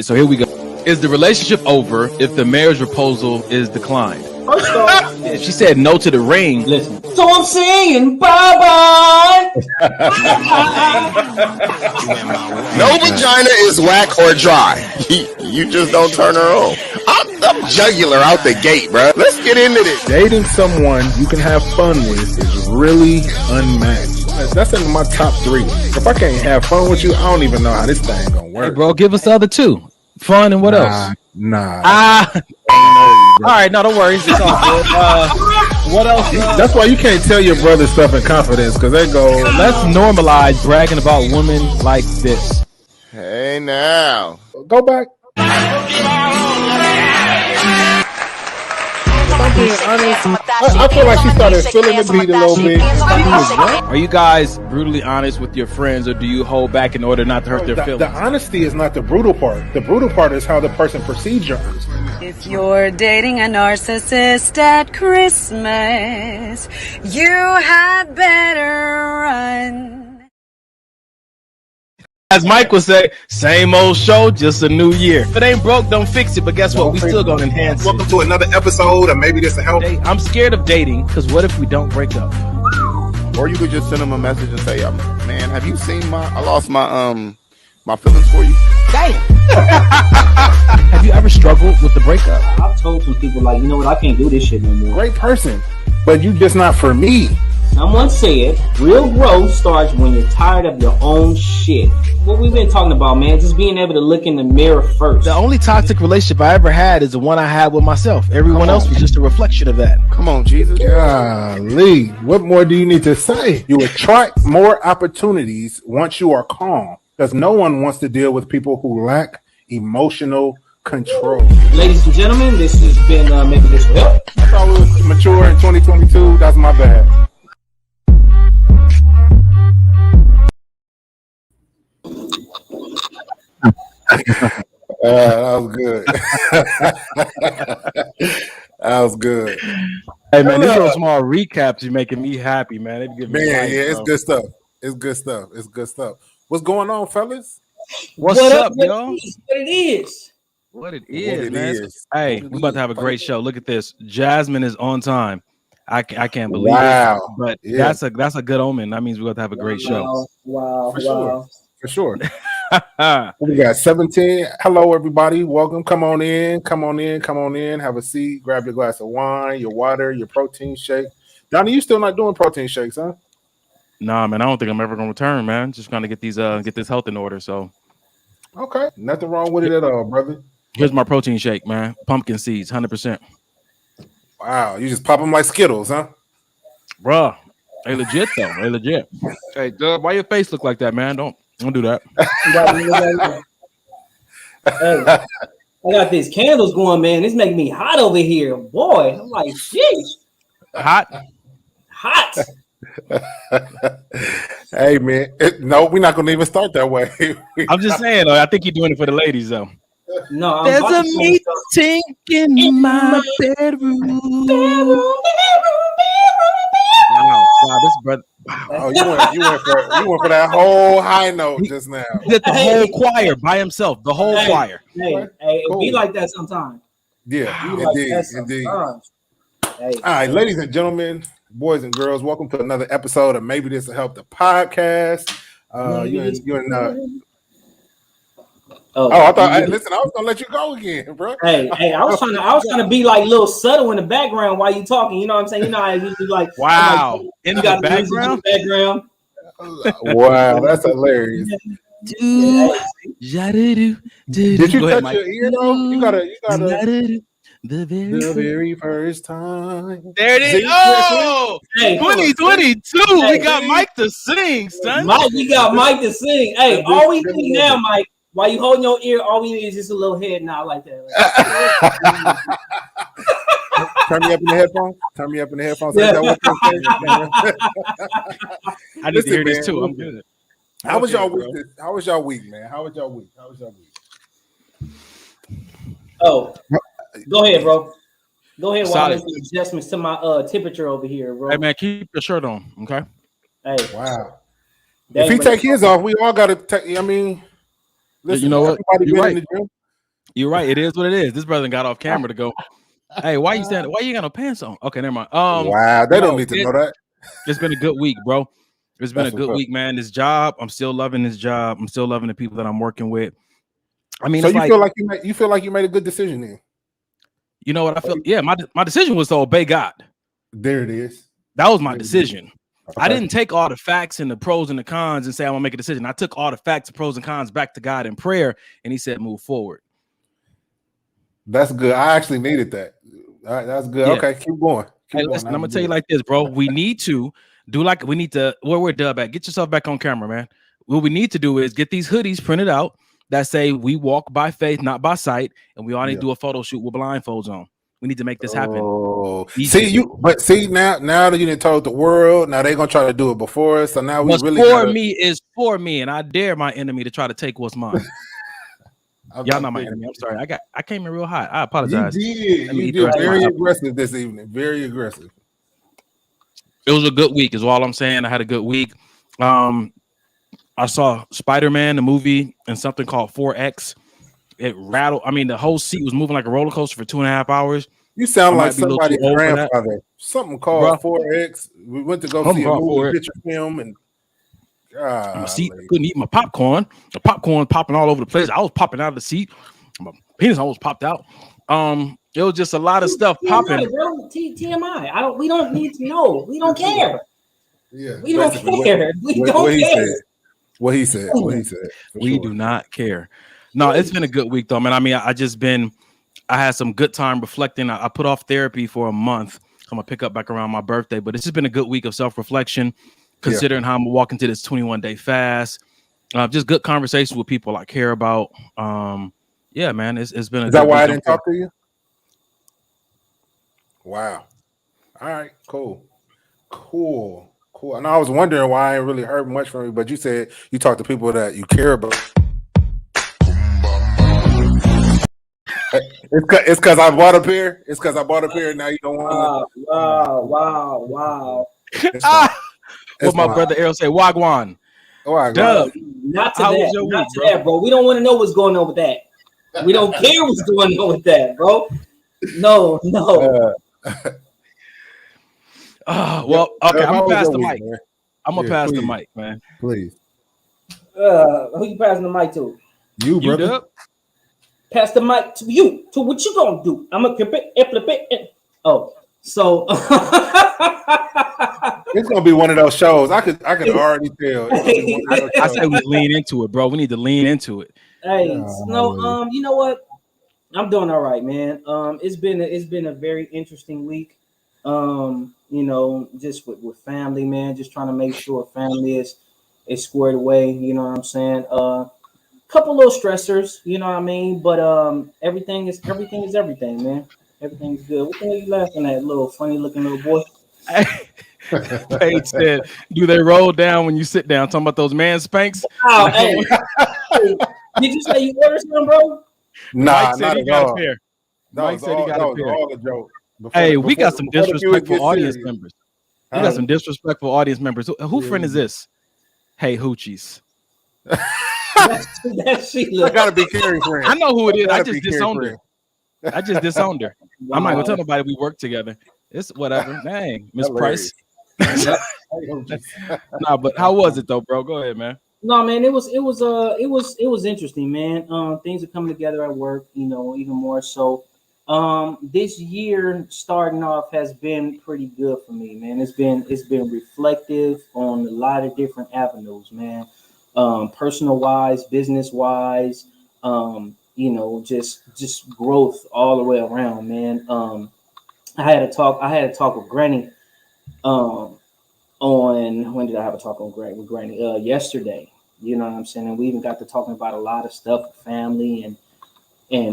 So here we go. Is the relationship over if the marriage proposal is declined? First off, If she said no to the ring, listen. So I'm saying bye-bye. No vagina is whack or dry. You just don't turn her on. I'm jugular out the gate, bro. Let's get into this. Dating someone you can have fun with is really unmatched. That's in my top 3. If I can't have fun with you, I don't even know how this thing gonna work. hey, bro, give us the other 2. Fun and what else? Nah. All right, no, don't worry. It's all good. What else? That's why you can't tell your brother stuff in confidence, because they go, Let's normalize bragging about women like this. Hey, now. go back. I'm being honest. I feel like she started feeling the beat a little bit. Are you guys brutally honest with your friends, or do you hold back in order not to hurt their feelings? The honesty is not the brutal part. The brutal part is how the person perceives your honesty. If you're dating a narcissist at Christmas, you had better run. As Mike would say, same old show, just a new year. If it ain't broke, don't fix it. But guess what? We still gonna enhance it. Welcome to another episode, and maybe this will help. I'm scared of dating, because what if we don't break up? Or you could just send them a message and say, man, have you seen I lost my feelings for you. Damn. Have you ever struggled with the breakup? I've told some people, like, you know what, I can't do this shit no more. Great person, but you just not for me. Someone said, real growth starts when you're tired of your own shit. What we've been talking about, man, just being able to look in the mirror first. The only toxic relationship I ever had is the one I had with myself. Everyone else was just a reflection of that. Come on, Jesus. Golly, what more do you need to say? You attract more opportunities once you are calm, because no one wants to deal with people who lack emotional control. Ladies and gentlemen, this has been Maybe This Will Help. I thought we was mature in 2022. That's my bad. That was good. That was good. Hey, man, these little small recaps are making me happy, man. They give me life, Yeah, it's bro. good stuff. It's good stuff. It's good stuff. What's going on, fellas? What's up, y'all? What it is. What it is, it man. is. Hey, we're about to have a great show. Look at this. Jasmine is on time. I can't believe Wow. it. But Yeah. that's a good omen. That means we're going to have a great show. Wow. For sure. We got 17. Hello, everybody. Welcome. Come on in. Have a seat. Grab your glass of wine, your water, your protein shake. Donnie, you still not doing protein shakes, huh? Nah, man, I don't think I'm ever going to return, man. Just trying to get this health in order. So Okay. Nothing wrong with it at all, brother. here's my protein shake, man. Pumpkin seeds, 100%. Wow. You just pop them like Skittles, huh? Bruh, they legit, though. They legit. Hey, Dub, why your face look like that, man? Don't do that. Hey, I got these candles going, man. It's making me hot over here. Boy, I'm like, jeez. Hot? Hey, man. No, we're not going to even start that way. I'm just saying, though. I think you're doing it for the ladies, though. No, I'm There's about a to meeting in my bedroom. Wow, this brother. Oh, you went for that whole high note just now. He did the whole choir by himself. The whole choir. Hey, Cool. it be like that sometimes. Yeah, Be like that indeed. sometimes. Hey. All right, ladies and gentlemen, boys and girls, welcome to another episode of Maybe This Will Help the podcast. I thought. Listen, I was gonna let you go again, bro. Hey, I was trying to be like a little subtle in the background while you talking. You know what I'm saying? You know how I usually like. Wow. Like, In you the got background? music in the background. Wow, that's hilarious. Did you touch your ear though? You gotta. The The very first time. There it is. See? Oh, Hey, 2022. Hey, we got Mike to sing, son. Mike, we got Mike to sing. Hey, all we need now, Mike, while you holding your ear, all we need is just a little head nod like that. Turn me up in the headphones. Yeah. I need to hear this too. I'm good. How was y'all week? How was y'all week, man? How was y'all week? Oh, go ahead, bro. Go ahead while I Solid. make some adjustments to my temperature over here, bro. Hey, man, keep your shirt on, okay? Hey, Wow. If he take his off, we all got to take. I mean, listen, You know what? everybody You're been right. in the gym. You're right. It is what it is. This brother got off camera to go, hey, why you standing? Why you got no pants on? Okay, never mind. Wow, they don't need to know that. It's been a good week, bro. It's been a good week, man. This job, I'm still loving this job. I'm still loving the people that I'm working with. I mean, so you feel like you made a good decision then? You know what I feel? Yeah, my decision was to obey God. There it is. That was my decision. Okay. I didn't take all the facts and the pros and the cons and say I'm gonna make a decision. I took all the facts, the pros and cons back to God in prayer, and He said, "Move forward." That's good. I actually needed that. All right, that's good. Yeah. Okay, keep going. Listen, I'm gonna tell you like this, bro. We need to do like we need to. Where Dub at? Get yourself back on camera, man. What we need to do is get these hoodies printed out that say we walk by faith, not by sight, and we all need to do a photo shoot with blindfolds on. We need to make this happen. Oh, see now that you didn't told the world, now they're gonna try to do it before us. So now we really is for me, and I dare my enemy to try to take what's mine. Y'all not my enemy. I'm sorry. I came in real hot. I apologize. You did very aggressive this evening. Very aggressive. It was a good week, is all I'm saying. I had a good week. I saw Spider-Man, the movie, and something called 4X. It rattled. I mean, the whole seat was moving like a roller coaster for 2.5 hours. You sound like somebody's grandfather. Something called 4X. We went to go see a movie picture film, and my seat, I couldn't eat my popcorn. The popcorn popping all over the place. I was popping out of the seat. My penis almost popped out. It was just a lot of stuff popping. TMI. We don't need to know. We don't care. Yeah, we don't care. We don't care. What he said. We do not care. No, it's been a good week though, man. I mean, I had some good time reflecting. I put off therapy for a month. I'm gonna pick up back around my birthday, but it's just been a good week of self-reflection, considering how I'm walking to this 21-day fast. Just good conversations with people I care about. Yeah, man, it's been. Is that why I didn't talk to you? Wow. All right. Cool. And I was wondering why I ain't really heard much from you, but you said you talk to people that you care about. It's because I bought up here. It's because I bought up here, and now you don't want to. Wow. What my brother Errol say? Wagwan. Dub. Not to that, bro. We don't want to know what's going on with that. We don't care what's going on with that, bro. No. Well, okay. I'm gonna pass the mic. I'm gonna pass the mic, man. Please. Who you passing the mic to? You, brother. Dub? Pass the mic to you. To what you gonna do? I'm gonna flip it. Oh, so it's gonna be one of those shows. I could already tell. I say we lean into it, bro. We need to lean into it. Hey, no, you know what? I'm doing all right, man. It's been a very interesting week. You know, just with family, man. Just trying to make sure family is squared away. You know what I'm saying? Couple little stressors, you know what I mean? But everything is everything, man. Everything's good. What the hell are you laughing at, little funny looking little boy? Paige said, "Do they roll down when you sit down?" Talking about those man spanks. Oh, hey. Did you say you ordered some, bro? Nah, not at all. Mike said he got a pair. All a joke. Hey, we got some disrespectful audience members. We got some disrespectful audience members. Who friend is this? Hey, Hoochies. I gotta be Carrie friend. I know who it is. I just disowned her. Wow. I'm not gonna tell nobody we work together. It's whatever. Dang, Miss Price. Nah, but how was it though, bro? Go ahead, man. No, man, it was interesting, man. Things are coming together at work, you know, even more so. This year starting off has been pretty good for me, man. It's been reflective on a lot of different avenues, man. Personal wise, business wise, you know, just growth all the way around, man. I had a talk with Granny on when did I have a talk with Granny? Yesterday, you know what I'm saying? And we even got to talking about a lot of stuff, family and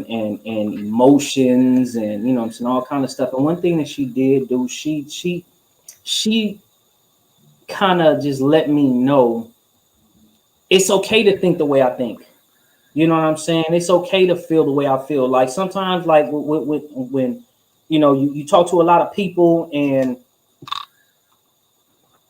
emotions, and you know what I'm saying, all kind of stuff. And one thing that she did do, she kind of just let me know it's okay to think the way I think. You know what I'm saying? It's okay to feel the way I feel. Like sometimes, like when you know you talk to a lot of people, and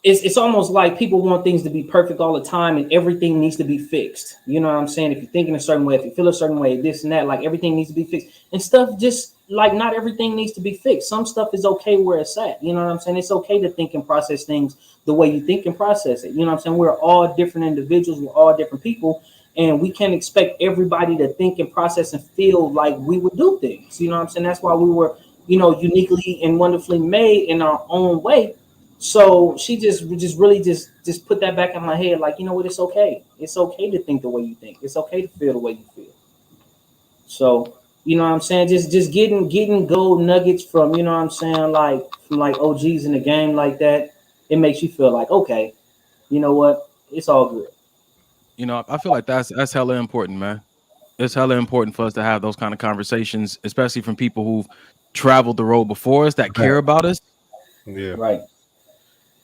it's almost like people want things to be perfect all the time and everything needs to be fixed. You know what I'm saying? If you're thinking a certain way, if you feel a certain way, this and that, like everything needs to be fixed and stuff. Just like not everything needs to be fixed. Some stuff is okay where it's at. You know what I'm saying? It's okay to think and process things the way you think and process it. You know what I'm saying? We're all different individuals. We're all different people. And we can't expect everybody to think and process and feel like we would do things. You know what I'm saying? That's why we were, uniquely and wonderfully made in our own way. So she just really put that back in my head, like, you know what, it's okay. It's okay to think the way you think. It's okay to feel the way you feel. So, you know what I'm saying? Just getting gold nuggets from, you know what I'm saying, from OGs in the game like that, it makes you feel like, okay, you know what, it's all good. I feel like that's hella important, man. It's hella important for us to have those kind of conversations, especially from people who've traveled the road before us that care about us. Yeah. Right.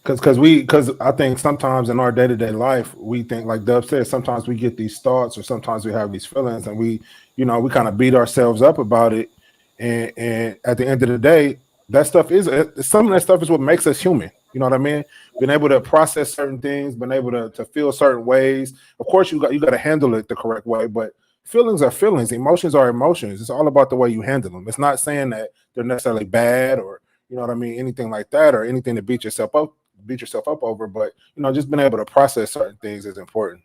Because I think sometimes in our day-to-day life, we think, like Dub said, sometimes we get these thoughts or sometimes we have these feelings and we kind of beat ourselves up about it. And at the end of the day, that stuff some of that stuff is what makes us human. You know what I mean? Being able to process certain things, being able to feel certain ways. Of course, you got to handle it the correct way, but feelings are feelings. Emotions are emotions. It's all about the way you handle them. It's not saying that they're necessarily bad or, you know what I mean, anything like that or anything to beat yourself up over, but just being able to process certain things is important.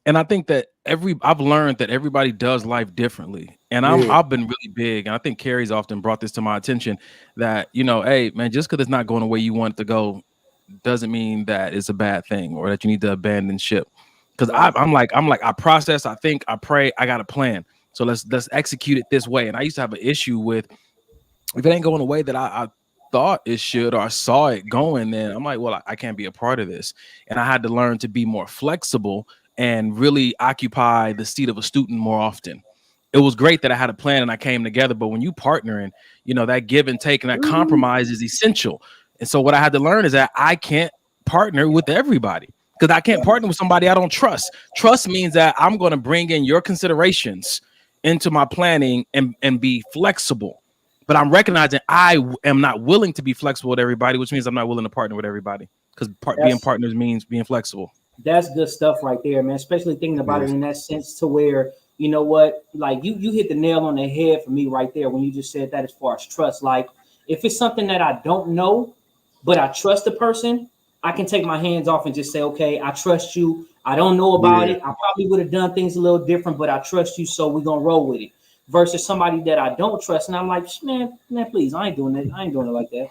And I think that I've learned that everybody does life differently. And I've been really big, and I think Carrie's often brought this to my attention that, hey man, just because it's not going the way you want it to go doesn't mean that it's a bad thing or that you need to abandon ship. Because I'm like, I process, I think, I pray, I got a plan. So let's execute it this way. And I used to have an issue with if it ain't going the way that I thought it should or I saw it going, then I'm like, well, I can't be a part of this. And I had to learn to be more flexible and really occupy the seat of a student more often. It was great that I had a plan and I came together, but when you partnering, that give and take and that compromise is essential. And so what I had to learn is that I can't partner with everybody because I can't partner with somebody I don't trust. Trust means that I'm going to bring in your considerations into my planning and be flexible. But I'm recognizing I am not willing to be flexible with everybody, which means I'm not willing to partner with everybody because being partners means being flexible. That's good stuff right there, man. Especially thinking about it in that sense to where, you know what, like you hit the nail on the head for me right there when you just said that as far as trust. Like if it's something that I don't know, but I trust the person, I can take my hands off and just say, okay, I trust you. I don't know about it. I probably would have done things a little different, but I trust you, so we're gonna roll with it. Versus somebody that I don't trust, and I'm like, man, please, I ain't doing it. I ain't doing it like that.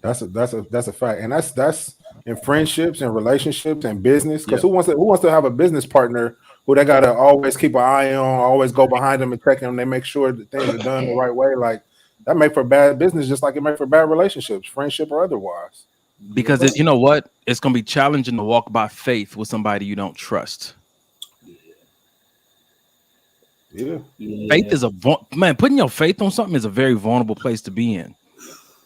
That's a fact, and that's in friendships and relationships and business. Because who wants to have a business partner who they gotta always keep an eye on, always go behind them and check them? They make sure that things are done the right way. Like that make for bad business, just like it make for bad relationships, friendship or otherwise. Because you know what, it's gonna be challenging to walk by faith with somebody you don't trust. Yeah. Faith is man. Putting your faith on something is a very vulnerable place to be in.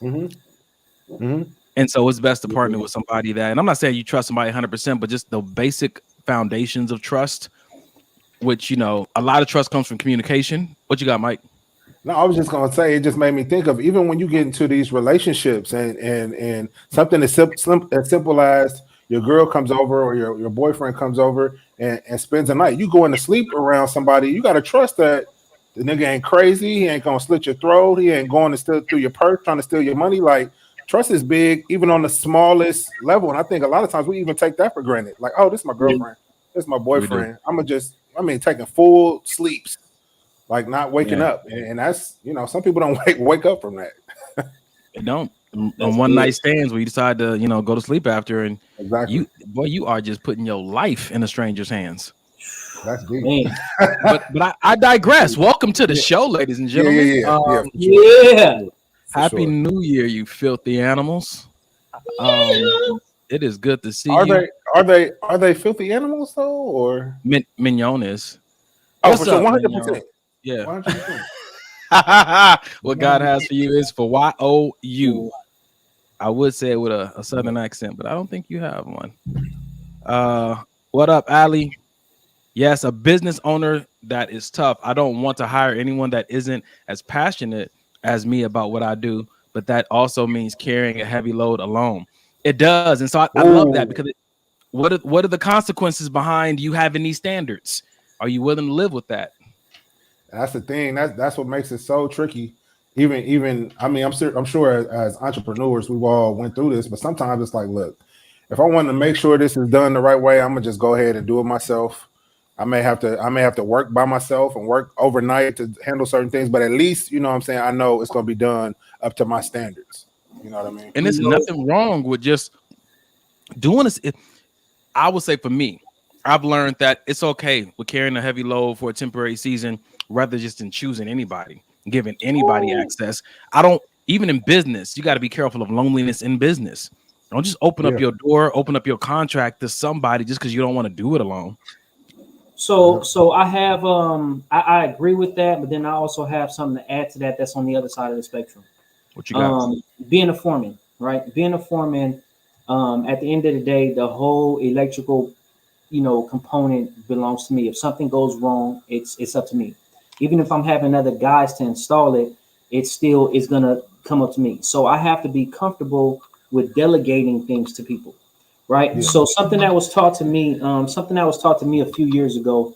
And so it's best to partner with somebody that, and I'm not saying you trust somebody 100%, but just the basic foundations of trust, which, a lot of trust comes from communication. What you got, Mike? No, I was just gonna say it just made me think of even when you get into these relationships and something as simple as your girl comes over or your boyfriend comes over and spends the night. You going to sleep around somebody, you got to trust that the nigga ain't crazy. He ain't going to slit your throat. He ain't going to steal through your purse, trying to steal your money. Like, trust is big, even on the smallest level. And I think a lot of times we even take that for granted. Like, oh, this is my girlfriend. This is my boyfriend. Taking full sleeps, like not waking up. And that's, some people don't wake up from that. They don't. On one night stands where you decide to, go to sleep after, and you are just putting your life in a stranger's hands. That's deep. but I digress. Welcome to the show, ladies and gentlemen. Happy New Year, you filthy animals. It is good to see you. Are they filthy animals though, or Mignon is? Oh, for sure, 100%. Yeah. 100%. What God has for you is for YOU. I would say it with a southern accent, but I don't think you have one. What up, Ali? Yes, a business owner that is tough. I don't want to hire anyone that isn't as passionate as me about what I do, but that also means carrying a heavy load alone. It does. And so I love that because what are the consequences behind you having these standards? Are you willing to live with that? That's the thing. That's what makes it so tricky. Even I mean, I'm sure as entrepreneurs, we've all went through this, but sometimes it's like, look, if I want to make sure this is done the right way, I'm gonna just go ahead and do it myself. I may have to work by myself and work overnight to handle certain things, but at least, you know what I'm saying, I know it's gonna be done up to my standards. You know what I mean? And there's nothing wrong with just doing this. I would say for me, I've learned that it's okay with carrying a heavy load for a temporary season rather just than choosing anybody, giving anybody access. Even in business, you got to be careful of loneliness in business. Don't just open up your door, open up your contract to somebody just because you don't want to do it alone. So I have I agree with that, but then I also have something to add to that that's on the other side of the spectrum. What you got? Being a foreman, right? Being a foreman, at the end of the day, the whole electrical, component belongs to me. If something goes wrong, it's up to me. Even if I'm having other guys to install it, it still is gonna come up to me. So I have to be comfortable with delegating things to people, right? Yeah. So something that was taught to me a few years ago,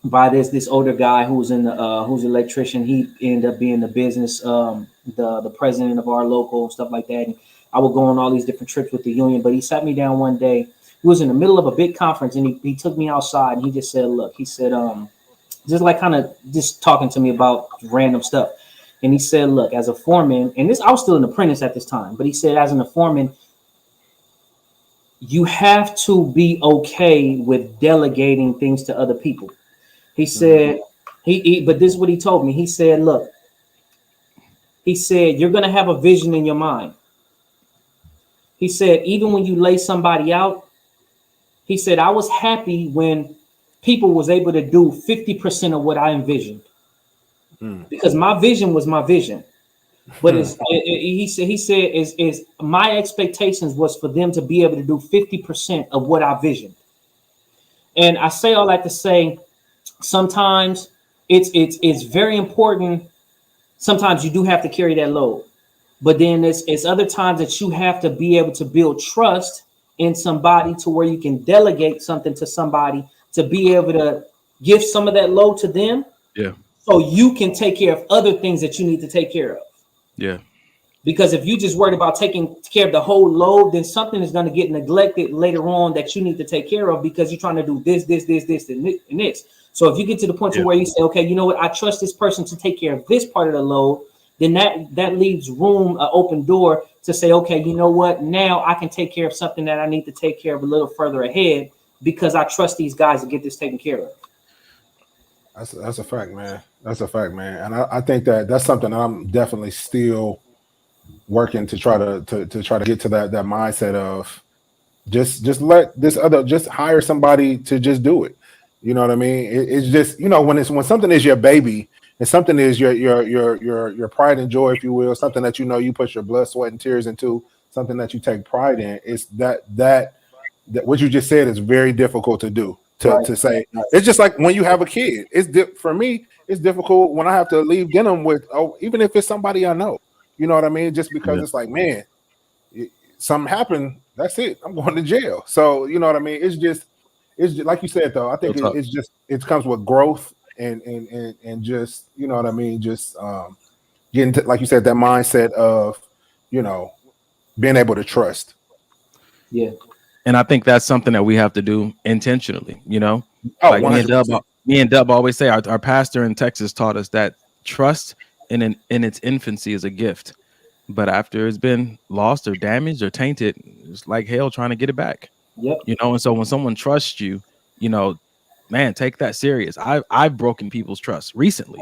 by this older guy who's an electrician. He ended up being the business, the president of our local, stuff like that. And I would go on all these different trips with the union, but he sat me down one day. He was in the middle of a big conference and he took me outside and he just said, look, he said, just like kind of just talking to me about random stuff. And he said, look, as a foreman, and I was still an apprentice at this time, but he said, as a foreman, you have to be okay with delegating things to other people. He said, but this is what he told me. He said, look, he said, you're going to have a vision in your mind. He said, even when you lay somebody out, he said, I was happy when people was able to do 50% of what I envisioned because my vision was my vision. But he said my expectations was for them to be able to do 50% of what I visioned. And I say all that to say, sometimes it's very important. Sometimes you do have to carry that load, but then it's other times that you have to be able to build trust in somebody to where you can delegate something to somebody to be able to give some of that load to them. Yeah. So you can take care of other things that you need to take care of. Yeah. Because if you just worried about taking care of the whole load, then something is going to get neglected later on that you need to take care of because you're trying to do this, and this. So if you get to the point to where you say, okay, you know what, I trust this person to take care of this part of the load, then that leaves room, an open door to say, okay, you know what, now I can take care of something that I need to take care of a little further ahead because I trust these guys to get this taken care of. That's a fact, man. That's a fact, man. And I think that's something that I'm definitely still working to try to get to that mindset of just let this other, just hire somebody to just do it. You know what I mean? It's just, when something is your baby and something is your pride and joy, if you will, something that you put your blood, sweat, and tears into, something that you take pride in. It's that what you just said is very difficult to do. To say, it's just like when you have a kid. For me, it's difficult when I have to leave dinner with, even if it's somebody I know. You know what I mean? Just because it's like, man, something happened. That's it. I'm going to jail. So you know what I mean? It's just like you said though. I think it comes with growth and just, you know what I mean? Just getting to, like you said, that mindset of, being able to trust. Yeah. And I think that's something that we have to do intentionally, like me and Dub always say, our pastor in Texas taught us that trust in its infancy is a gift, but after it's been lost or damaged or tainted, it's like hell trying to get it back. Yep. And so when someone trusts you, man, take that serious. I've broken people's trust recently.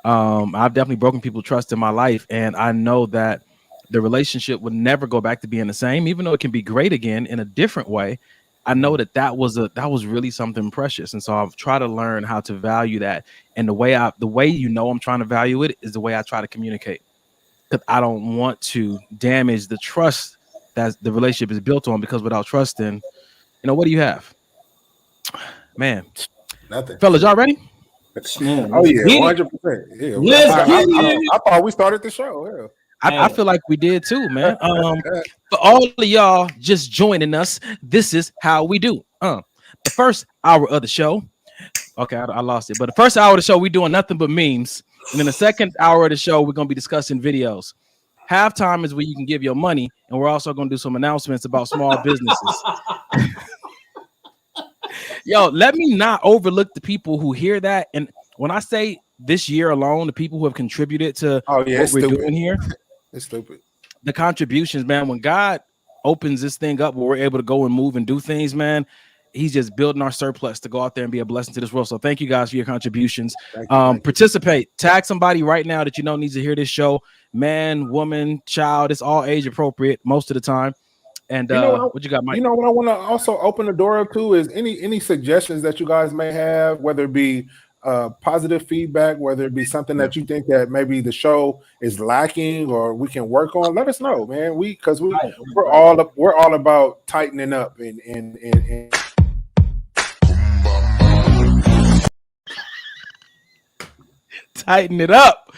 I've definitely broken people's trust in my life, and I know that the relationship would never go back to being the same, even though it can be great again in a different way. I know that was really something precious. And so I've tried to learn how to value that. And the way I'm trying to value it is the way I try to communicate, because I don't want to damage the trust that the relationship is built on, because without trust, then, what do you have? Man, nothing. Fellas, y'all ready? Oh yeah, 100%. Yeah. I thought we started the show. Yeah. I feel like we did too, man. For all of y'all just joining us, this is how we do. The first hour of the show. Okay, I lost it. But the first hour of the show, we're doing nothing but memes. And then the second hour of the show, we're going to be discussing videos. Halftime is where you can give your money. And we're also going to do some announcements about small businesses. Yo, let me not overlook the people who hear that. And when I say this year alone, the people who have contributed to what we're doing here. It's stupid. The contributions, man. When God opens this thing up where we're able to go and move and do things, man, he's just building our surplus to go out there and be a blessing to this world. So thank you guys for your contributions. Participate. Tag somebody right now that you know needs to hear this show. Man, woman, child. It's all age appropriate most of the time. And what you got, Mike? You know what I want to also open the door up to is any suggestions that you guys may have, whether it be positive feedback, whether it be something that you think that maybe the show is lacking or we can work on. Let us know, man. We're all about tightening up and tighten it up.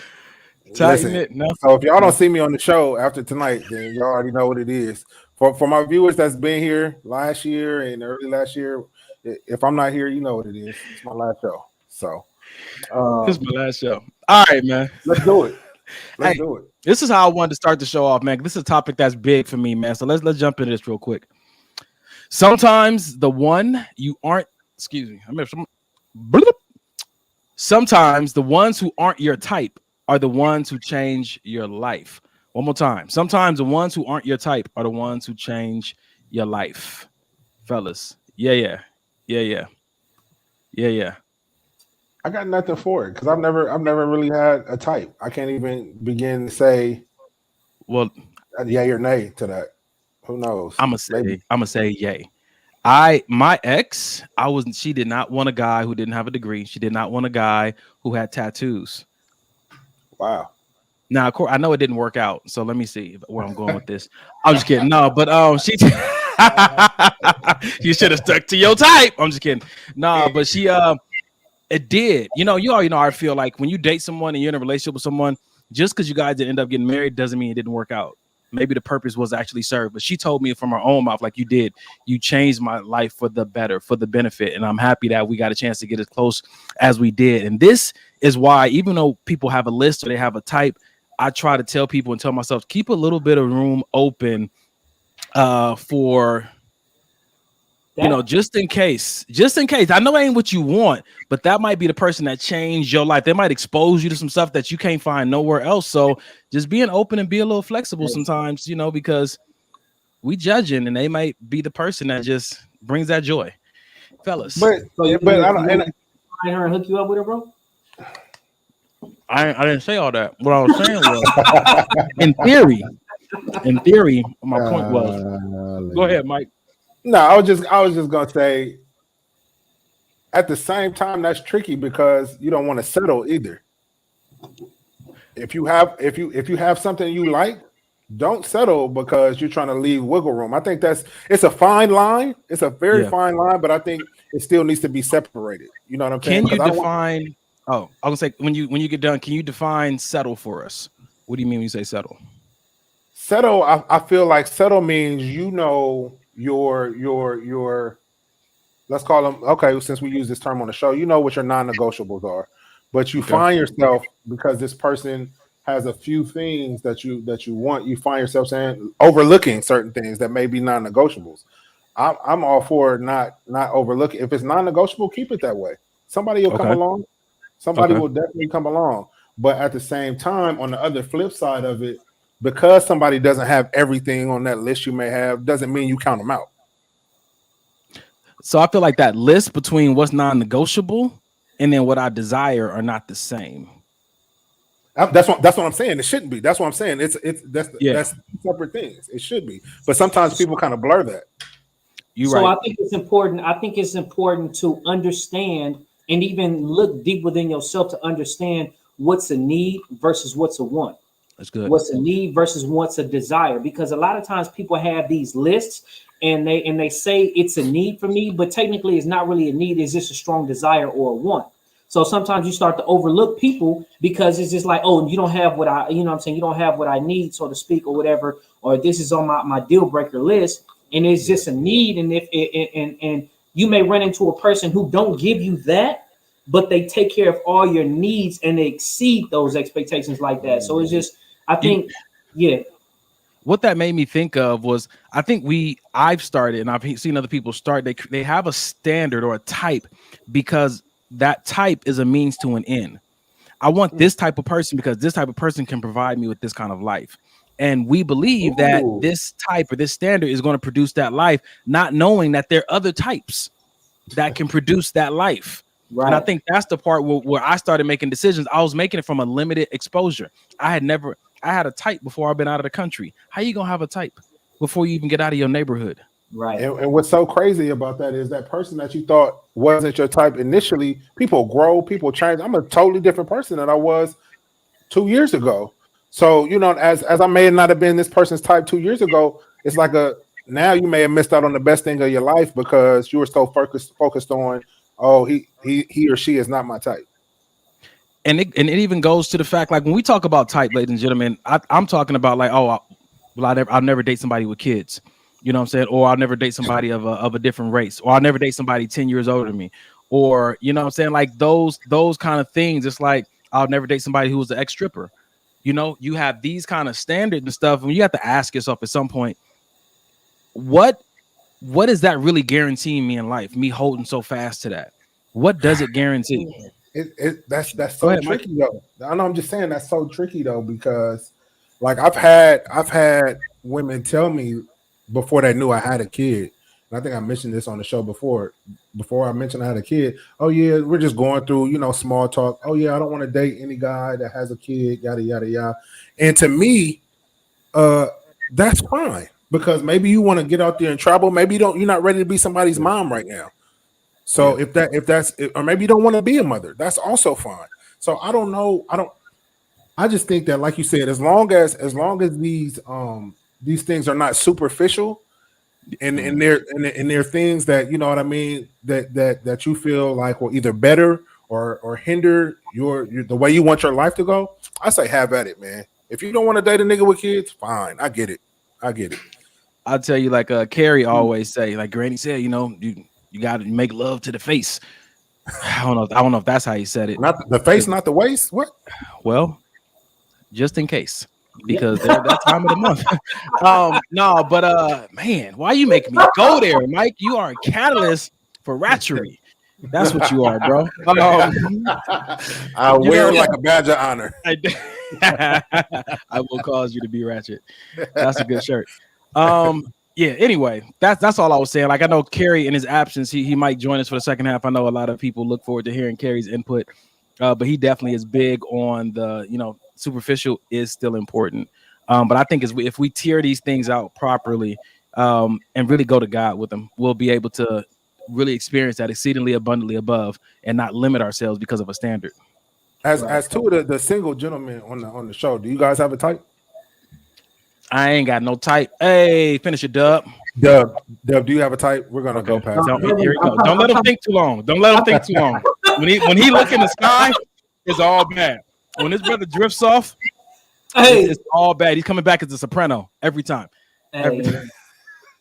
Listen, it. No. So if y'all don't see me on the show after tonight, then you already know what it is. For my viewers that's been here last year and early last year, if I'm not here, you know what it is. It's my last show. So this is my last show. All right, man. Let's do it. Let's do it. This is how I wanted to start the show off, man. This is a topic that's big for me, man. So let's jump into this real quick. Sometimes the one you aren't, sometimes the ones who aren't your type are the ones who change your life. One more time. Sometimes the ones who aren't your type are the ones who change your life. Fellas. Yeah. I got nothing for it because I've never really had a type. I can't even begin to say yay or nay to that. Who knows? I'm gonna say yay. My ex, she did not want a guy who didn't have a degree. She did not want a guy who had tattoos. Wow. Now, of course, I know it didn't work out. So let me see where I'm going with this. I'm just kidding. No, but she you should have stuck to your type. I'm just kidding. No, but she it did. You already know I feel like when you date someone and you're in a relationship with someone, just because you guys didn't end up getting married doesn't mean it didn't work out. Maybe the purpose was actually served, but she told me from her own mouth, like, you changed my life for the better, for the benefit. And I'm happy that we got a chance to get as close as we did. And this is why, even though people have a list or they have a type, I try to tell people and tell myself, keep a little bit of room open for, just in case. I know it ain't what you want, but that might be the person that changed your life. They might expose you to some stuff that you can't find nowhere else. So just being open and be a little flexible sometimes, because we judging and they might be the person that just brings that joy. Fellas. But I don't her and hook you up with her, bro? I didn't say all that. What I was saying was in theory, my point was go ahead, Mike. No, I was just gonna say at the same time that's tricky because you don't want to settle either. If you have something you like, don't settle because you're trying to leave wiggle room. I think it's a fine line. It's a very fine line, but I think it still needs to be separated. You know what I'm saying? Can you define? I was gonna say when you get done, can you define settle for us? What do you mean when you say settle? Settle, I feel like settle means your let's call them, okay, since we use this term on the show, what your non-negotiables are, but you find yourself, because this person has a few things that you want, you find yourself saying overlooking certain things that may be non-negotiables. I'm all for not overlooking. If it's non-negotiable, keep it that way. Somebody will come along. Somebody will definitely come along. But at the same time, on the other flip side of it, because somebody doesn't have everything on that list you may have, doesn't mean you count them out. So I feel like that list between what's non-negotiable and then what I desire are not the same. That's what I'm saying. It shouldn't be. That's what I'm saying. That's separate things. It should be. But sometimes people kind of blur that. So I think it's important to understand and even look deep within yourself to understand what's a need versus what's a want. That's good. What's a need versus what's a desire? Because a lot of times people have these lists and they say it's a need for me, but technically it's not really a need. It's just a strong desire or a want. So sometimes you start to overlook people because it's just like, oh, you don't have what I, you know what I'm saying? You don't have what I need, so to speak, or whatever, or this is on my deal breaker list. And it's just a need. And if and you may run into a person who don't give you that, but they take care of all your needs and they exceed those expectations like that. So it's just, I think, yeah. What that made me think of was, I think I've started, and I've seen other people start, they have a standard or a type because that type is a means to an end. I want this type of person because this type of person can provide me with this kind of life. And we believe that this type or this standard is going to produce that life, not knowing that there are other types that can produce that life. Right. And I think that's the part where I started making decisions. I was making it from a limited exposure. I had a type before I've been out of the country. How you gonna have a type before you even get out of your neighborhood? Right. And what's so crazy about that is that person that you thought wasn't your type initially, people grow, people change. I'm a totally different person than I was 2 years ago. So, you know, as I may not have been this person's type 2 years ago, it's like now you may have missed out on the best thing of your life because you were so focused on, oh, he or she is not my type. And it even goes to the fact, like when we talk about type, ladies and gentlemen, I'm talking about like, oh, I'll never date somebody with kids, you know what I'm saying? Or I'll never date somebody of a different race, or I'll never date somebody 10 years older than me, or, you know what I'm saying? Like those kind of things. It's like, I'll never date somebody who was an ex-stripper. You know, you have these kind of standards and stuff, and you have to ask yourself at some point, what is that really guaranteeing me in life? Me holding so fast to that? What does it guarantee? That's so ahead, tricky though. I know, I'm just saying that's so tricky though, because like I've had women tell me before they knew I had a kid, and I think I mentioned this on the show before I mentioned I had a kid. Oh yeah, we're just going through, you know, small talk. Oh yeah, I don't want to date any guy that has a kid, yada yada yada. And to me, that's fine, because maybe you want to get out there and travel. Maybe you're not ready to be somebody's mom right now. So if that's or maybe you don't want to be a mother, that's also fine. So I don't know. I just think that, like you said, as long as these things are not superficial, and they're things that, you know what I mean, that you feel like will either better or hinder the way you want your life to go, I say have at it, man. If you don't want to date a nigga with kids, fine. I get it. I'll tell you, like Carrie always say, like Granny said, you know, you got to make love to the face. I don't know if that's how you said it. Not the face, not the waist. What? Well, just in case, because they're that time of the month. No, but man, why you making me go there, Mike? You are a catalyst for ratchery. That's what you are, bro. I wear like a badge of honor. I will cause you to be ratchet. That's a good shirt. Yeah, anyway, that's all I was saying. Like, I know Kerry in his absence, he might join us for the second half. I know a lot of people look forward to hearing Kerry's input, but he definitely is big on the, you know, superficial is still important. But I think if we tier these things out properly and really go to God with them, we'll be able to really experience that exceedingly abundantly above and not limit ourselves because of a standard. As two of the single gentlemen on the show, do you guys have a type? I ain't got no type. Hey, finish it, Dub. Dub, do you have a type? We're gonna go past. Here we go. Don't let him think too long. When he look in the sky, it's all bad. When his brother drifts off, it's all bad. He's coming back as a soprano every time. Every time.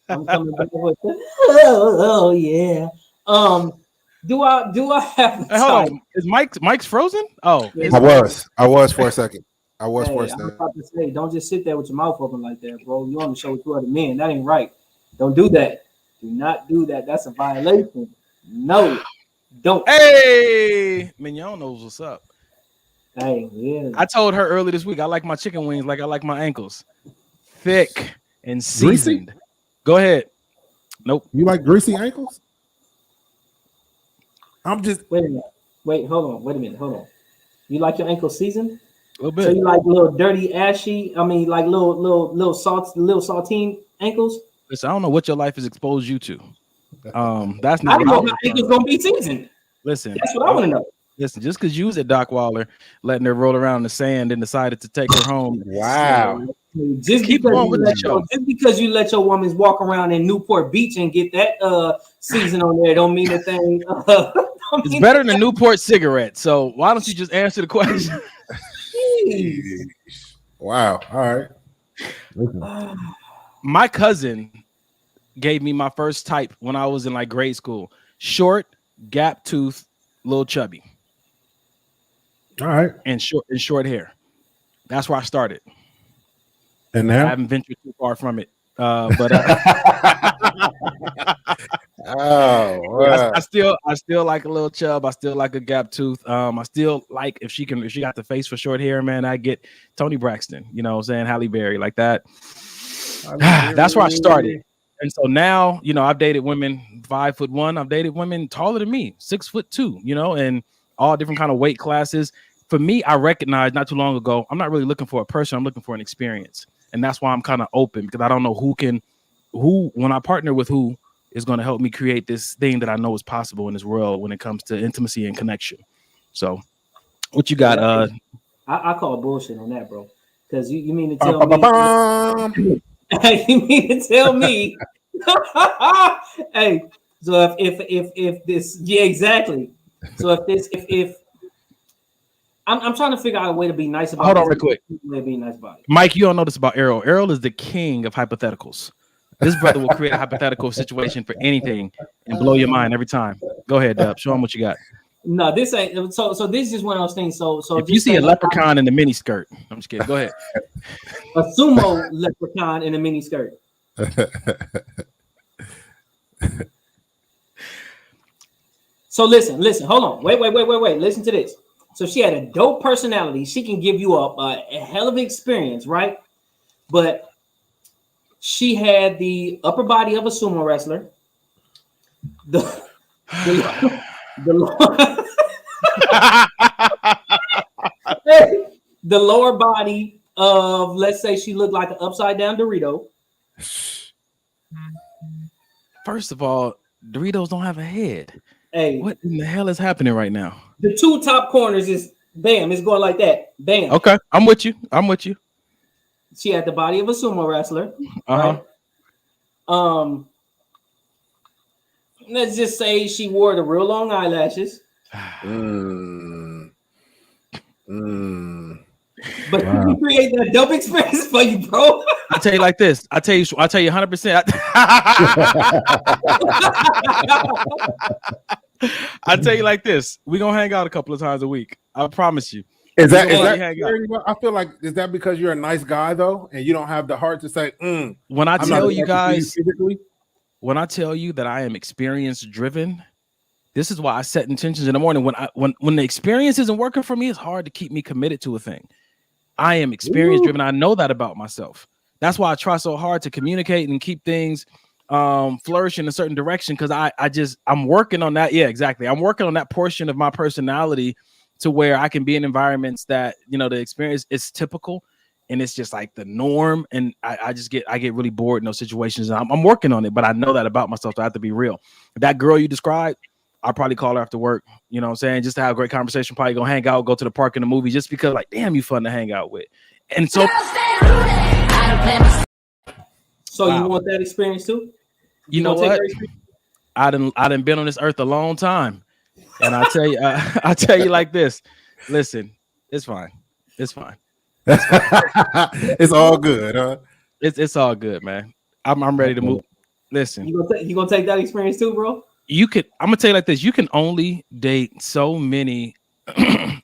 I'm coming back with oh yeah. Do I have? Hey, hold on. Is Mike's frozen? Oh, I was for a second. I'm about to say, don't just sit there with your mouth open like that, bro. You on the show with two other men. That ain't right. Don't do that. Do not do that. That's a violation. No, don't. Hey, Mignon knows what's up. Hey, yeah. I told her earlier this week I like my chicken wings like I like my ankles, thick and seasoned. Greasy? Go ahead. Nope. You like greasy ankles? I'm just wait a minute. Hold on. You like your ankles seasoned? A little bit. So you like little dirty, ashy? I mean, like little saltine ankles? Listen, I don't know what your life has exposed you to. That's not. I don't know how ankles gonna be seasoned. Listen, that's what I want to know. Listen, just because you was at Doc Waller, letting her roll around in the sand and decided to take her home. Wow. Just because you let your woman walk around in Newport Beach and get that season on there, don't mean a thing. It's better than a Newport cigarette. So why don't you just answer the question? Wow. All right. Listen. My cousin gave me my first type when I was in like grade school. Short, gap tooth, little chubby. All right. And short hair. That's where I started. And now I haven't ventured too far from it. Oh, wow. I still like a little chub. I still like a gap tooth. I still like if she got the face for short hair, man. I get Tony Braxton, you know what I'm saying? Halle Berry, like that. That's where I started. And so now, you know, I've dated women 5'1". I've dated women taller than me, 6'2", you know, and all different kind of weight classes. For me, I recognized not too long ago, I'm not really looking for a person. I'm looking for an experience. And that's why I'm kind of open, because I don't know when I partner with who is going to help me create this thing that I know is possible in this world when it comes to intimacy and connection. So what you got? I call bullshit on that, bro. Because you mean to tell me you mean to tell me hey, so if this, yeah, exactly. So if I'm trying to figure out a way to be nice about it. Hold on real quick. Be nice about it. Mike, you don't know this about Errol. Errol is the king of hypotheticals. This brother will create a hypothetical situation for anything and blow your mind every time. Go ahead, Dub. Show him what you got. No, this ain't so this is just one of those things. So if you see a leprechaun in the mini skirt, I'm just kidding. Go ahead. A sumo leprechaun in a mini skirt. So listen, hold on. Wait. Listen to this. So she had a dope personality. She can give you a hell of an experience, right? But she had the upper body of a sumo wrestler. The lower body of, let's say, she looked like an upside down Dorito. First of all, Doritos don't have a head. Hey, what in the hell is happening right now? The two top corners is bam, it's going like that. Bam. Okay, I'm with you. She had the body of a sumo wrestler. Uh-huh. Right? Let's just say she wore the real long eyelashes. But wow. You create that dope experience for you, bro. I tell you like this. I tell you 100%. I tell you like this. We're gonna hang out a couple of times a week. I promise you. Is that I feel like, is that because you're a nice guy though, and you don't have the heart to say, when I tell you guys, when I tell you that I am experience driven, this is why I set intentions in the morning. When the experience isn't working for me, it's hard to keep me committed to a thing. I am experience driven. I know that about myself. That's why I try so hard to communicate and keep things flourish in a certain direction, because I'm working on that. Yeah, exactly. I'm working on that portion of my personality to where I can be in environments that, you know, the experience is typical and it's just like the norm. And I get really bored in those situations. And I'm working on it, but I know that about myself. So I have to be real. That girl you described, I'll probably call her after work, you know what I'm saying? Just to have a great conversation, probably go hang out, go to the park in the movie, just because like, damn, you fun to hang out with. And so you want that experience too? You know what? I done been on this earth a long time. And I tell you like this. Listen, it's fine. It's fine. It's all good, huh? It's all good, man. I'm ready to move. Listen. You gonna take that experience too, bro? I'm gonna tell you like this. You can only date so many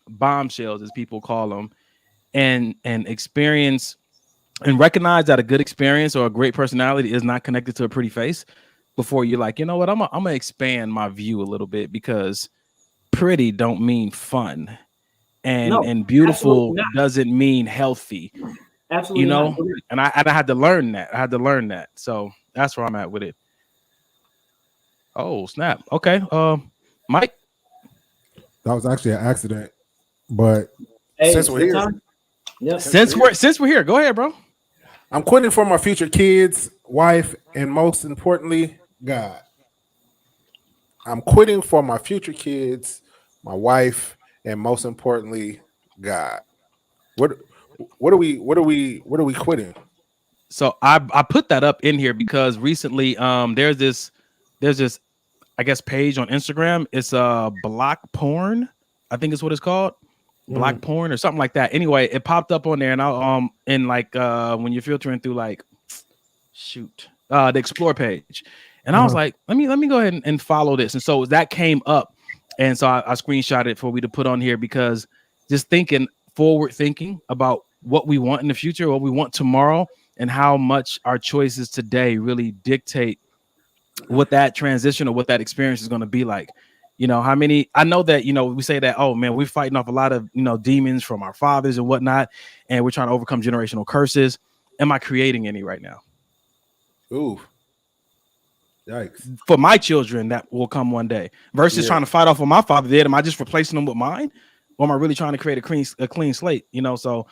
bombshells, as people call them, and experience and recognize that a good experience or a great personality is not connected to a pretty face before you're like, you know what, I'm gonna expand my view a little bit, because pretty don't mean fun, and beautiful doesn't mean healthy. Absolutely, you know. And I had to learn that. So that's where I'm at with it. Oh snap! Okay, Mike. That was actually an accident, but since we're here, since we're here, go ahead, bro. I'm quitting for my future kids, wife, and most importantly, God. I'm quitting for my future kids, my wife, and most importantly, God. What are we quitting? So I put that up in here because recently there's this I guess, page on Instagram. It's black porn, I think is what it's called. Black porn or something like that. Anyway, it popped up on there, and I in like when you're filtering through like the explore page, and I was like, let me go ahead and follow this. And so that came up, and so I screenshot it for we to put on here, because just forward thinking about what we want in the future, what we want tomorrow, and how much our choices today really dictate what that transition or what that experience is going to be like. You know, I know that, we say that, oh man, we're fighting off a lot of, demons from our fathers and whatnot, and we're trying to overcome generational curses. Am I creating any right now? Ooh. Yikes. For my children that will come one day, versus trying to fight off what my father did. Am I just replacing them with mine? Or am I really trying to create a clean slate? So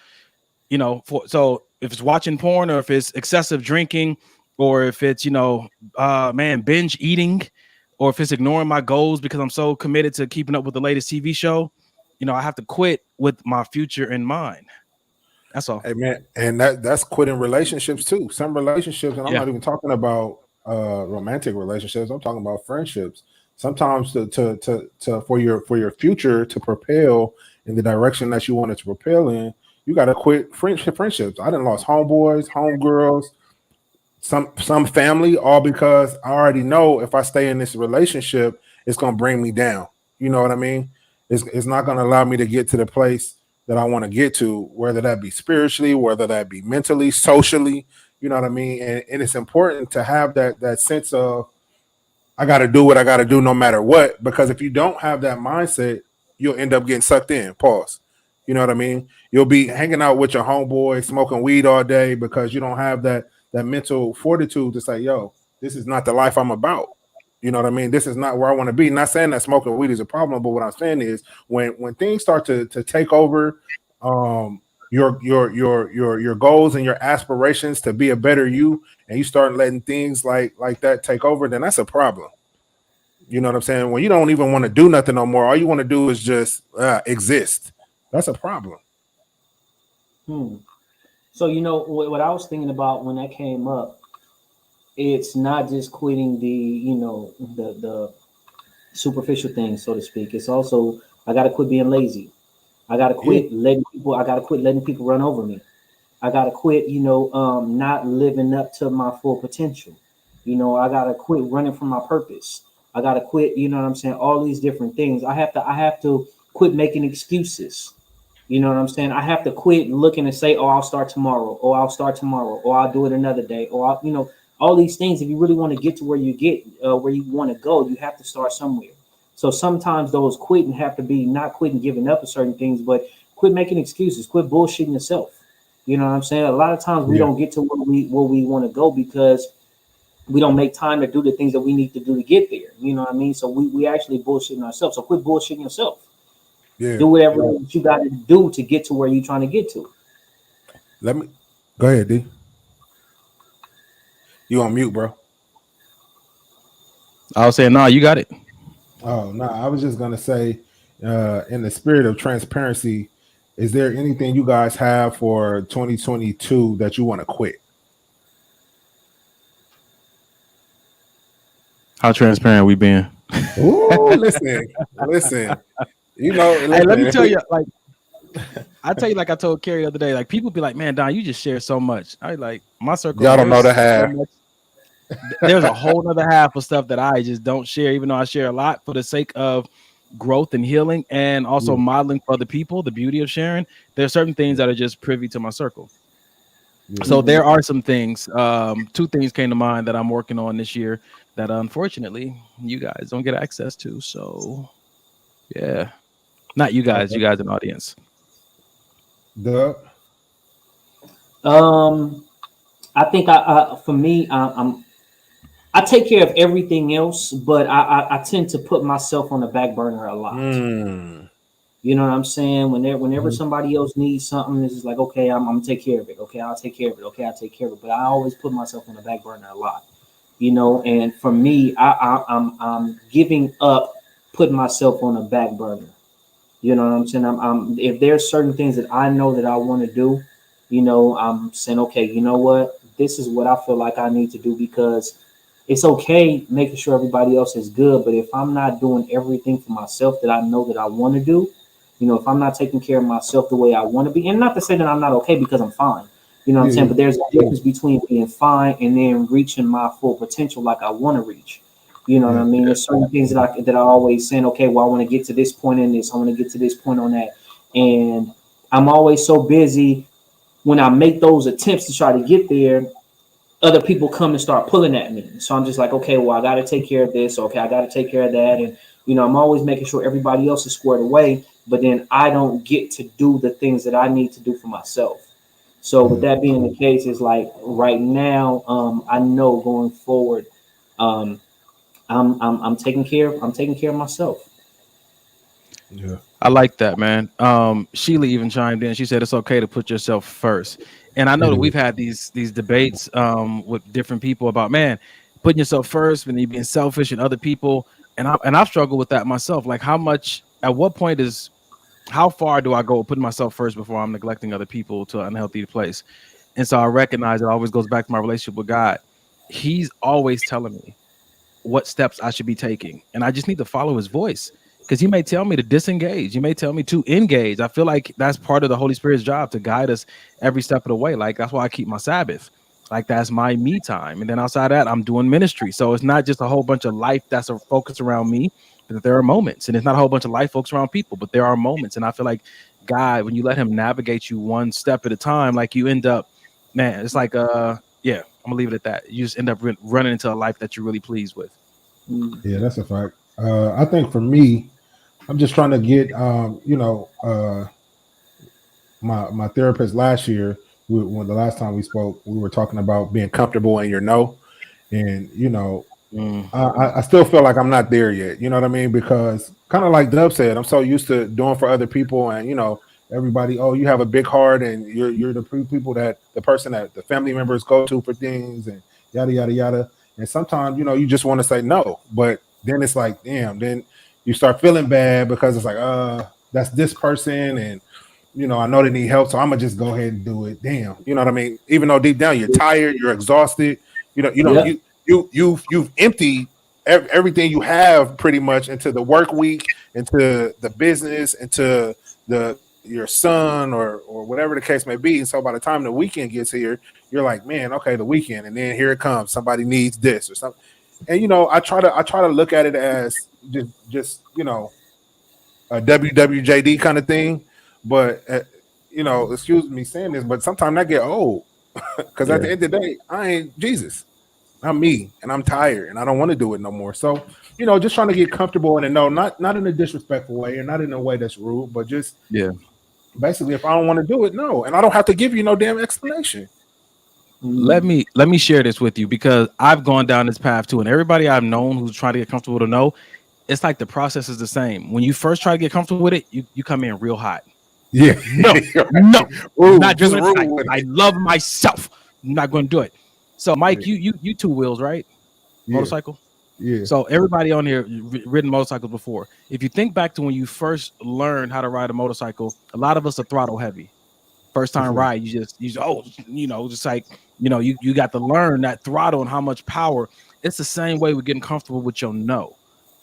if it's watching porn, or if it's excessive drinking, or if it's, binge eating, or if it's ignoring my goals because I'm so committed to keeping up with the latest TV show, I have to quit with my future in mind. That's all. Hey man, and that's quitting relationships too. Some relationships, and I'm not even talking about romantic relationships. I'm talking about friendships. Sometimes for your future to propel in the direction that you wanted to propel in, you got to quit friendships. I done lost homeboys, homegirls, some family, all because I already know if I stay in this relationship, it's gonna bring me down. You know what I mean? It's not gonna allow me to get to the place that I want to get to, whether that be spiritually, whether that be mentally, socially. You know what I mean? And it's important to have that sense of, I got to do what I got to do no matter what, because if you don't have that mindset, you'll end up getting sucked in. Pause. You know what I mean? You'll be hanging out with your homeboy, smoking weed all day because you don't have that mental fortitude to say, yo, this is not the life I'm about. You know what I mean? This is not where I want to be. Not saying that smoking weed is a problem, but what I'm saying is when things start to take over your goals and your aspirations to be a better you, and you start letting things like that take over, then that's a problem. You know what I'm saying? When you don't even want to do nothing no more, all you want to do is just exist. That's a problem. So, what I was thinking about when that came up, it's not just quitting the superficial things, so to speak. It's also, I got to quit being lazy. I got to quit letting people run over me. I got to quit, not living up to my full potential. I got to quit running from my purpose. I got to quit, all these different things. I have to quit making excuses. You know what I'm saying? I have to quit looking and say, oh, I'll start tomorrow, or I'll start tomorrow, or I'll do it another day, or all these things. If you really want to get to where you want to go, you have to start somewhere. So sometimes those quitting have to be not quitting giving up on certain things, but quit making excuses, quit bullshitting yourself. You know what I'm saying? A lot of times we don't get to where we want to go because we don't make time to do the things that we need to do to get there. You know what I mean? So we actually bullshitting ourselves. So quit bullshitting yourself. Yeah. Do whatever you got to do to get to where you're trying to get to. Let me go ahead, D. You on mute, bro? I was saying, no, you got it. Oh no, I was just gonna say, in the spirit of transparency, is there anything you guys have for 2022 that you want to quit? How transparent we been? Ooh, listen. Hey, let me tell you, like I told Carrie the other day, like people be like, man, Don, you just share so much. I like my circle. Y'all don't know the half. There's a whole other half of stuff that I just don't share, even though I share a lot for the sake of growth and healing, and also modeling for other people. The beauty of sharing. There are certain things that are just privy to my circle. So there are some things. Two things came to mind that I'm working on this year that unfortunately you guys don't get access to. So yeah, not you guys. You guys in the audience. I think for me, I take care of everything else, but I tend to put myself on the back burner a lot. You know what I'm saying? Whenever somebody else needs something, it's just like, okay, I'm gonna take care of it. Okay, I'll take care of it. Okay, I'll take care of it. But I always put myself on the back burner a lot. And for me, I'm giving up putting myself on the back burner. You know what I'm saying? I'm if there's certain things that I know that I want to do, I'm saying, okay, you know what? This is what I feel like I need to do because it's okay making sure everybody else is good, but if I'm not doing everything for myself that I know that I want to do, if I'm not taking care of myself the way I want to be, and not to say that I'm not okay because I'm fine, you know what I'm saying, but there's a difference between being fine and then reaching my full potential like I want to reach. You know what I mean? There's certain things that I always saying, okay, well, I want to get to this point in this, I want to get to this point on that, and I'm always so busy when I make those attempts to try to get there. Other people come and start pulling at me. So I'm just like, okay, well, I got to take care of this. Okay, I got to take care of that. And, I'm always making sure everybody else is squared away, but then I don't get to do the things that I need to do for myself. So with that being the case, it's like right now, I know going forward, I'm taking care of myself. Yeah. I like that, man. Sheila even chimed in. She said it's okay to put yourself first. And I know that we've had these debates with different people about, man, putting yourself first when you're being selfish and other people. And I've struggled with that myself. Like how far do I go putting myself first before I'm neglecting other people to an unhealthy place? And so I recognize it always goes back to my relationship with God. He's always telling me what steps I should be taking. And I just need to follow his voice. Because he may tell me to disengage. He may tell me to engage. I feel like that's part of the Holy Spirit's job to guide us every step of the way. Like that's why I keep my Sabbath. Like that's my me time. And then outside of that, I'm doing ministry. So it's not just a whole bunch of life that's a focus around me, but there are moments. And it's not a whole bunch of life focused around people, but there are moments. And I feel like God, when you let him navigate you one step at a time, like you end up, man, it's like, I'm gonna leave it at that. You just end up running into a life that you're really pleased with. Yeah, that's a fact. I think for me, I'm just trying to get, my therapist last year, when the last time we spoke, we were talking about being comfortable in your no. And, I still feel like I'm not there yet. You know what I mean? Because kind of like Dub said, I'm so used to doing for other people and, everybody, oh, you have a big heart and you're the people that the person that the family members go to for things and yada, yada, yada. And sometimes, you just want to say no, but then it's like, damn, then you start feeling bad because it's like, that's this person. And, I know they need help. So I'm going to just go ahead and do it. Damn. You know what I mean? Even though deep down you're tired, you're exhausted, you've emptied everything you have pretty much into the work week, into the business, into your son or whatever the case may be. And so by the time the weekend gets here, you're like, man, okay, the weekend. And then here it comes. Somebody needs this or something. And, I try to look at it as just a WWJD kind of thing. But, excuse me saying this, but sometimes I get old because at the end of the day, I ain't Jesus. I'm me and I'm tired and I don't want to do it no more. So, just trying to get comfortable in a no, not in a disrespectful way and not in a way that's rude, but just basically if I don't want to do it, no. And I don't have to give you no damn explanation. Let me share this with you because I've gone down this path too. And everybody I've known who's trying to get comfortable to know, it's like the process is the same. When you first try to get comfortable with it, you come in real hot. Yeah. No, not just I love myself. I'm not going to do it. So Mike, you two wheels, right? Motorcycle. Yeah. So everybody on here ridden motorcycles before. If you think back to when you first learned how to ride a motorcycle, a lot of us are throttle heavy. First time ride, you just like, you got to learn that throttle and how much power. It's the same way with getting comfortable with your no.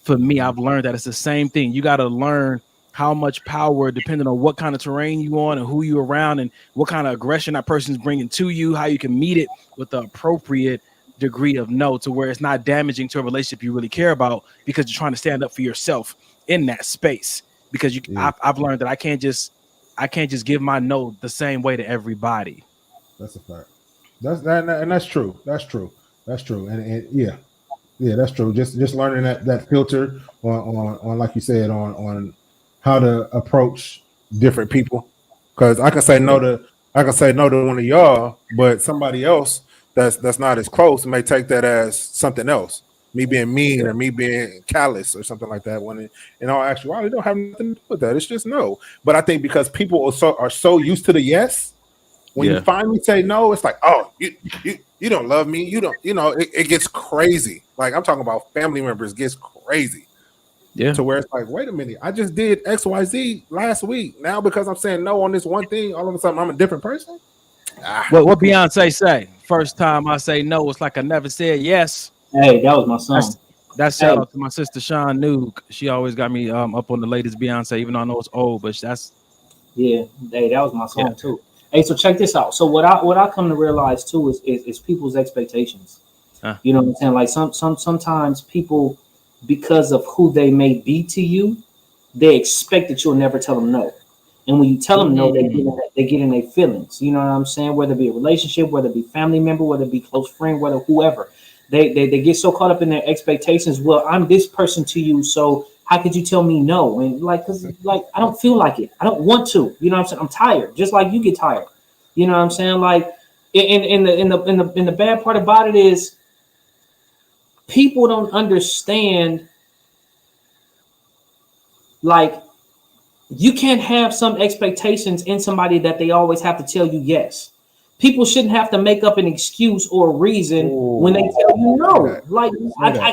For me, I've learned that it's the same thing. You got to learn how much power, depending on what kind of terrain you on and who you're around and what kind of aggression that person's bringing to you, how you can meet it with the appropriate degree of no to where it's not damaging to a relationship you really care about because you're trying to stand up for yourself in that space. Because I've learned that I can't just give my no the same way to everybody. That's a fact. That's true. That's true. And yeah, that's true. Just learning that filter on like you said on how to approach different people. Because I can say no to one of y'all, but somebody else that's not as close may take that as something else. Me being mean or me being callous or something like that. When in all actuality, don't have nothing to do with that. It's just no. But I think because people are so used to the yes, when you finally say no, it's like, oh, you don't love me. You don't, it gets crazy. Like I'm talking about family members gets crazy. Yeah. To where it's like, wait a minute, I just did XYZ last week. Now because I'm saying no on this one thing, all of a sudden I'm a different person. What Beyonce say? First time I say no, it's like I never said yes. Hey, that was my song. That's shout out to my sister Sean Noog. She always got me up on the latest Beyonce, even though I know it's old, but that's Hey, that was my song too. Hey, so check this out. So what I come to realize too is people's expectations. You know what I'm saying? Like sometimes people, because of who they may be to you, they expect that you'll never tell them no. And when you tell them no, they get in their feelings. You know what I'm saying? Whether it be a relationship, whether it be family member, whether it be close friend, whether whoever. They get so caught up in their expectations. Well, I'm this person to you, so how could you tell me no? And cause I don't feel like it. I don't want to. You know what I'm saying? I'm tired, just like you get tired. You know what I'm saying? Like, in the bad part about it is people don't understand. Like, you can't have some expectations in somebody that they always have to tell you yes. People shouldn't have to make up an excuse or a reason when they tell you no. Like,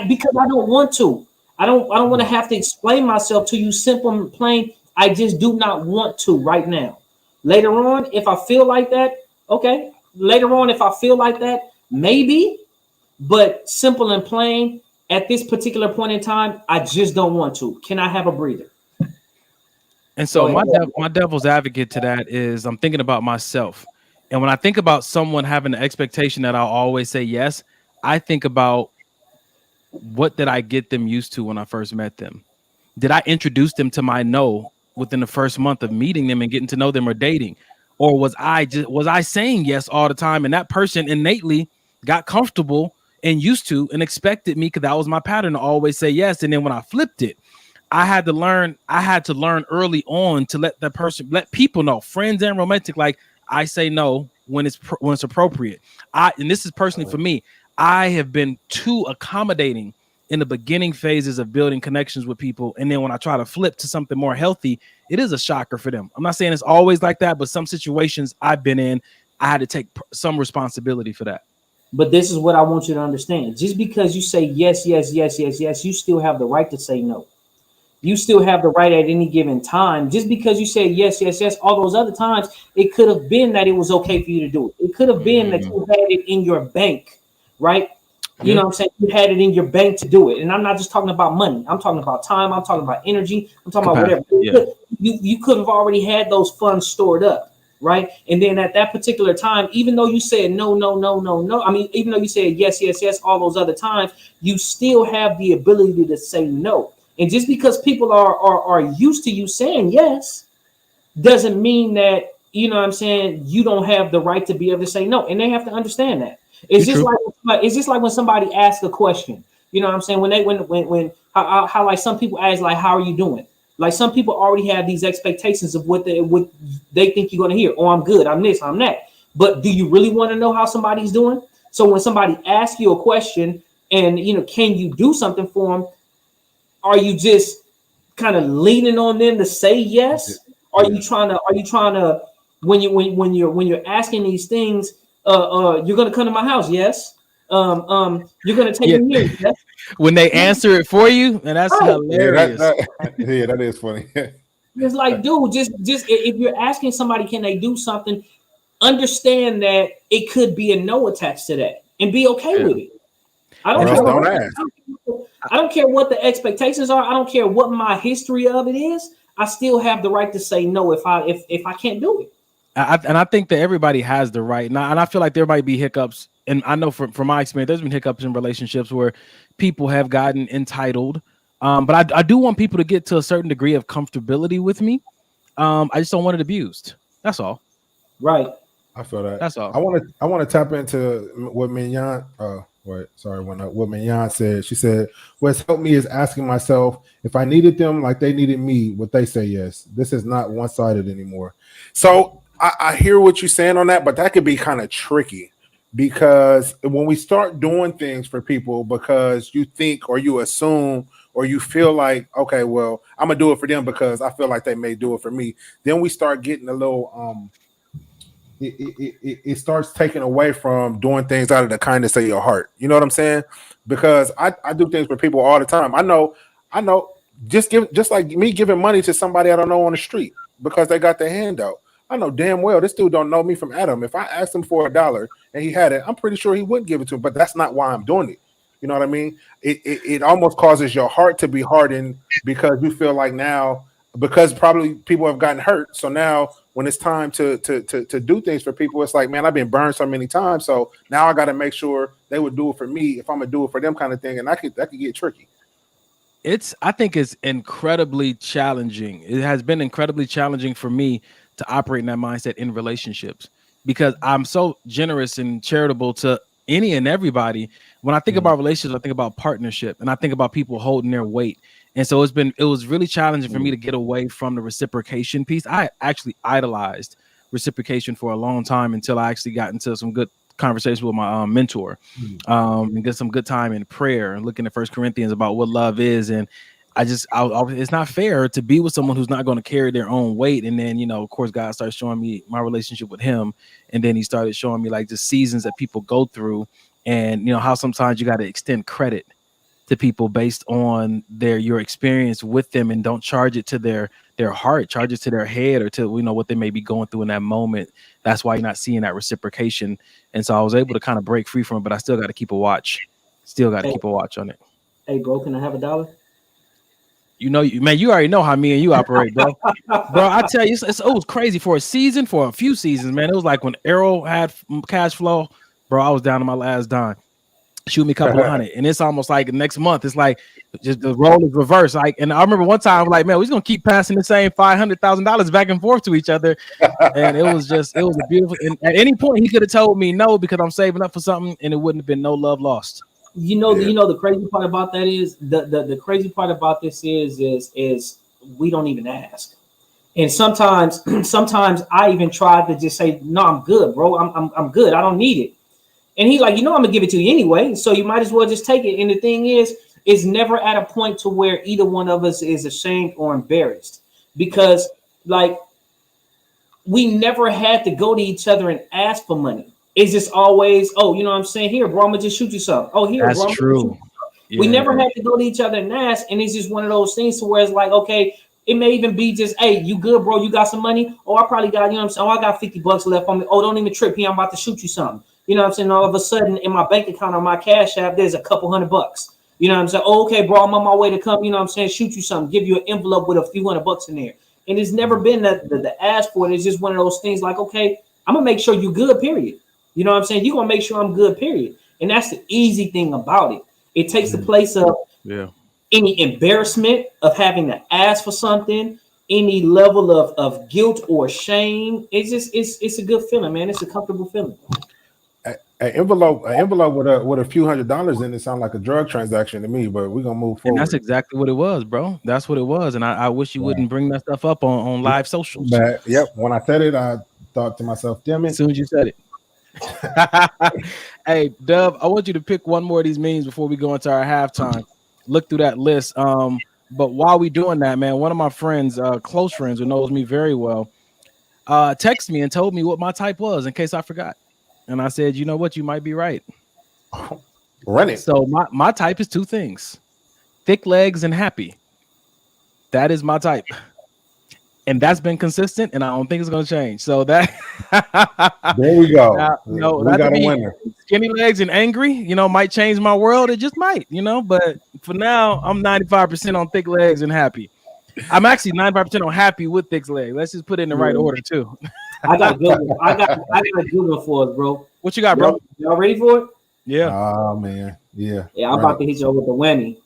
because I don't want to. I don't want to have to explain myself to you. Simple and plain. I just do not want to right now. Later on, if I feel like that, okay. Later on, if I feel like that, maybe. But simple and plain, at this particular point in time, I just don't want to. Can I have a breather? And so my devil's advocate to that is I'm thinking about myself. And when I think about someone having the expectation that I'll always say yes, I think about what did I get them used to when I first met them? Did I introduce them to my no within the first month of meeting them and getting to know them or dating? Or was I saying yes all the time? And that person innately got comfortable and used to and expected me, because that was my pattern to always say yes. And then when I flipped it, I had to learn early on to let people know, friends and romantic, like, I say no when it's appropriate. And this is personally for me, I have been too accommodating in the beginning phases of building connections with people. And then when I try to flip to something more healthy, it is a shocker for them. I'm not saying it's always like that, but some situations I've been in, I had to take some responsibility for that. But this is what I want you to understand. Just because you say yes, yes, yes, yes, yes, you still have the right to say no. You still have the right at any given time. Just because you say yes, yes, yes, all those other times, it could have been that it was okay for you to do it. It could have been that you had it in your bank, right? You know what I'm saying? You had it in your bank to do it. And I'm not just talking about money. I'm talking about time. I'm talking about energy. I'm talking about whatever. You could have already had those funds stored up, right? And then at that particular time, even though you said no, no, no, no, no, I mean, even though you said yes, yes, yes, all those other times, you still have the ability to say no. And just because people are used to you saying yes, doesn't mean that, you know what I'm saying, you don't have the right to be able to say no. And they have to understand that. It's just like when somebody asks a question, you know what I'm saying? When how like some people ask, like, how are you doing? Like, some people already have these expectations of what they think you're going to hear. Oh, I'm good. I'm this, I'm that. But do you really want to know how somebody's doing? So when somebody asks you a question and, you know, can you do something for them? Are you just kind of leaning on them to say yes? Are you trying to when you're asking these things, you're gonna come to my house, yes? You're gonna take me here, yes? When they answer it for you, and that's hilarious. That is funny. It's like, dude, just if you're asking somebody, can they do something? Understand that it could be a no attached to that, and be okay with it. I don't care what the expectations are. I don't care what my history of it is. I still have the right to say no if I can't do it. I think that everybody has the right. And I feel like there might be hiccups. And I know from my experience, there's been hiccups in relationships where people have gotten entitled. But I do want people to get to a certain degree of comfortability with me. I just don't want it abused. That's all. Right. I feel that. That's all. I want to tap into what Mignon. What Mignon said. She said, "What's helped me is asking myself if I needed them like they needed me, would they say yes? This is not one-sided anymore." So I hear what you're saying on that, but that could be kind of tricky because when we start doing things for people because you think or you assume or you feel like, okay, well, I'm gonna do it for them because I feel like they may do it for me. Then we start getting a little it starts taking away from doing things out of the kindness of your heart. You know what I'm saying? Because I do things for people all the time. I know, just like me giving money to somebody I don't know on the street because they got their hand out. I know damn well this dude don't know me from Adam. If I asked him for $1 and he had it, I'm pretty sure he wouldn't give it to him, but that's not why I'm doing it. You know what I mean? It almost causes your heart to be hardened because you feel like now, because probably people have gotten hurt. So now when it's time to do things for people, it's like, man, I've been burned so many times. So now I got to make sure they would do it for me if I'm gonna do it for them, kind of thing. And that could get tricky. I think it's incredibly challenging. It has been incredibly challenging for me to operate in that mindset in relationships because I'm so generous and charitable to any and everybody. When I think about relationships, I think about partnership and I think about people holding their weight. And so it was really challenging for me to get away from the reciprocation piece. I actually idolized reciprocation for a long time until I actually got into some good conversation with my mentor and get some good time in prayer and looking at 1 Corinthians about what love is. And it's not fair to be with someone who's not going to carry their own weight. And then, of course, God started showing me my relationship with him. And then he started showing me like the seasons that people go through and, how sometimes you got to extend credit to people based on your experience with them and don't charge it to their heart, charge it to their head or to, what they may be going through in that moment. That's why you're not seeing that reciprocation. And so I was able to kind of break free from it, but I still got to keep a watch. Keep a watch on it. Hey, bro, can I have $1? You already know how me and you operate, bro. Bro, I tell you, it was crazy for a few seasons, man. It was like when Arrow had cash flow, bro, I was down to my last dime. Shoot me a couple of hundred, and it's almost like next month. It's like just the role is reversed. Like, and I remember one time, like, man, we're just gonna keep passing the same $500,000 back and forth to each other, and it was a beautiful. And at any point, he could have told me no because I'm saving up for something, and it wouldn't have been no love lost. The crazy part about that is the crazy part about this is we don't even ask, and sometimes I even tried to just say no, I'm good, bro. I'm good. I don't need it. And he's like, I'm gonna give it to you anyway, so you might as well just take it. And the thing is, it's never at a point to where either one of us is ashamed or embarrassed because, like, we never had to go to each other and ask for money. It's just always, oh, you know what I'm saying? Here, bro, I'm gonna just shoot you something. Oh, here, that's bro. True. Yeah. We never had to go to each other and ask, and it's just one of those things to where it's like, okay, it may even be just, hey, you good, bro? You got some money? Oh, I probably got, I'm saying? Oh, I got $50 left on me. Oh, don't even trip here. I'm about to shoot you something. You know what I'm saying? All of a sudden, in my bank account or my cash app, there's a couple $100. You know what I'm saying? Oh, okay, bro, I'm on my way to come, shoot you something, give you an envelope with a few $100 in there. And it's never been the ask for it. It's just one of those things like, okay, I'm going to make sure you good, period. You know what I'm saying? You're going to make sure I'm good, period. And that's the easy thing about it. It takes the place of any embarrassment of having to ask for something, any level of guilt or shame. It's a good feeling, man. It's a comfortable feeling. An envelope with a few $100s in it sounds like a drug transaction to me, but we're gonna move forward. And that's exactly what it was, bro. That's what it was. And I wish you wouldn't bring that stuff up on live socials. But, yep. When I said it, I thought to myself, damn it. As soon as you said it. Hey, Dub, I want you to pick one more of these memes before we go into our halftime. Look through that list. But while we doing that, man, one of my friends, close friends who knows me very well, texted me and told me what my type was in case I forgot. And I said, you know what? You might be right. Run it. So my type is two things: thick legs and happy. That is my type. And that's been consistent, and I don't think it's going to change. So that there we go. We got a winner. Skinny legs and angry, might change my world. It just might, But for now, I'm 95% on thick legs and happy. I'm actually 95% on happy with thick legs. Let's just put it in the right order too. I got a good one. I got a good one for us, bro. What you got, bro? Y'all ready for it? Yeah. Oh man. Yeah. Yeah, I'm about to hit you with the whammy.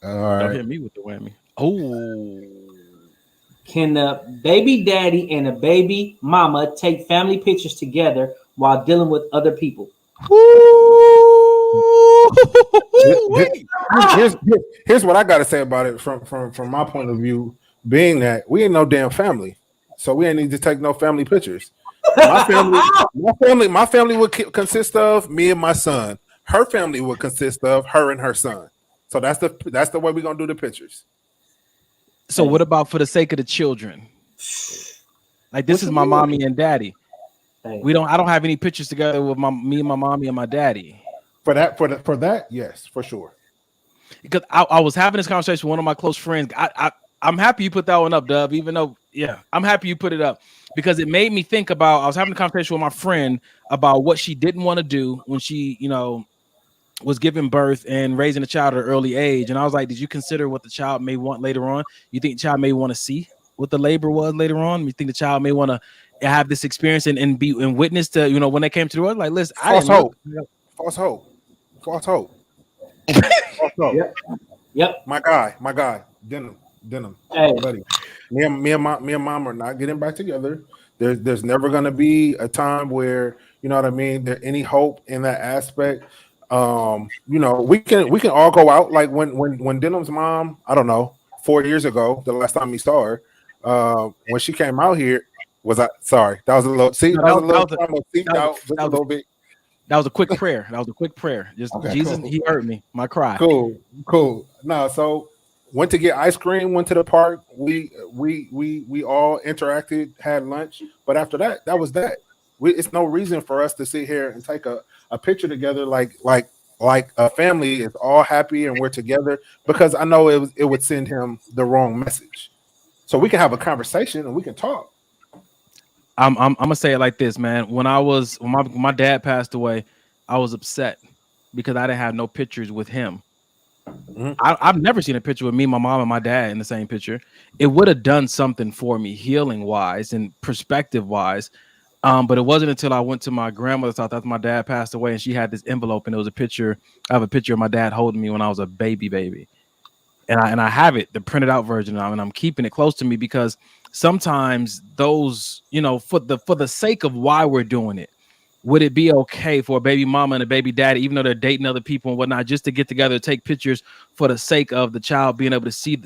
All right. Don't hit me with the whammy. Oh. Can the baby daddy and the baby mama take family pictures together while dealing with other people? Here's what I got to say about it from my point of view, being that we ain't no damn family, so we ain't need to take no family pictures. My family would consist of me and my son. Her family would consist of her and her son. So that's the way we're gonna do the pictures. So what about for the sake of the children? Like this is my mommy and daddy. I don't have any pictures together with me and my mommy and my daddy. For that, yes, for sure. Because I was having this conversation with one of my close friends. I'm happy you put that one up, Dub, even though, I'm happy you put it up because it made me think about, I was having a conversation with my friend about what she didn't want to do when she, was giving birth and raising a child at an early age. And I was like, did you consider what the child may want later on? You think the child may want to see what the labor was later on? You think the child may want to have this experience and be and witness to, you know, when they came to the world? Like, listen, false hope. False hope. False hope. False hope. Yep. My guy. Denim. Hey. Buddy. Me and mom are not getting back together. There's never gonna be a time where, you know what I mean, there's any hope in that aspect. You know, we can all go out. Like when Denim's mom, I don't know, 4 years ago, the last time we saw her, when she came out here, that was a little bit. That was a quick prayer. Just okay, Jesus, cool. He heard me. My cry. Cool. No, so went to get ice cream, went to the park. We all interacted, had lunch. But after that, that was that. It's no reason for us to sit here and take a picture together like a family is all happy and we're together, because I know it would send him the wrong message. So we can have a conversation and we can talk. I'm gonna say it like this, man. When my dad passed away, I was upset because I didn't have no pictures with him. Mm-hmm. I've never seen a picture with me, my mom, and my dad in the same picture. It would have done something for me, healing wise and perspective wise. But it wasn't until I went to my grandmother's house after my dad passed away, and she had this envelope, and it was a picture. I have a picture of my dad holding me when I was a baby, and I have it, the printed out version, and I'm keeping it close to me because sometimes those, you know, for the sake of why we're doing it, would it be okay for a baby mama and a baby daddy, even though they're dating other people and whatnot, just to get together, take pictures for the sake of the child being able to see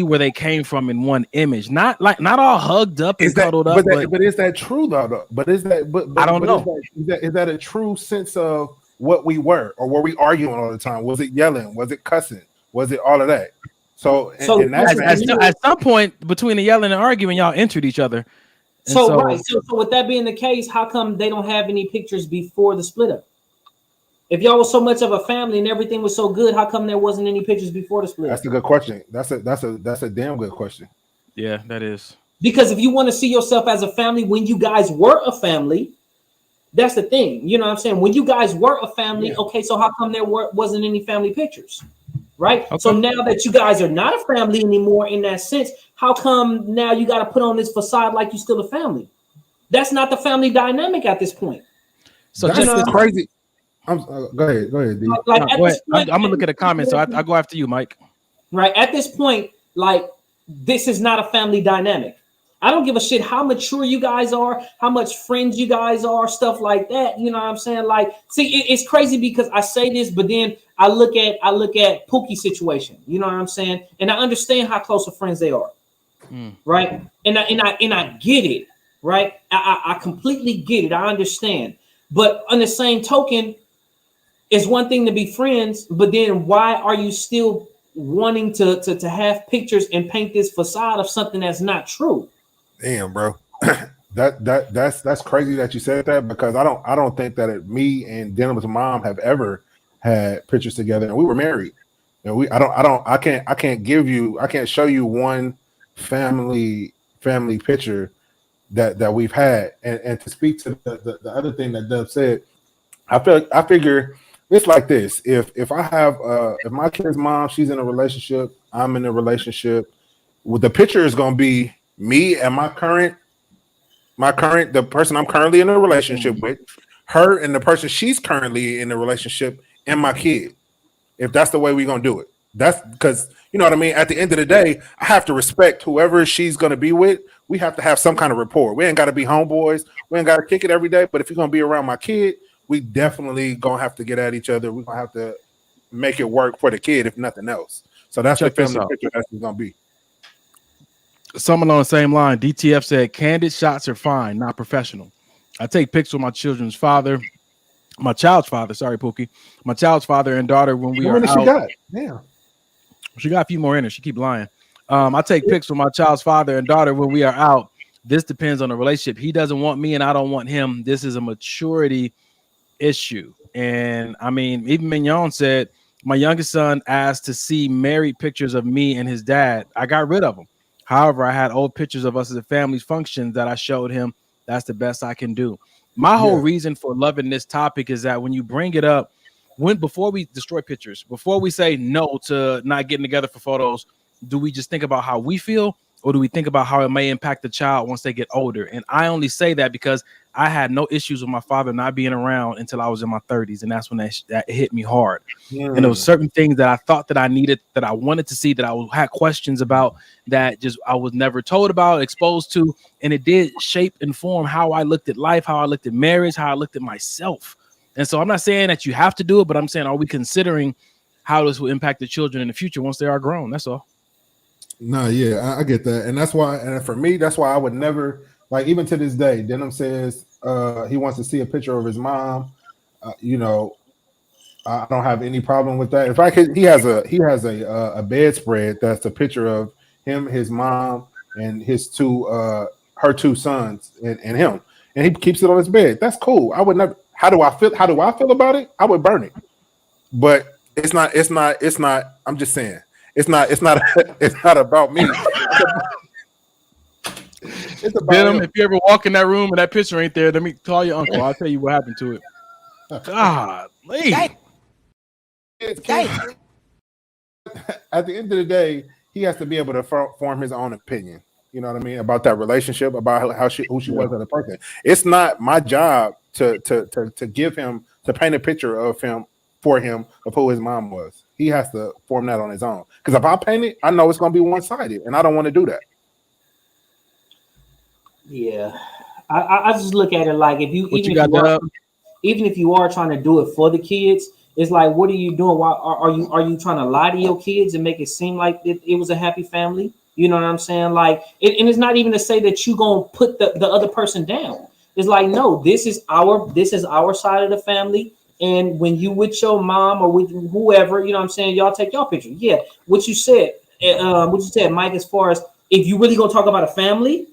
where they came from in one image, not all hugged up and cuddled up. But is that true though? But is that? But I don't know. Is that a true sense of what we were, or were we arguing all the time? Was it yelling? Was it cussing? Was it all of that? So at some point between the yelling and arguing, y'all entered each other. So with that being the case, how come they don't have any pictures before the split up? If y'all was so much of a family and everything was so good, how come there wasn't any pictures before the split? That's a good question. That's a damn good question. Yeah, that is. Because if you want to see yourself as a family when you guys were a family, that's the thing. You know what I'm saying? When you guys were a family, okay, so how come there wasn't any family pictures? Right? Okay. So now that you guys are not a family anymore in that sense, how come now you got to put on this facade like you're still a family? That's not the family dynamic at this point. So that's crazy. Go ahead, D. I'm gonna look at the comments. So I go after you, Mike. Right at this point, like this is not a family dynamic. I don't give a shit how mature you guys are, how much friends you guys are, stuff like that. You know what I'm saying? Like, see, it's crazy because I say this, but then I look at Pookie's situation. You know what I'm saying? And I understand how close of friends they are, right? And I get it, right? I completely get it. I understand. But on the same token, it's one thing to be friends, but then why are you still wanting to have pictures and paint this facade of something that's not true? Damn, bro. That's crazy that you said that, because I don't think that me and Denim's mom have ever had pictures together, and we were married. And I can't show you one family picture that we've had. And to speak to the other thing that Dub said, I figure it's like this. If I have if my kid's mom, she's in a relationship, I'm in a relationship, well, the picture is gonna be me and the person I'm currently in a relationship with, her and the person she's currently in a relationship, and my kid. If that's the way we're gonna do it. That's because, you know what I mean? At the end of the day, I have to respect whoever she's gonna be with. We have to have some kind of rapport. We ain't gotta be homeboys, we ain't gotta kick it every day. But if you're gonna be around my kid, we definitely gonna have to get at each other. We're gonna have to make it work for the kid, if nothing else. So that's the family picture that's gonna be. Someone on the same line, DTF said, candid shots are fine, not professional. I take pics with my children's father, my child's father, sorry, Pookie, my child's father and daughter when we are out. She got? Yeah. She got a few more in her. She keep lying. I take pics with my child's father and daughter when we are out. This depends on the relationship. He doesn't want me and I don't want him. This is a maturity issue. And I mean, even Mignon said, my youngest son asked to see married pictures of me and his dad. I got rid of them. However, I had old pictures of us as a family function that I showed him. That's the best I can do. My whole reason for loving this topic is that when you bring it up, before we destroy pictures, before we say no to not getting together for photos, do we just think about how we feel, or do we think about how it may impact the child once they get older? And I only say that because I had no issues with my father not being around until I was in my 30s, and that's when that hit me hard. And there was certain things that I thought that I needed, that I wanted to see, that I had questions about, that just I was never told about, exposed to, and it did shape and form how I looked at life, how I looked at marriage, how I looked at myself. And so I'm not saying that you have to do it, but I'm saying, are we considering how this will impact the children in the future once they are grown? That's all. No, yeah, I get that. And that's why, and for me, that's why I would never, like, even to this day, Denham says he wants to see a picture of his mom. You know, I don't have any problem with that. In fact, he has a bedspread that's a picture of him, his mom, and his her two sons, and him, and he keeps it on his bed. That's cool. I would never. How do I feel about it? I would burn it. But it's not. I'm just saying. It's not about me. It's about Venom, if you ever walk in that room and that picture ain't there, let me call your uncle. I'll tell you what happened to it. God, at the end of the day, he has to be able to form his own opinion. You know what I mean, about that relationship, about who she was as a person. It's not my job to give him, to paint a picture of him for him of who his mom was. He has to form that on his own. Because if I paint it, I know it's going to be one-sided, and I don't want to do that. Yeah, I just look at it like, if you even if you are trying to do it for the kids, it's like, what are you doing? Why are you trying to lie to your kids and make it seem like it was a happy family? You know what I'm saying? Like, and it's not even to say that you gonna put the other person down. It's like, no, this is our side of the family. And when you with your mom or with whoever, you know what I'm saying, y'all take y'all picture. Yeah, what you said, Mike, as far as if you really gonna talk about a family,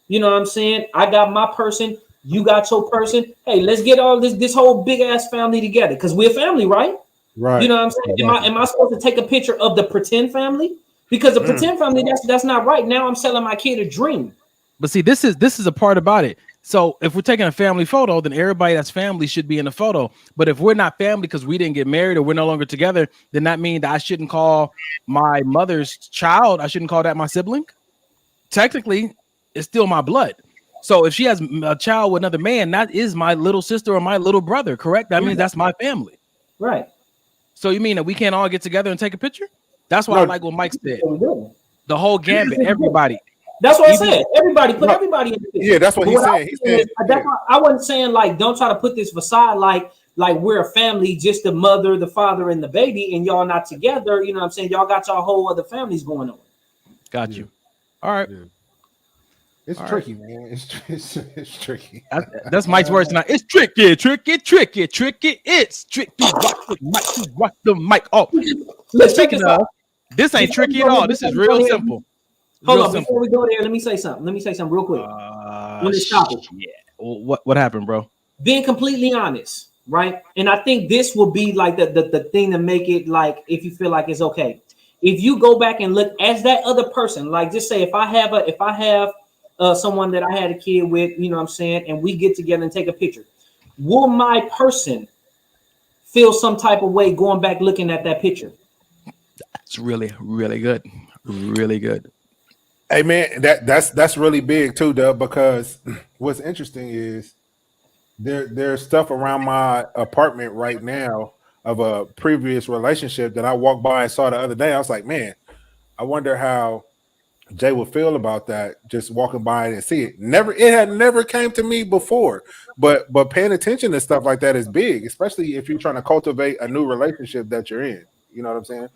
you know what I'm saying? I got my person, you got your person. Hey, let's get all this whole big ass family together, because we're a family, right? Right. You know what I'm saying? Exactly. Am I supposed to take a picture of the pretend family? Because the pretend family, that's not right. Now I'm selling my kid a dream. But see, this is a part about it. So if we're taking a family photo, then everybody that's family should be in the photo. But if we're not family because we didn't get married or we're no longer together, then that means that I shouldn't call my mother's child, I shouldn't call that my sibling. Technically, it's still my blood. So if she has a child with another man, that is my little sister or my little brother, correct? That means that's my family. Right. So you mean that we can't all get together and take a picture? That's why I like what Mike said. The whole gambit, everybody. That's what I said. Everybody, put everybody in the picture. Yeah, that's what he's saying. He said, that's why I wasn't saying, like, don't try to put this facade like we're a family, just the mother, the father, and the baby, and y'all not together. You know what I'm saying? Y'all got y'all whole other families going on. Got you. All right. Yeah. It's tricky, man. It's tricky. That's Mike's words tonight. It's tricky. It's tricky. Rock the mic. Oh, speaking of, this ain't tricky at all. This is real simple. Hold on, before we go there, let me say something real quick. On this topic. Yeah. What happened, bro? Being completely honest, right? And I think this will be like the thing to make it, like, if you feel like it's okay. If you go back and look as that other person, like, just say if I have someone that I had a kid with, you know what I'm saying, and we get together and take a picture, will my person feel some type of way going back looking at that picture? That's really, really good. Really good. Hey man, that's really big too, Dub, because what's interesting is there's stuff around my apartment right now of a previous relationship that I walked by and saw the other day. I was like, man, I wonder how Jay would feel about that, just walking by and see it. It had never came to me before, but paying attention to stuff like that is big, especially if you're trying to cultivate a new relationship that you're in. You know what I'm saying?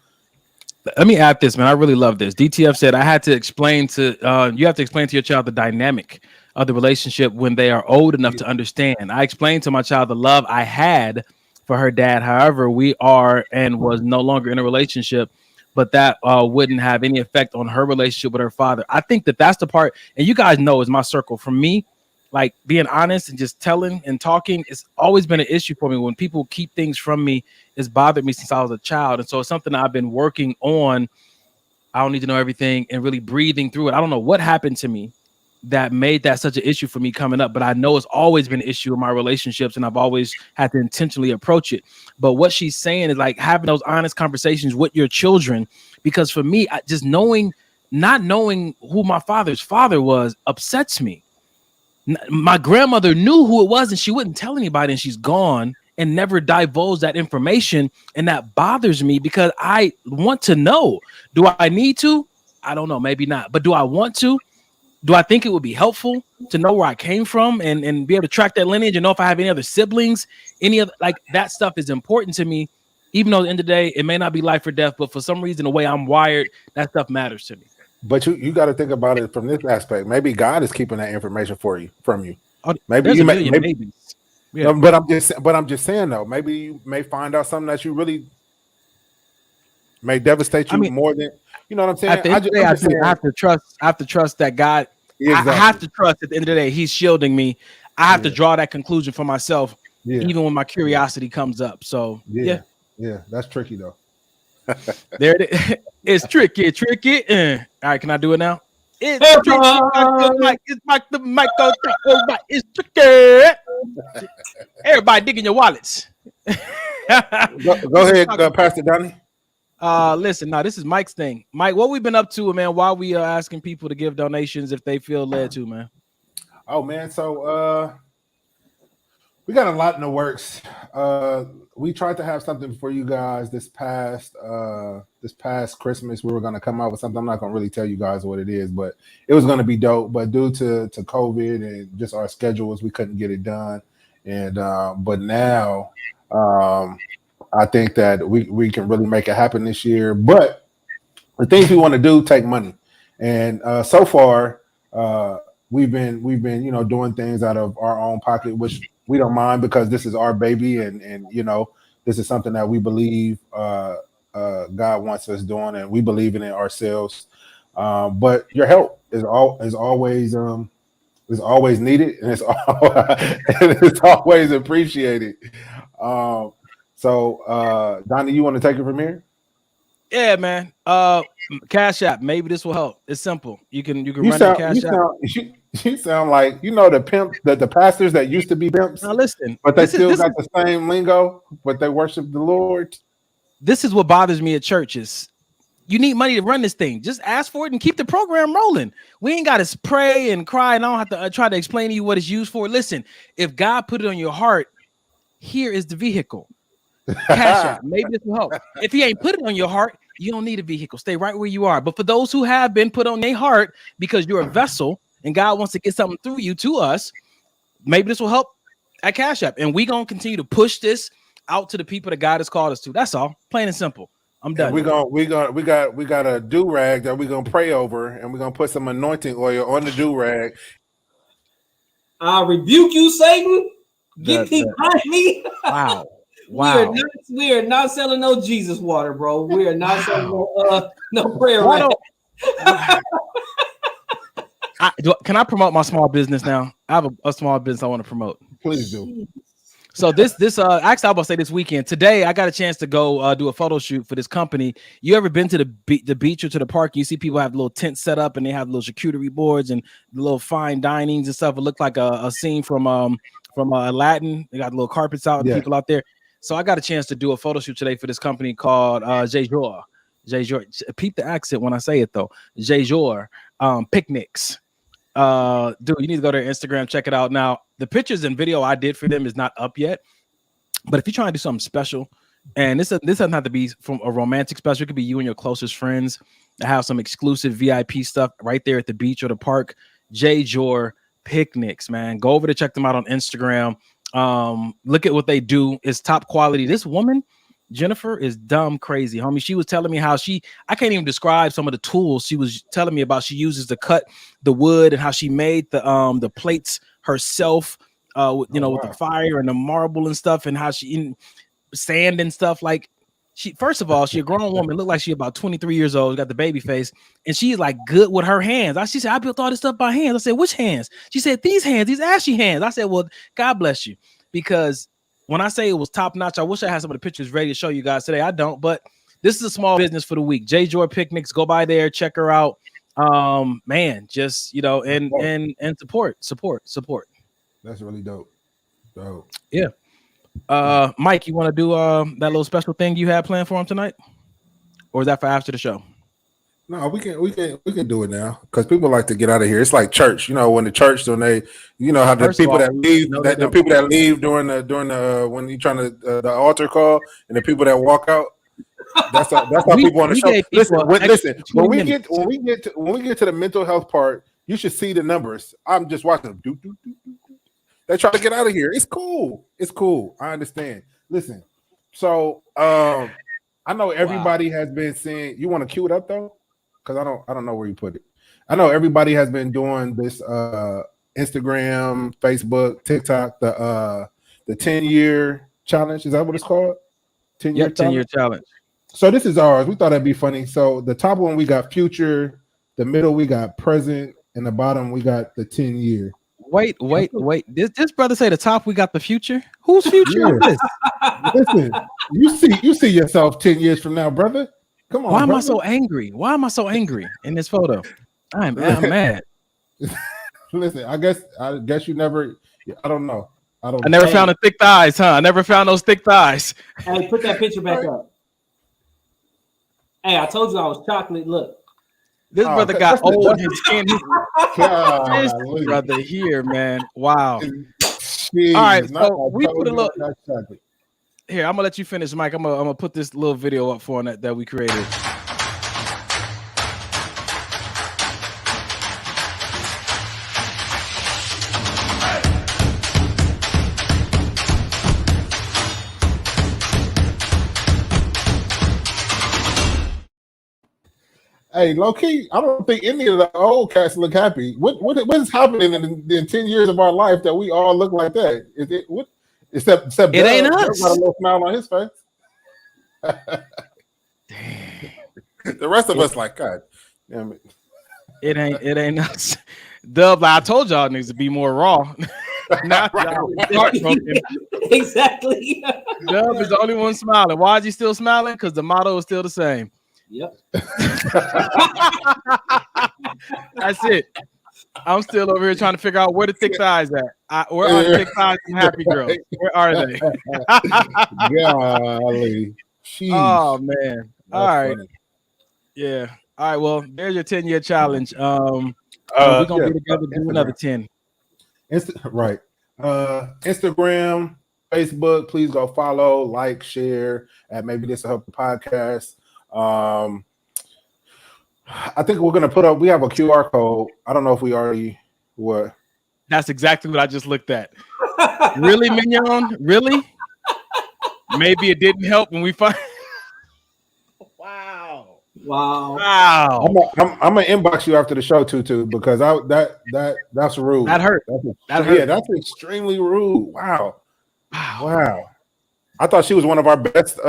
Let me add this, man. I really love this. DTF said I had to explain to you have to explain to your child the dynamic of the relationship when they are old enough to understand. I explained to my child the love I had for her dad. However, we are and was no longer in a relationship, but that wouldn't have any effect on her relationship with her father. I think that's the part, and you guys know is my circle. For me, like, being honest and just telling and talking, it's always been an issue for me. When people keep things from me, it's bothered me since I was a child. And so it's something I've been working on. I don't need to know everything and really breathing through it. I don't know what happened to me that made that such an issue for me coming up. But I know it's always been an issue in my relationships, and I've always had to intentionally approach it. But what she's saying is like having those honest conversations with your children, because for me, just not knowing who my father's father was upsets me. My grandmother knew who it was, and she wouldn't tell anybody, and she's gone and never divulged that information. And that bothers me because I want to know. Do I need to? I don't know, maybe not. But do I want to? Do I think it would be helpful to know where I came from and be able to track that lineage and know if I have any other siblings, any other, like that stuff is important to me, even though at the end of the day, it may not be life or death, but for some reason, the way I'm wired, that stuff matters to me. But you got to think about it from this aspect. Maybe God is keeping that information from you. Oh, maybe you may, yeah. But I'm just saying though, maybe you may find out something that you really may devastate you more than, you know what I'm saying? At the end of the day, I have to trust that God. Exactly. I have to trust at the end of the day, He's shielding me. I have to draw that conclusion for myself, even when my curiosity comes up. So yeah, that's tricky though. There it is. It's tricky. All right, can I do it now? It's tricky. Everybody digging your wallets. Go ahead, Pastor Donnie. Listen, this is Mike's thing. Mike, what we've been up to, man, while we are asking people to give donations if they feel led to, man. Oh man, so we got a lot in the works. We tried to have something for you guys this past Christmas. We were going to come out with something. I'm not going to really tell you guys what it is, but it was going to be dope. But due to COVID and just our schedules, we couldn't get it done. And but now I think that we can really make it happen this year. But the things we want to do take money, and so far we've been doing things out of our own pocket, which we don't mind because this is our baby, and this is something that we believe God wants us doing, and we believe in it ourselves. But your help is always needed, and it's always appreciated. So Donnie, you want to take it from here? Yeah, man. Cash App. Maybe this will help. It's simple. You can run the Cash App. You sound like the pimp, the pastors that used to be pimps. Now listen, but they still got the same lingo, but they worship the Lord. This is what bothers me at churches. You need money to run this thing. Just ask for it and keep the program rolling. We ain't got to pray and cry, and I don't have to try to explain to you what it's used for. Listen, if God put it on your heart, here is the vehicle. Cash App. Maybe this will help. If He ain't put it on your heart, you don't need a vehicle. Stay right where you are. But for those who have been put on their heart because you're a vessel and God wants to get something through you to us, maybe this will help at Cash App. And we're going to continue to push this out to the people that God has called us to. That's all. Plain and simple. I'm done. We got a do-rag that we're going to pray over, and we're going to put some anointing oil on the do-rag. I rebuke you, Satan. Get behind me. Wow. We are not selling no Jesus water, bro. We are not selling no prayer. Can I promote my small business now? I have a small business I want to promote. Please do. So this actually I was gonna say this weekend. Today I got a chance to go do a photo shoot for this company. You ever been to the beach or to the park? You see people have little tents set up and they have little charcuterie boards and little fine dinings and stuff. It looked like a scene from Aladdin. They got little carpets out and people out there. So I got a chance to do a photo shoot today for this company called Jejor. Peep the accent when I say it though. Jejor Picnics. Dude, you need to go to their Instagram, check it out. Now, the pictures and video I did for them is not up yet, but if you're trying to do something special, and this doesn't have to be from a romantic special, it could be you and your closest friends that have some exclusive VIP stuff right there at the beach or the park. Jejor Picnics, man, go over to check them out on Instagram. Look at what they do. It's top quality. This woman, Jennifer, is dumb crazy, homie. She was telling me how I can't even describe some of the tools she was telling me about. She uses to cut the wood and how she made the plates herself, with the fire and the marble and stuff, and how she sand and stuff. Like, first of all, she a grown woman, looked like she about 23 years old, got the baby face, and she's like good with her hands. She said, I built all this stuff by hands. I said, which hands? She said, these hands, these ashy hands. I said, well, God bless you, because when I say it was top notch, I wish I had some of the pictures ready to show you guys today. I don't, but this is a small business for the week. Jejor Picnics. Go by there, check her out. Man, just and support. That's really dope. Yeah. Mike, you want to do that little special thing you had planned for him tonight, or is that for after the show? No, we can do it now because people like to get out of here. It's like church, when the church when they, how the people that leave, the people that leave during the when you're trying to the altar call, and the people that walk out. That's how people on the show. Listen. When we get to the mental health part, you should see the numbers. I'm just watching them. They try to get out of here. It's cool. I understand. Listen. So I know everybody has been saying. You want to cue it up though? Because I don't know where you put it. I know everybody has been doing this Instagram, Facebook, TikTok, the 10-year challenge. Is that what it's called? 10-year challenge. So this is ours. We thought that'd be funny. So the top one we got future, the middle we got present, and the bottom we got the 10-year. Wait. This brother say the top we got the future. Whose future is this? Listen, you see yourself 10 years from now, brother. Come on. Why am I so angry? Why am I so angry in this photo? I'm mad. Listen, I guess you never. I don't know. I never found the thick thighs, huh? I never found those thick thighs. Hey, put that picture back up. Hey, I told you I was chocolate. Look, this brother got old. His skin. This brother here, man. Wow. Jeez, all right, so we put a little. Here, I'm gonna let you finish, Mike. I'm gonna put this little video up for that we created. Hey, low key, I don't think any of the old cats look happy. What is happening in 10 years of our life that we all look like that? Is it what? Except it ain't us. Got a little smile on his face. The rest of us like, God damn it. It ain't us. Dub, I told y'all niggas to be more raw. Not heartbroken. Exactly. Dub is the only one smiling. Why is he still smiling? Because the motto is still the same. Yep. That's it. I'm still over here trying to figure out where the thick thighs at. Where are the thick thighs and happy girls? Where are they? Golly. Jeez. Oh man. All right. Funny. Yeah. All right. Well, there's your 10-year challenge. We're gonna be together do another 10. Right. Instagram, Facebook. Please go follow, like, share at Maybe This Will Help the Podcast. I think we're gonna put up. We have a QR code. I don't know if we already what. That's exactly what I just looked at. Really, Mignon? Really? Maybe it didn't help when we find. Wow. I'm gonna inbox you after the show, Tutu, because that's rude. That hurt. That's extremely rude. Wow. I thought she was one of our best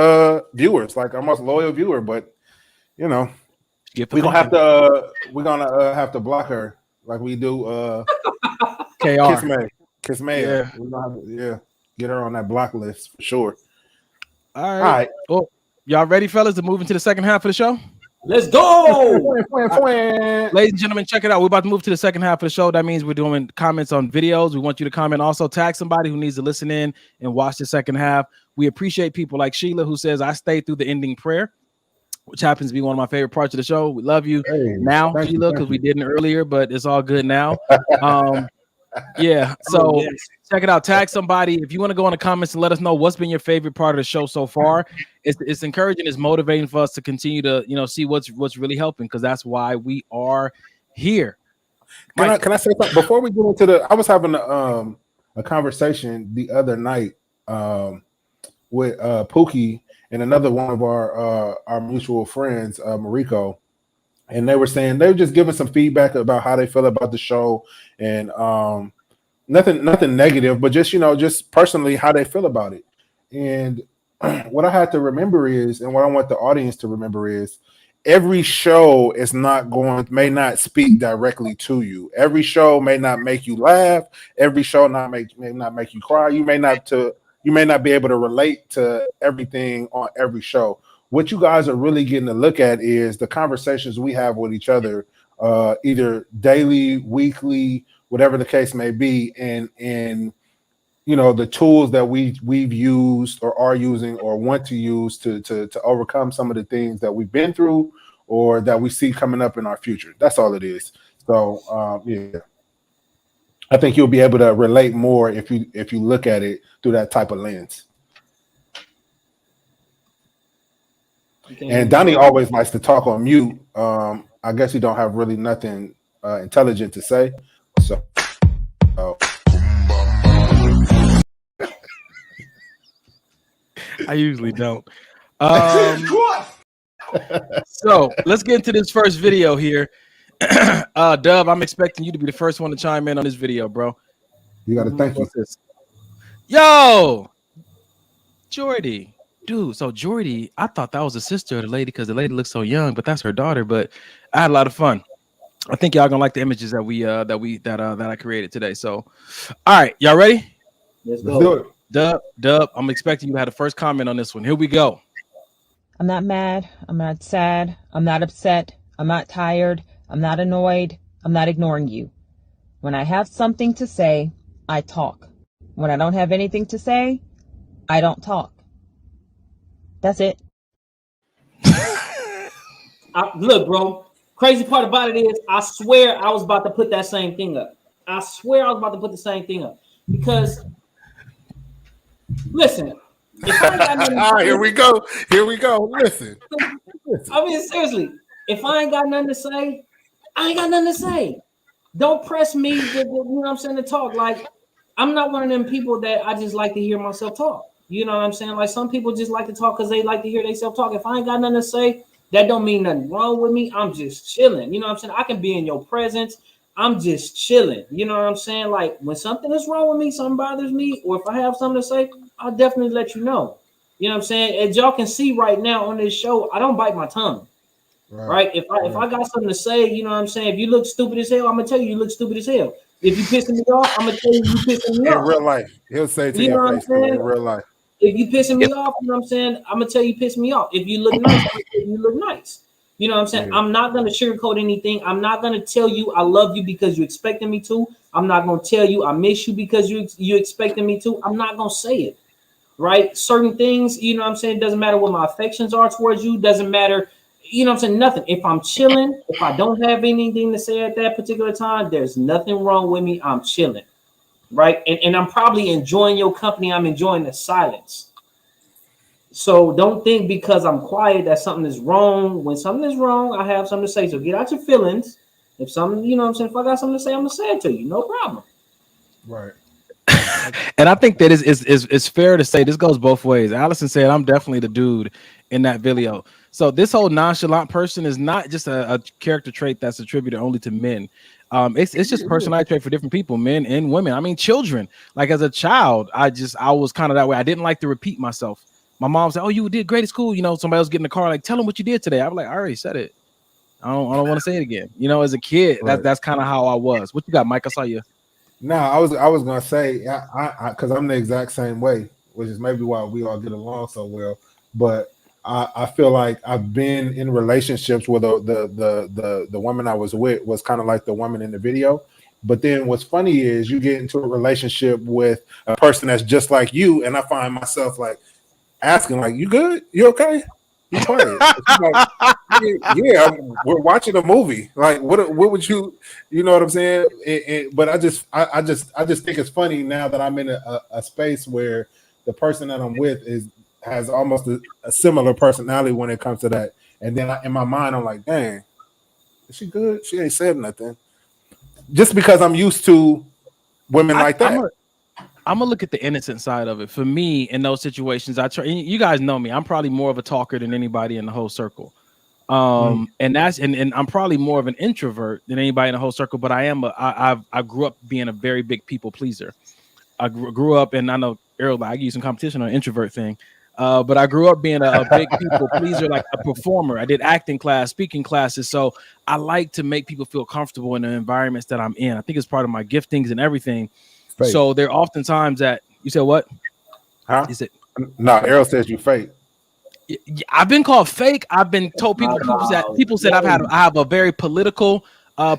viewers, like our most loyal viewer, but we're gonna have to block her like we do KR. Kiss May. Yeah. We're gonna have to, get her on that block list for sure. All right. Well, y'all ready, fellas, to move into the second half of the show? Let's go. Ladies and gentlemen, check it out. We're about to move to the second half of the show. That means we're doing comments on videos. We want you to comment. Also, tag somebody who needs to listen in and watch the second half. We appreciate people like Sheila, who says, I stayed through the ending prayer, which happens to be one of my favorite parts of the show. We love you now, Sheila, because we didn't earlier, but it's all good now. So check it out. Tag somebody. If you want to go in the comments and let us know what's been your favorite part of the show so far. It's encouraging, it's motivating for us to continue to see what's really helping, because that's why we are here. Can I say something before we get into I was having a conversation the other night with Pookie and another one of our mutual friends, Mariko. And they were saying they were just giving some feedback about how they feel about the show, and nothing negative, but just personally how they feel about it. And what I had to remember is, and what I want the audience to remember is, every show may not speak directly to you. Every show may not make you laugh. Every show may not make you cry. You may not be able to relate to everything on every show. What you guys are really getting to look at is the conversations we have with each other either daily, weekly, whatever the case may be, and you know, the tools that we've used or are using or want to use to overcome some of the things that we've been through or that we see coming up in our future. That's all it is. So yeah, I think you'll be able to relate more if you look at it through that type of lens. And Donnie always likes to talk on mute. I guess he don't have really nothing intelligent to say. So I usually don't. So let's get into this first video here. Dub, I'm expecting you to be the first one to chime in on this video, bro. You got to thank you. Yo, Jordy. Dude, so Jordy, I thought that was the sister of the lady because the lady looks so young, but that's her daughter. But I had a lot of fun. I think y'all gonna like the images that I created today. So, all right, y'all ready? Let's go. Dub, I'm expecting you to have the first comment on this one. Here we go. I'm not mad. I'm not sad. I'm not upset. I'm not tired. I'm not annoyed. I'm not ignoring you. When I have something to say, I talk. When I don't have anything to say, I don't talk. That's it. Look, bro. Crazy part about it is, I swear I was about to put that same thing up. I swear I was about to put the same thing up because, listen. If I got nothing all right, here we go. Listen. I mean, seriously. If I ain't got nothing to say, I ain't got nothing to say. Don't press me. You know what I'm saying, to talk. Like, I'm not one of them people that I just like to hear myself talk. You know what I'm saying? Like, some people just like to talk because they like to hear themselves talk. If I ain't got nothing to say, that don't mean nothing wrong with me. I'm just chilling. You know what I'm saying? I can be in your presence. I'm just chilling. You know what I'm saying? Like, when something is wrong with me, something bothers me, or if I have something to say, I'll definitely let you know. You know what I'm saying? As y'all can see right now on this show, I don't bite my tongue. Right? If I got something to say, you know what I'm saying? If you look stupid as hell, I'm gonna tell you look stupid as hell. If you pissing me off, I'm gonna tell you pissing me off. In real life, he'll say to your face in real life. If you pissing me off, you know what I'm saying? I'm gonna tell you piss me off. If you look nice, I'm gonna tell you look nice. You know what I'm saying? Yeah. I'm not gonna sugarcoat anything. I'm not gonna tell you I love you because you expecting me to. I'm not gonna tell you I miss you because you expecting me to. I'm not gonna say it. Right? Certain things, you know what I'm saying? It doesn't matter what my affections are towards you. Doesn't matter, you know what I'm saying? Nothing. If I'm chilling, if I don't have anything to say at that particular time, there's nothing wrong with me. I'm chilling. Right? And I'm probably enjoying your company. I'm enjoying the silence. So don't think because I'm quiet that something is wrong. When something is wrong, I have something to say. So get out your feelings. If something, you know what I'm saying? If I got something to say, I'm gonna say it to you. No problem. Right. And I think that is fair to say this goes both ways. Allison said, I'm definitely the dude in that video. So this whole nonchalant person is not just a character trait that's attributed only to men. It's just personality trait for different people, men and women. I mean, children. Like as a child, I was kind of that way. I didn't like to repeat myself. My mom said, "Oh, you did great at school." You know, somebody else get in the car, like, tell them what you did today. I was like, I already said it. I don't want to say it again. You know, as a kid, right. That's kind of how I was. What you got, Mike? I saw you. No, I was gonna say, I because I'm the exact same way, which is maybe why we all get along so well. But I feel like I've been in relationships where the woman I was with was kind of like the woman in the video. But then what's funny is you get into a relationship with a person that's just like you, and I find myself like asking, like, "You good? You okay? You quiet?" Like, yeah, we're watching a movie. Like, what would you know what I'm saying? But I just think it's funny now that I'm in a space where the person that I'm with has almost a similar personality when it comes to that. And then in my mind, I'm like, dang, is she good? She ain't said nothing. Just because I'm used to women like that. I'm gonna look at the innocent side of it. For me, in those situations, I try. You guys know me. I'm probably more of a talker than anybody in the whole circle. And I'm probably more of an introvert than anybody in the whole circle. But I grew up being a very big people pleaser. I grew up, and I know Errol, I give you some competition on an introvert thing. But I grew up being a big people pleaser, like a performer. I did acting class, speaking classes. So I like to make people feel comfortable in the environments that I'm in. I think it's part of my giftings and everything. Fake. So there are often times that you said what? Huh? You said no. Errol says you fake. I've been called fake. I've been told people said I have a very political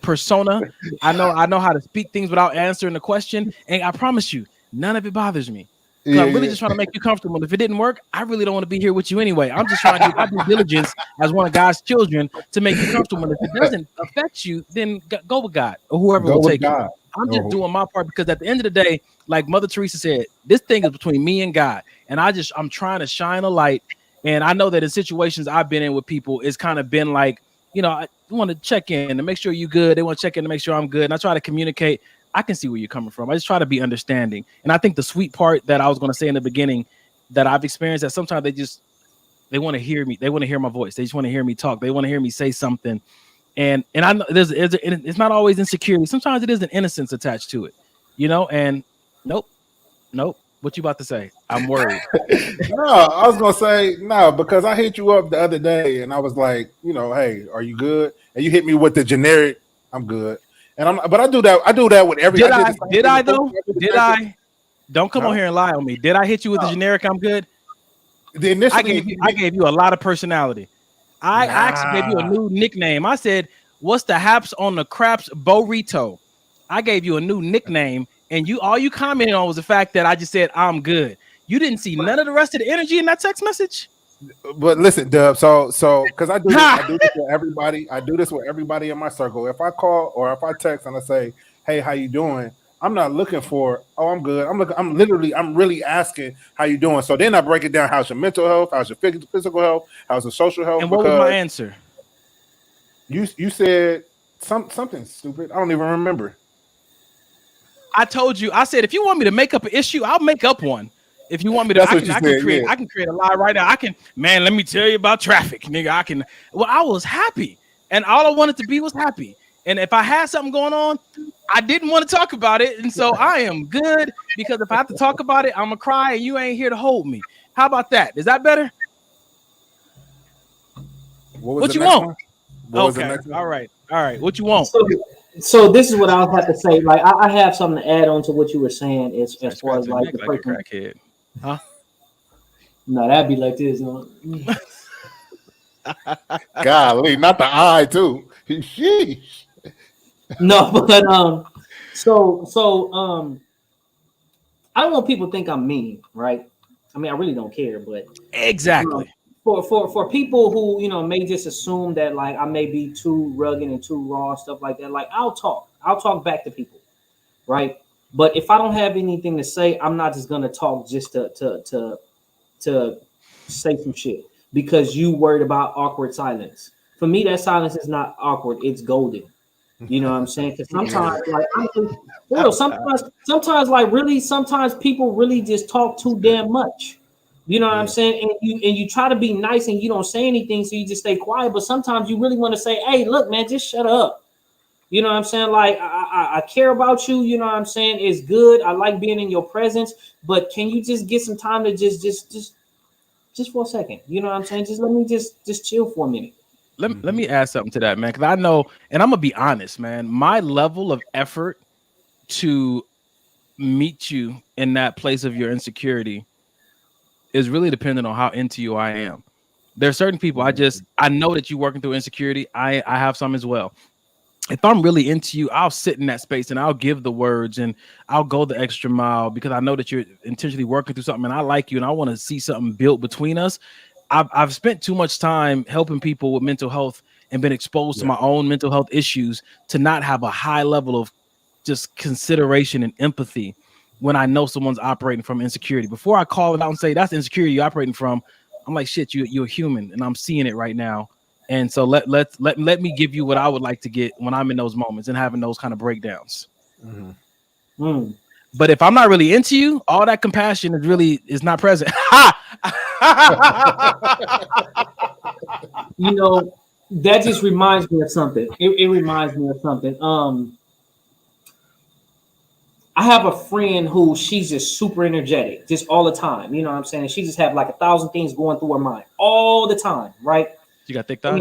persona. I know how to speak things without answering the question, and I promise you, none of it bothers me. Because I'm really just trying to make you comfortable. And if it didn't work, I really don't want to be here with you anyway. I'm just trying to do my due diligence as one of God's children to make you comfortable. And if it doesn't affect you, then go with God or whoever will take you. I'm just doing my part because at the end of the day, like Mother Teresa said, this thing is between me and God. And I'm trying to shine a light. And I know that in situations I've been in with people, it's kind of been like, I want to check in to make sure you're good. They want to check in to make sure I'm good. And I try to communicate. I can see where you're coming from. I just try to be understanding. And I think the sweet part that I was going to say in the beginning that I've experienced that sometimes they want to hear me. They want to hear my voice. They just want to hear me talk. They want to hear me say something. And I know it's not always insecurity. Sometimes it is an innocence attached to it, and nope. What you about to say? I'm worried. No, I was going to say no, because I hit you up the other day and I was like, hey, are you good? And you hit me with the generic, I'm good. But I do that with every. Did I? Don't come on here and lie on me. Did I hit you with the generic? I'm good. I gave you a lot of personality. I actually gave you a new nickname. I said, "What's the haps on the craps burrito?" I gave you a new nickname, and all you commented on was the fact that I just said I'm good. You didn't see none of the rest of the energy in that text message. But listen, Dub. So because I do this with everybody. I do this with everybody in my circle. If I call or if I text and I say, "Hey, how you doing?" I'm not looking for, "Oh, I'm good." I'm really asking how you doing. So then I break it down. How's your mental health? How's your physical health? How's your social health? And what was my answer? You said something stupid. I don't even remember. I told you. I said if you want me to make up an issue, I'll make up one. If you want me to, I can create a lie right now. Man, let me tell you about traffic, nigga. Well, I was happy, and all I wanted to be was happy. And if I had something going on, I didn't want to talk about it, and so I am good because if I have to talk about it, I'm gonna cry, and you ain't here to hold me. How about that? Is that better? What you want? Okay, all right. What you want? So this is what I'll have to say. Like I have something to add on to what you were saying as far as like the person. Crackhead. Huh? No, that'd be like this. Golly, not the eye too. Sheesh. No, but so I don't want people to think I'm mean, right? I mean, I really don't care, but exactly for people who may just assume that like I may be too rugged and too raw, stuff like that. Like I'll talk back to people, right? But if I don't have anything to say, I'm not just gonna talk just to say some shit because you worried about awkward silence. For me, that silence is not awkward; it's golden. You know what I'm saying? Because sometimes, like, sometimes people really just talk too damn much. You know what I'm saying? And you try to be nice and you don't say anything, so you just stay quiet. But sometimes you really want to say, "Hey, look, man, just shut up." You know what I'm saying? Like, I care about you. You know what I'm saying? It's good. I like being in your presence. But can you just get some time to just for a second? You know what I'm saying? Just let me just chill for a minute. Let me add something to that, man. Because I know, and I'm gonna be honest, man. My level of effort to meet you in that place of your insecurity is really dependent on how into you I am. There are certain people I know that you're working through insecurity. I have some as well. If I'm really into you, I'll sit in that space and I'll give the words and I'll go the extra mile because I know that you're intentionally working through something and I like you and I want to see something built between us. I've spent too much time helping people with mental health and been exposed to my own mental health issues to not have a high level of just consideration and empathy when I know someone's operating from insecurity. Before I call it out and say that's insecurity you're operating from, I'm like, shit, you're human and I'm seeing it right now. And so let me give you what I would like to get when I'm in those moments and having those kind of breakdowns. But if I'm not really into you, all that compassion is not present. That just reminds me of something. It reminds me of something. I have a friend who she's just super energetic, just all the time. You know what I'm saying? She just have like 1,000 things going through her mind all the time, right? You got thick thighs?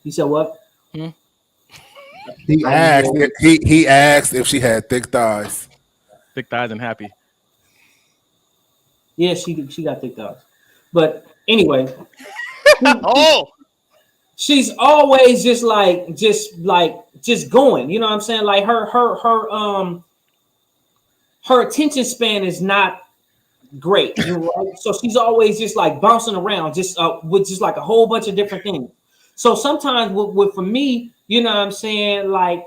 You said what? He asked if she had thick thighs. Thick thighs and happy. Yeah, she got thick thighs. But anyway, she's always just going. You know what I'm saying? Like her attention span is not great. You know, right? So she's always just like bouncing around, just with just like a whole bunch of different things. So sometimes with for me, you know what I'm saying, like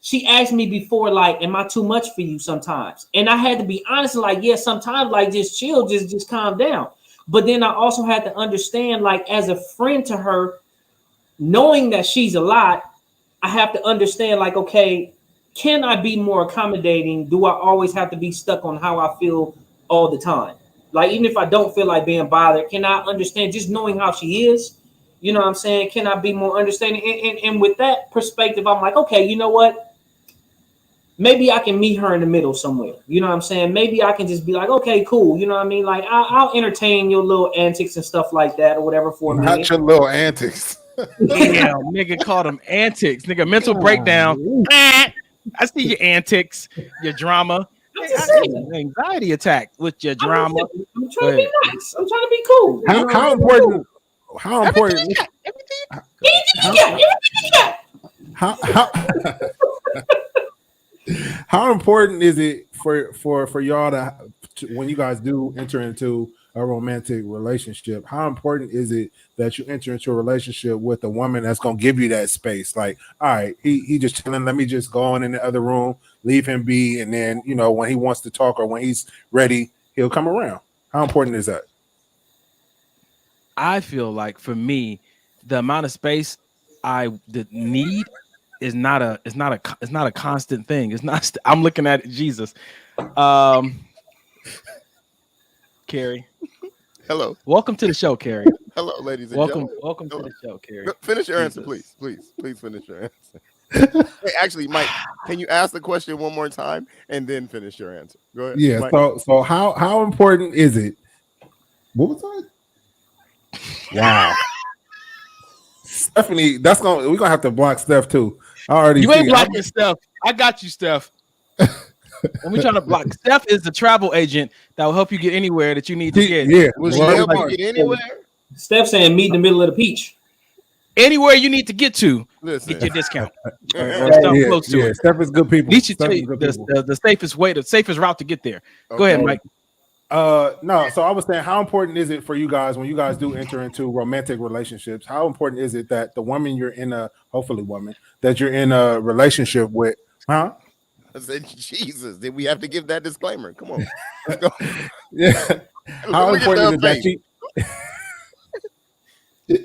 she asked me before, like, am I too much for you sometimes? And I had to be honest, like, yeah, sometimes, like, just chill, just calm down. But then I also had to understand, like, as a friend to her, knowing that she's a lot, I have to understand, like, okay, can I be more accommodating? Do I always have to be stuck on how I feel all the time? Like, even if I don't feel like being bothered, can I understand just knowing how she is? You know what I'm saying? Can I be more understanding? And with that perspective, I'm like, okay, you know what? Maybe I can meet her in the middle somewhere. You know what I'm saying? Maybe I can just be like, okay, cool. You know what I mean? Like, I'll entertain your little antics and stuff like that or whatever for a minute. Not your little antics. Damn, nigga called them antics. Nigga, mental breakdown. I see your antics, your drama. Anxiety attack with your drama. I'm trying to be nice. I'm trying to be cool. How important? How important? How important is it for y'all to when you guys do enter into a romantic relationship? How important is it that you enter into a relationship with a woman that's gonna give you that space? Like, all right, he just chilling. Let me just go on in the other room, leave him be, and then when he wants to talk or when he's ready, he'll come around. How important is that? I feel like for me, the amount of space I need is not a constant thing. It's not. I'm looking at Jesus. Carrie. Hello. Welcome to the show, Carrie. Hello, ladies and gentlemen. Welcome to the show, Carrie. Finish your answer, please. Please finish your answer. Hey, actually, Mike, can you ask the question one more time and then finish your answer? Go ahead. Yeah. Mike. So how important is it? What was that? Wow. Stephanie, we're gonna have to block Steph too. You ain't blocking Steph. I got you, Steph. And we're trying to block. Steph is the travel agent that will help you get anywhere that you need to get. Yeah. Will she help you get anywhere? Steph saying meet in the middle of the peach. Anywhere you need to get to, Listen. get your discount. Yeah. Steph is good people. Least you take the safest way, the safest route to get there. Okay. Go ahead, Mike. No, so I was saying, how important is it for you guys when you guys do enter into romantic relationships? How important is it that the woman you're in that you're in a relationship with, huh? I said, Jesus, did we have to give that disclaimer? Come on. Let's go. Yeah. How important is it that she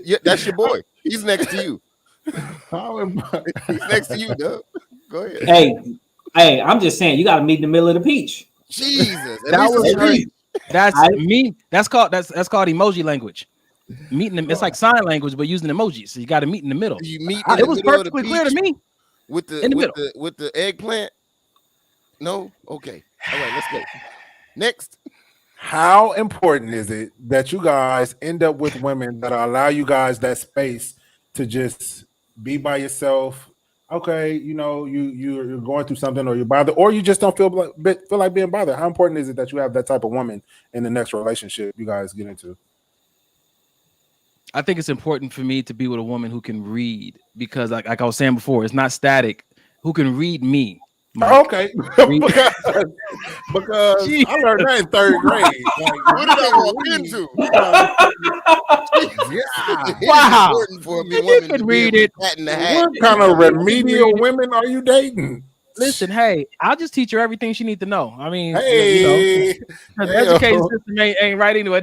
yeah, that's your boy. He's next to you. He's next to you, Doug. Go ahead. Hey, I'm just saying you gotta meet in the middle of the peach. Jesus. That's me. That's called emoji language. Meeting them, it's like sign language, but using emojis. So you got to meet in the middle. You meet it was perfectly clear to me. With the eggplant. No? Okay. All right, let's go. Next. How important is it that you guys end up with women that allow you guys that space to just be by yourself? Okay, you're going through something, or you're bothered, or you just don't feel like being bothered. How important is it that you have that type of woman in the next relationship you guys get into? I think it's important for me to be with a woman who can read, because like I was saying before, it's not static. Who can read me? Mike. Okay, because I learned that in third grade. Like, what did I walk into? Wow, you can read it. What kind of remedial women are you dating? Listen, hey, I'll just teach her everything she needs to know. I mean, the education system ain't right anyway.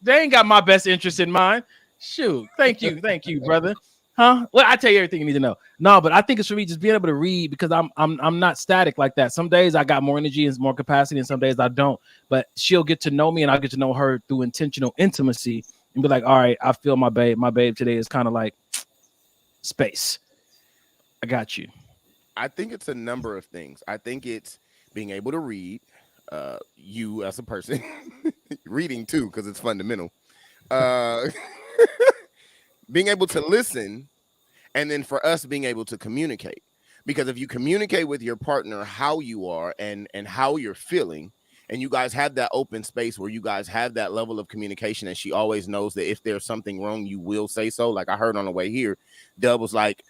They ain't got my best interest in mind. Shoot, thank you, brother. Huh? Well, I tell you everything you need to know. No, but I think it's for me just being able to read, because I'm not static like that. Some days I got more energy and more capacity, and some days I don't. But she'll get to know me, and I'll get to know her through intentional intimacy, and be like, all right, I feel my babe. My babe today is kind of like space. I got you. I think it's a number of things. I think it's being able to read, you as a person, reading too, because it's fundamental. Being able to listen, and then for us being able to communicate. Because if you communicate with your partner how you are and how you're feeling, and you guys have that open space where you guys have that level of communication, and she always knows that if there's something wrong, you will say so. Like I heard on the way here, Dub was like,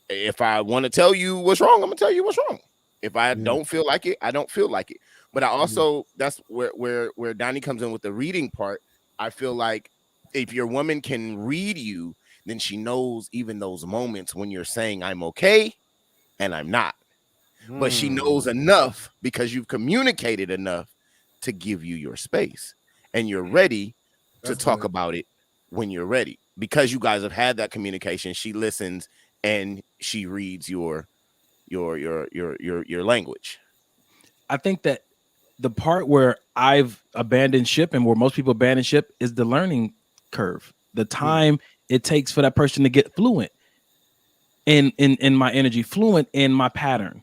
if I want to tell you what's wrong, I'm gonna tell you what's wrong. If I don't feel like it, I don't feel like it. But I also, that's where Donnie comes in with the reading part. I feel like if your woman can read you, then she knows even those moments when you're saying I'm okay and I'm not. But she knows enough because you've communicated enough to give you your space, and you're ready to talk about it when you're ready, because you guys have had that communication. She listens and she reads your language. I think that the part where I've abandoned ship and where most people abandon ship is the learning curve, the time it takes for that person to get fluent in my energy, fluent in my pattern.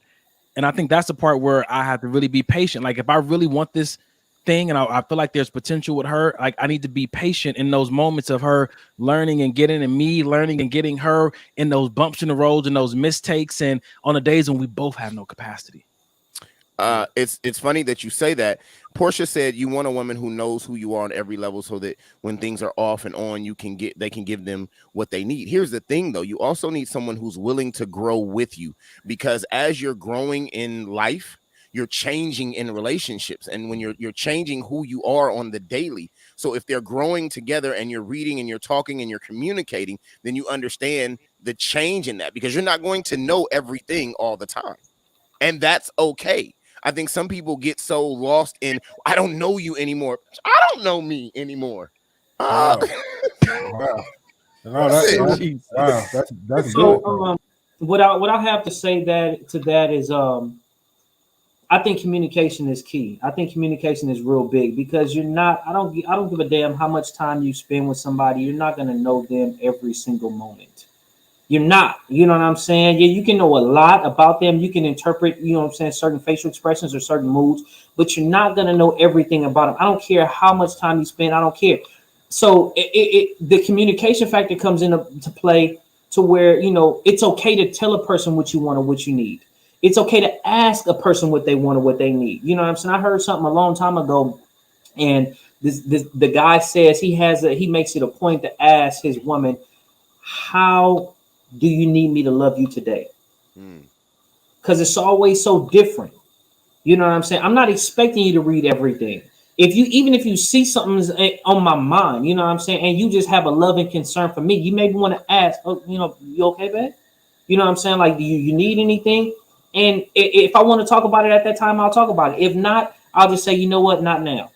And I think that's the part where I have to really be patient. Like if I really want this thing and I feel like there's potential with her, like I need to be patient in those moments of her learning and getting, and me learning and getting her in those bumps in the roads and those mistakes, and on the days when we both have no capacity. It's funny that you say that. Portia said you want a woman who knows who you are on every level, so that when things are off and on, they can give them what they need. Here's the thing though, you also need someone who's willing to grow with you, because as you're growing in life, you're changing in relationships, and when you're changing who you are on the daily. So if they're growing together and you're reading and you're talking and you're communicating, then you understand the change in that, because you're not going to know everything all the time, and that's okay. I think some people get so lost in, I don't know you anymore. I don't know me anymore. Wow. That's so, good. What I have to say to that is, I think communication is key. I think communication is real big, because I don't give a damn how much time you spend with somebody. You're not going to know them every single moment. You're not, you know what I'm saying? Yeah, you can know a lot about them. You can interpret, you know what I'm saying, certain facial expressions or certain moods, but you're not going to know everything about them. I don't care how much time you spend. I don't care. So the communication factor comes into play to where, you know, it's okay to tell a person what you want or what you need. It's okay to ask a person what they want or what they need. You know what I'm saying? I heard something a long time ago, and the guy says he makes it a point to ask his woman, how do you need me to love you today? Because it's always so different. You know what I'm saying? I'm not expecting you to read everything. Even if you see something on my mind, you know what I'm saying, and you just have a love and concern for me, you maybe want to ask, oh, you know, you okay, babe? You know what I'm saying? Like, do you need anything? And if I want to talk about it at that time, I'll talk about it. If not, I'll just say, you know what, not now.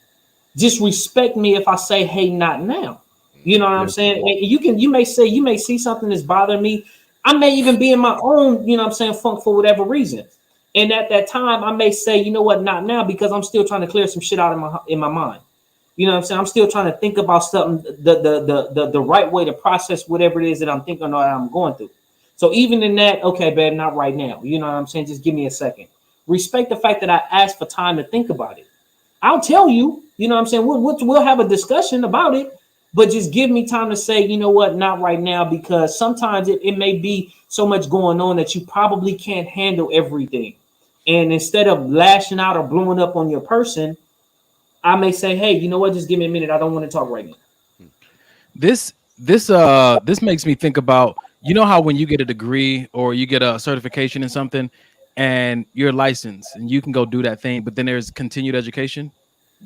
Just respect me if I say, hey, not now. You know what I'm saying? You may see something that's bothering me. I may even be in my own, you know what I'm saying, funk for whatever reason. And at that time, I may say, you know what, not now, because I'm still trying to clear some shit out in my mind. You know what I'm saying? I'm still trying to think about something, the right way to process whatever it is that I'm thinking or that I'm going through. So even in that, okay, babe, not right now. You know what I'm saying? Just give me a second. Respect the fact that I asked for time to think about it. I'll tell you, you know what I'm saying? We'll have a discussion about it. But just give me time to say, you know what, not right now, because sometimes it may be so much going on that you probably can't handle everything. And instead of lashing out or blowing up on your person, I may say, hey, you know what, just give me a minute. I don't want to talk right now. This makes me think about, you know how when you get a degree or you get a certification in something and you're licensed and you can go do that thing, but then there's continued education.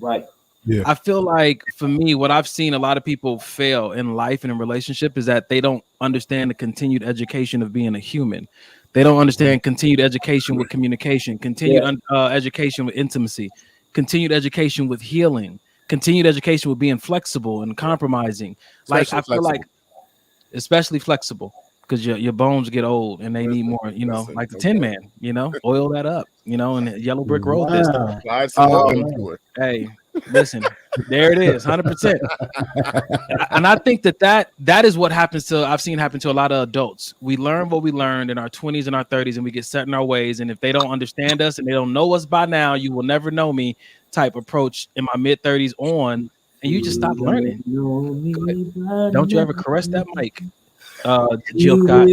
Right. Yeah. I feel like for me, what I've seen a lot of people fail in life and in relationship is that they don't understand the continued education of being a human. They don't understand continued education with communication, continued education with intimacy, continued education with healing, continued education with being flexible and compromising. Like I feel like, especially flexible, because your bones get old and they need more, you know, like the Tin Man, you know, oil that up, you know, and the Yellow Brick Road. Hey, listen, there it is, 100%. And I think that is what happens to, I've seen happen to a lot of adults. We learn what we learned in our 20s and our 30s, and we get set in our ways. And if they don't understand us and they don't know us by now, you will never know me type approach in my mid 30s on, and you just stop learning. Don't you ever caress that mic. Jill got.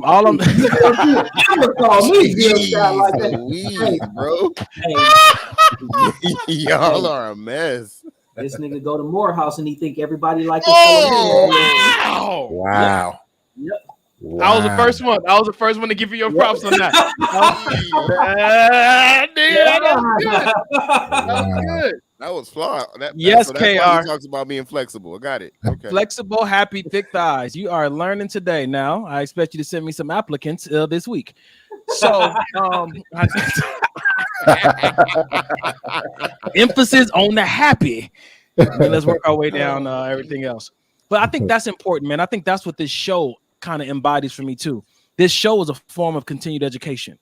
All I'm. Never call me Jill Scott like that. Please, bro. Hey, Y'all are a mess. this nigga go to Morehouse and he think everybody like his Oh, Wow. Yep. Wow. I was the first one. I was the first one to give you your props on that. That was good. That was flawed. Yes, so that's why KR. he talks about being flexible. I got it. Okay. Flexible, happy, thick thighs. You are learning today. Now, I expect you to send me some applicants this week. So, emphasis on the happy. And let's work our way down everything else. But I think that's important, man. I think that's what this show kind of embodies for me too. This show is a form of continued education.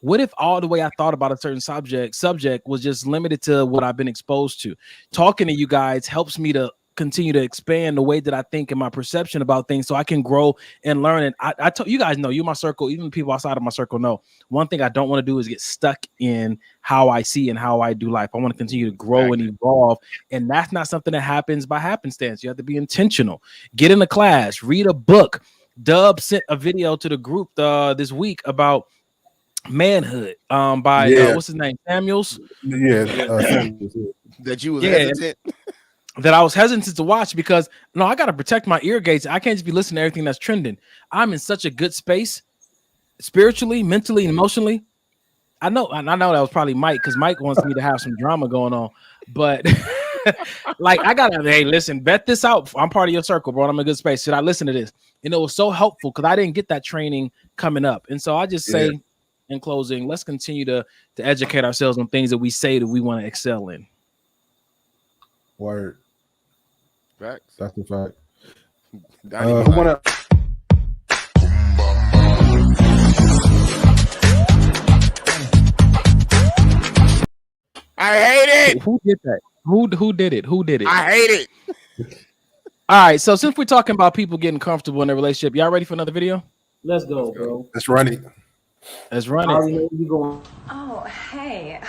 What if all the way I thought about a certain subject was just limited to what I've been exposed to? Talking to you guys helps me to continue to expand the way that I think and my perception about things so I can grow and learn. And I told you guys know, you my circle, even people outside of my circle know, one thing I don't want to do is get stuck in how I see and how I do life. I want to continue to grow and evolve. And that's not something that happens by happenstance. You have to be intentional. Get in the class, read a book. Dub sent a video to the group this week about manhood by what's his name, Samuels. That you was hesitant. That I was hesitant to watch because I got to protect my ear gates. I can't just be listening to everything that's trending. I'm in such a good space spiritually, mentally, and emotionally. I know that was probably Mike because Mike wants me to have some drama going on, but like I gotta, hey, listen, vet this out. I'm part of your circle, bro. I'm in a good space. Should I listen to this? And it was so helpful because I didn't get that training coming up. And so I just say in closing, let's continue to educate ourselves on things that we say that we want to excel in. Word. Facts. That's a fact. I hate it. Who did that? Who did it? Who did it? I hate it. All right. So since we're talking about people getting comfortable in their relationship, y'all ready for another video? Let's go, bro. Let's run it. Let's run I already it. know where you going. Oh, hey.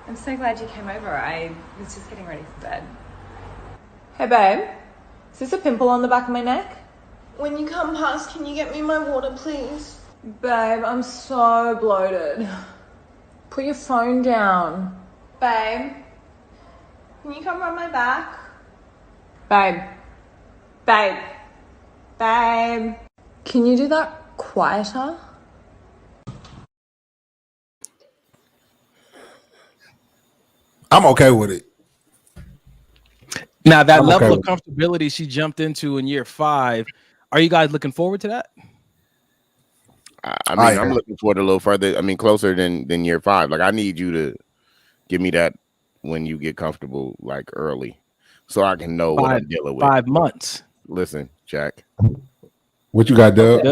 I'm so glad you came over. I was just getting ready for bed. Hey babe, is this a pimple on the back of my neck? When you come past, can you get me my water, please? Babe, I'm so bloated. Put your phone down. Babe, can you come rub my back? Babe. Babe. Babe. Can you do that quieter? I'm okay with it. Now that level of comfortability she jumped into in year 5, are you guys looking forward to that? I mean, I'm looking forward a little further. I mean, closer than year 5. Like, I need you to give me that when you get comfortable, like early, so I can know what I'm dealing with. 5 months. Listen, Jack. What you got, Doug?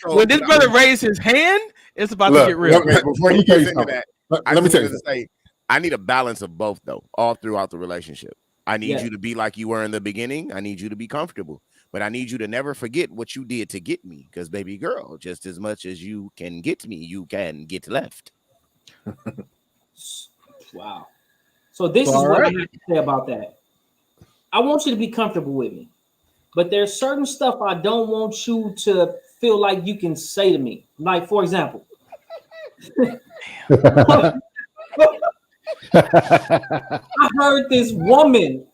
When this brother raised his hand, it's about to get real. Before he gets into that, let me tell you something. I need a balance of both, though, all throughout the relationship. I need you to be like you were in the beginning. I need you to be comfortable, but I need you to never forget what you did to get me. Because, baby girl, just as much as you can get me, you can get left. Wow. So this is what I have to say about that. I want you to be comfortable with me, but there's certain stuff I don't want you to feel like you can say to me. Like, for example, I heard this woman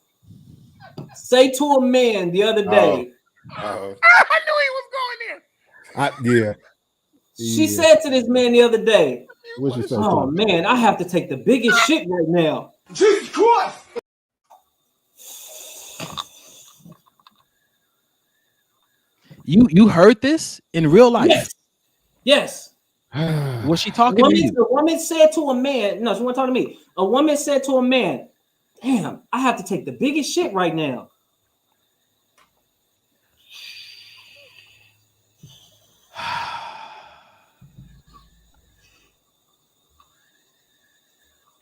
say to a man the other day. I knew he was going there. She said to this man the other day, What'd you say? "Oh man, I have to take the biggest shit right now." Jesus Christ! You heard this in real life? Yes. Was she talking to you? The woman said to a man, no, she wasn't talking to me. A woman said to a man, "Damn, I have to take the biggest shit right now."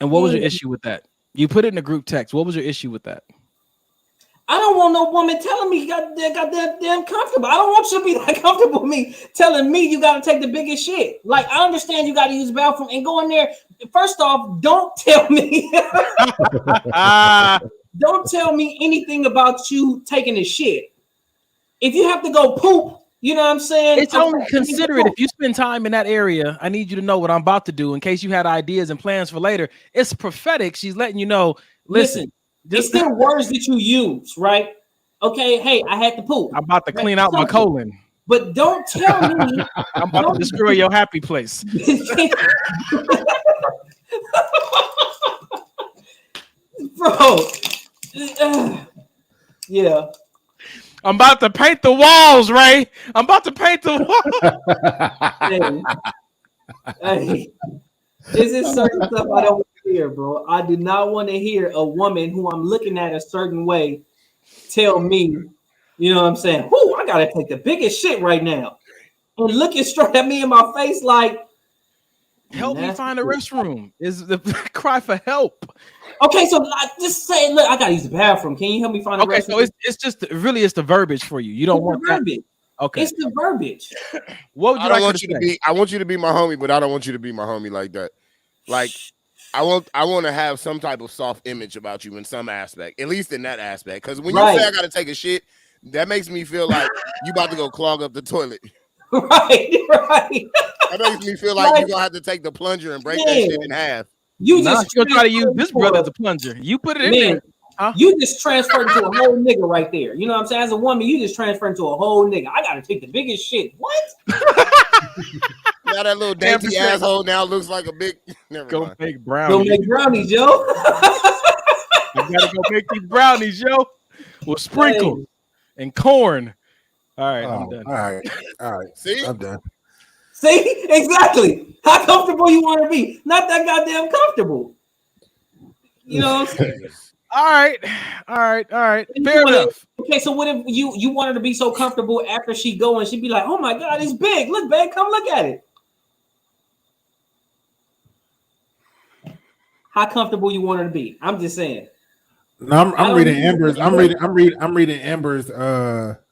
And what was your issue with that? You put it in the group text. What was your issue with that? I don't want no woman telling me you got that damn comfortable. I don't want you to be that comfortable with me telling me you got to take the biggest shit. Like, I understand you got to use the bathroom and go in there. First off, don't tell me. Don't tell me anything about you taking the shit. if you have to go poop, you know what I'm saying? It's only considerate if you spend time in that area. I need you to know what I'm about to do in case you had ideas and plans for later. It's prophetic. She's letting you know. Listen, it's still words that you use, right? Okay, hey, I had to poop. I'm about to clean out my colon. But don't tell me I'm about to destroy your happy place. Bro. Yeah. I'm about to paint the walls, Ray. I'm about to paint the walls. Hey, this is certain stuff I don't want to hear, bro. I do not want to hear a woman who I'm looking at a certain way tell me, you know what I'm saying? Whoo, I gotta take the biggest shit right now. And looking straight at me in my face like, help me find a restroom. Is the cry for help. Okay, so I just say, look, I gotta use the bathroom. Can you help me find a restroom? So it's just really it's the verbiage for you. You don't want that. Verbiage. Okay, it's the verbiage. What would you I want you to be? I want you to be my homie, but I don't want you to be my homie like that. Like, I want to have some type of soft image about you in some aspect, at least in that aspect. Because when you say I gotta take a shit, that makes me feel like you about to go clog up the toilet. Right. That makes me feel like you're gonna have to take the plunger and break that shit in half. You just gonna try to use this brother as a plunger. You put it in there. Huh? You just transferred into a whole nigga right there. You know what I'm saying? As a woman, you just transferred into a whole nigga. I gotta take the biggest shit. What? Now that little dainty asshole now looks like a big. Go make brownies. Go make brownies, yo. You gotta go make these brownies, yo. With sprinkles and corn. All right, I'm done. All right. See, I'm done. See, exactly. How comfortable you want to be? Not that goddamn comfortable. You know what I'm saying? All right. Fair enough. Okay, so what if you want her to be so comfortable after she go and she'd be like, "Oh my God, it's big! Look, babe, come look at it." How comfortable you want her to be? I'm just saying. No, I'm reading Amber's. I'm reading Amber's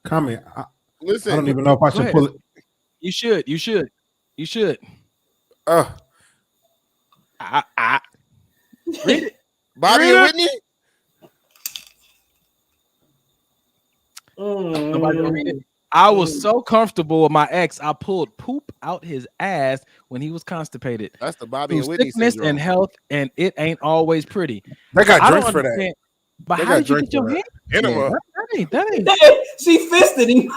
comment. Listen, I don't even know if I should pull it. You should. Read it. Bobby and Whitney. Nobody gonna read it. I was so comfortable with my ex, I pulled poop out his ass when he was constipated. That's the Bobby and Whitney sickness syndrome. And health, and it ain't always pretty. They got drinks for that. But how did you get your hand? That ain't. She fisted him.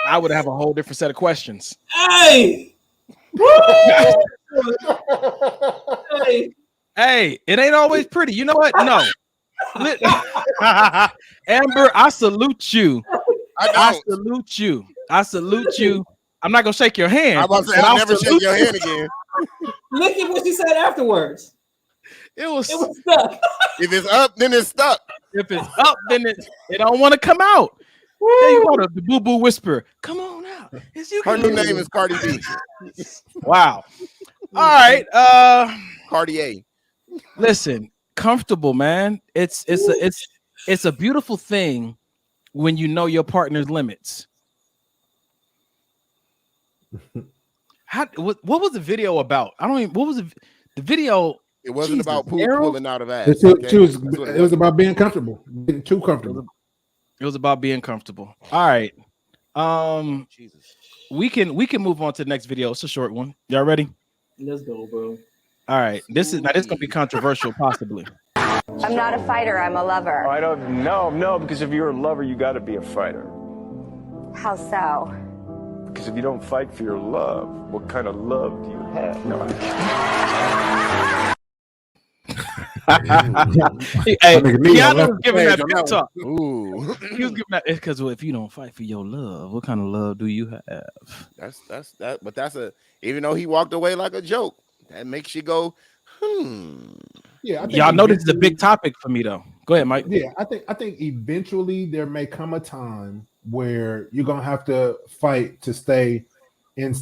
I would have a whole different set of questions. Hey. Hey, it ain't always pretty. You know what? No. Amber, I salute you. I salute you. I'm not gonna shake your hand. I'm about to say I'll never shake your hand again. Look at what she said afterwards. It was stuck. If it's up, then it's stuck. If it's up, then it don't want to come out. Tell you what, the boo boo whisper. Come on out. Her new name is Cardi B. Wow. All right. Cartier. Listen, comfortable, man. It's a beautiful thing when you know your partner's limits. What was the video about? I don't even. What was the video? It wasn't about poop pulling out of ass. It was about being comfortable, being too comfortable. It was about being comfortable. All right. Jesus. We can move on to the next video. It's a short one. Y'all ready? Let's go, bro. All right. This is gonna be controversial, possibly. I'm not a fighter, I'm a lover. I don't know, no, because if you're a lover, you got to be a fighter. How so? Because if you don't fight for your love, what kind of love do you have? No, I'm Hey, Keanu was giving that pep talk. Ooh. He was giving that because if you don't fight for your love, what kind of love do you have? That's that. But that's even though he walked away like a joke, that makes you go, Yeah, y'all know this is a big topic for me though. Go ahead, Mike. Yeah, I think eventually there may come a time where you're gonna have to fight to stay in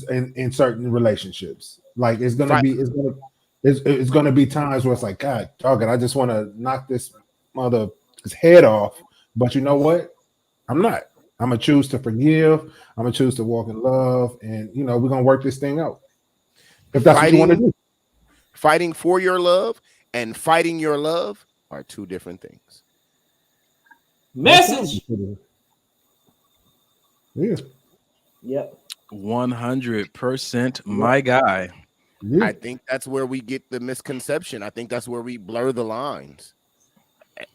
certain relationships. Like it's gonna be times where it's like, God, dog, I just want to knock this mother's head off. But you know what? I'm not. I'm gonna choose to forgive. I'm gonna choose to walk in love, and we're gonna work this thing out. If that's what you want to do. Fighting for your love and fighting your love are two different things. Message. Yeah. Yep. 100%, my guy. I think that's where we get the misconception. I think that's where we blur the lines,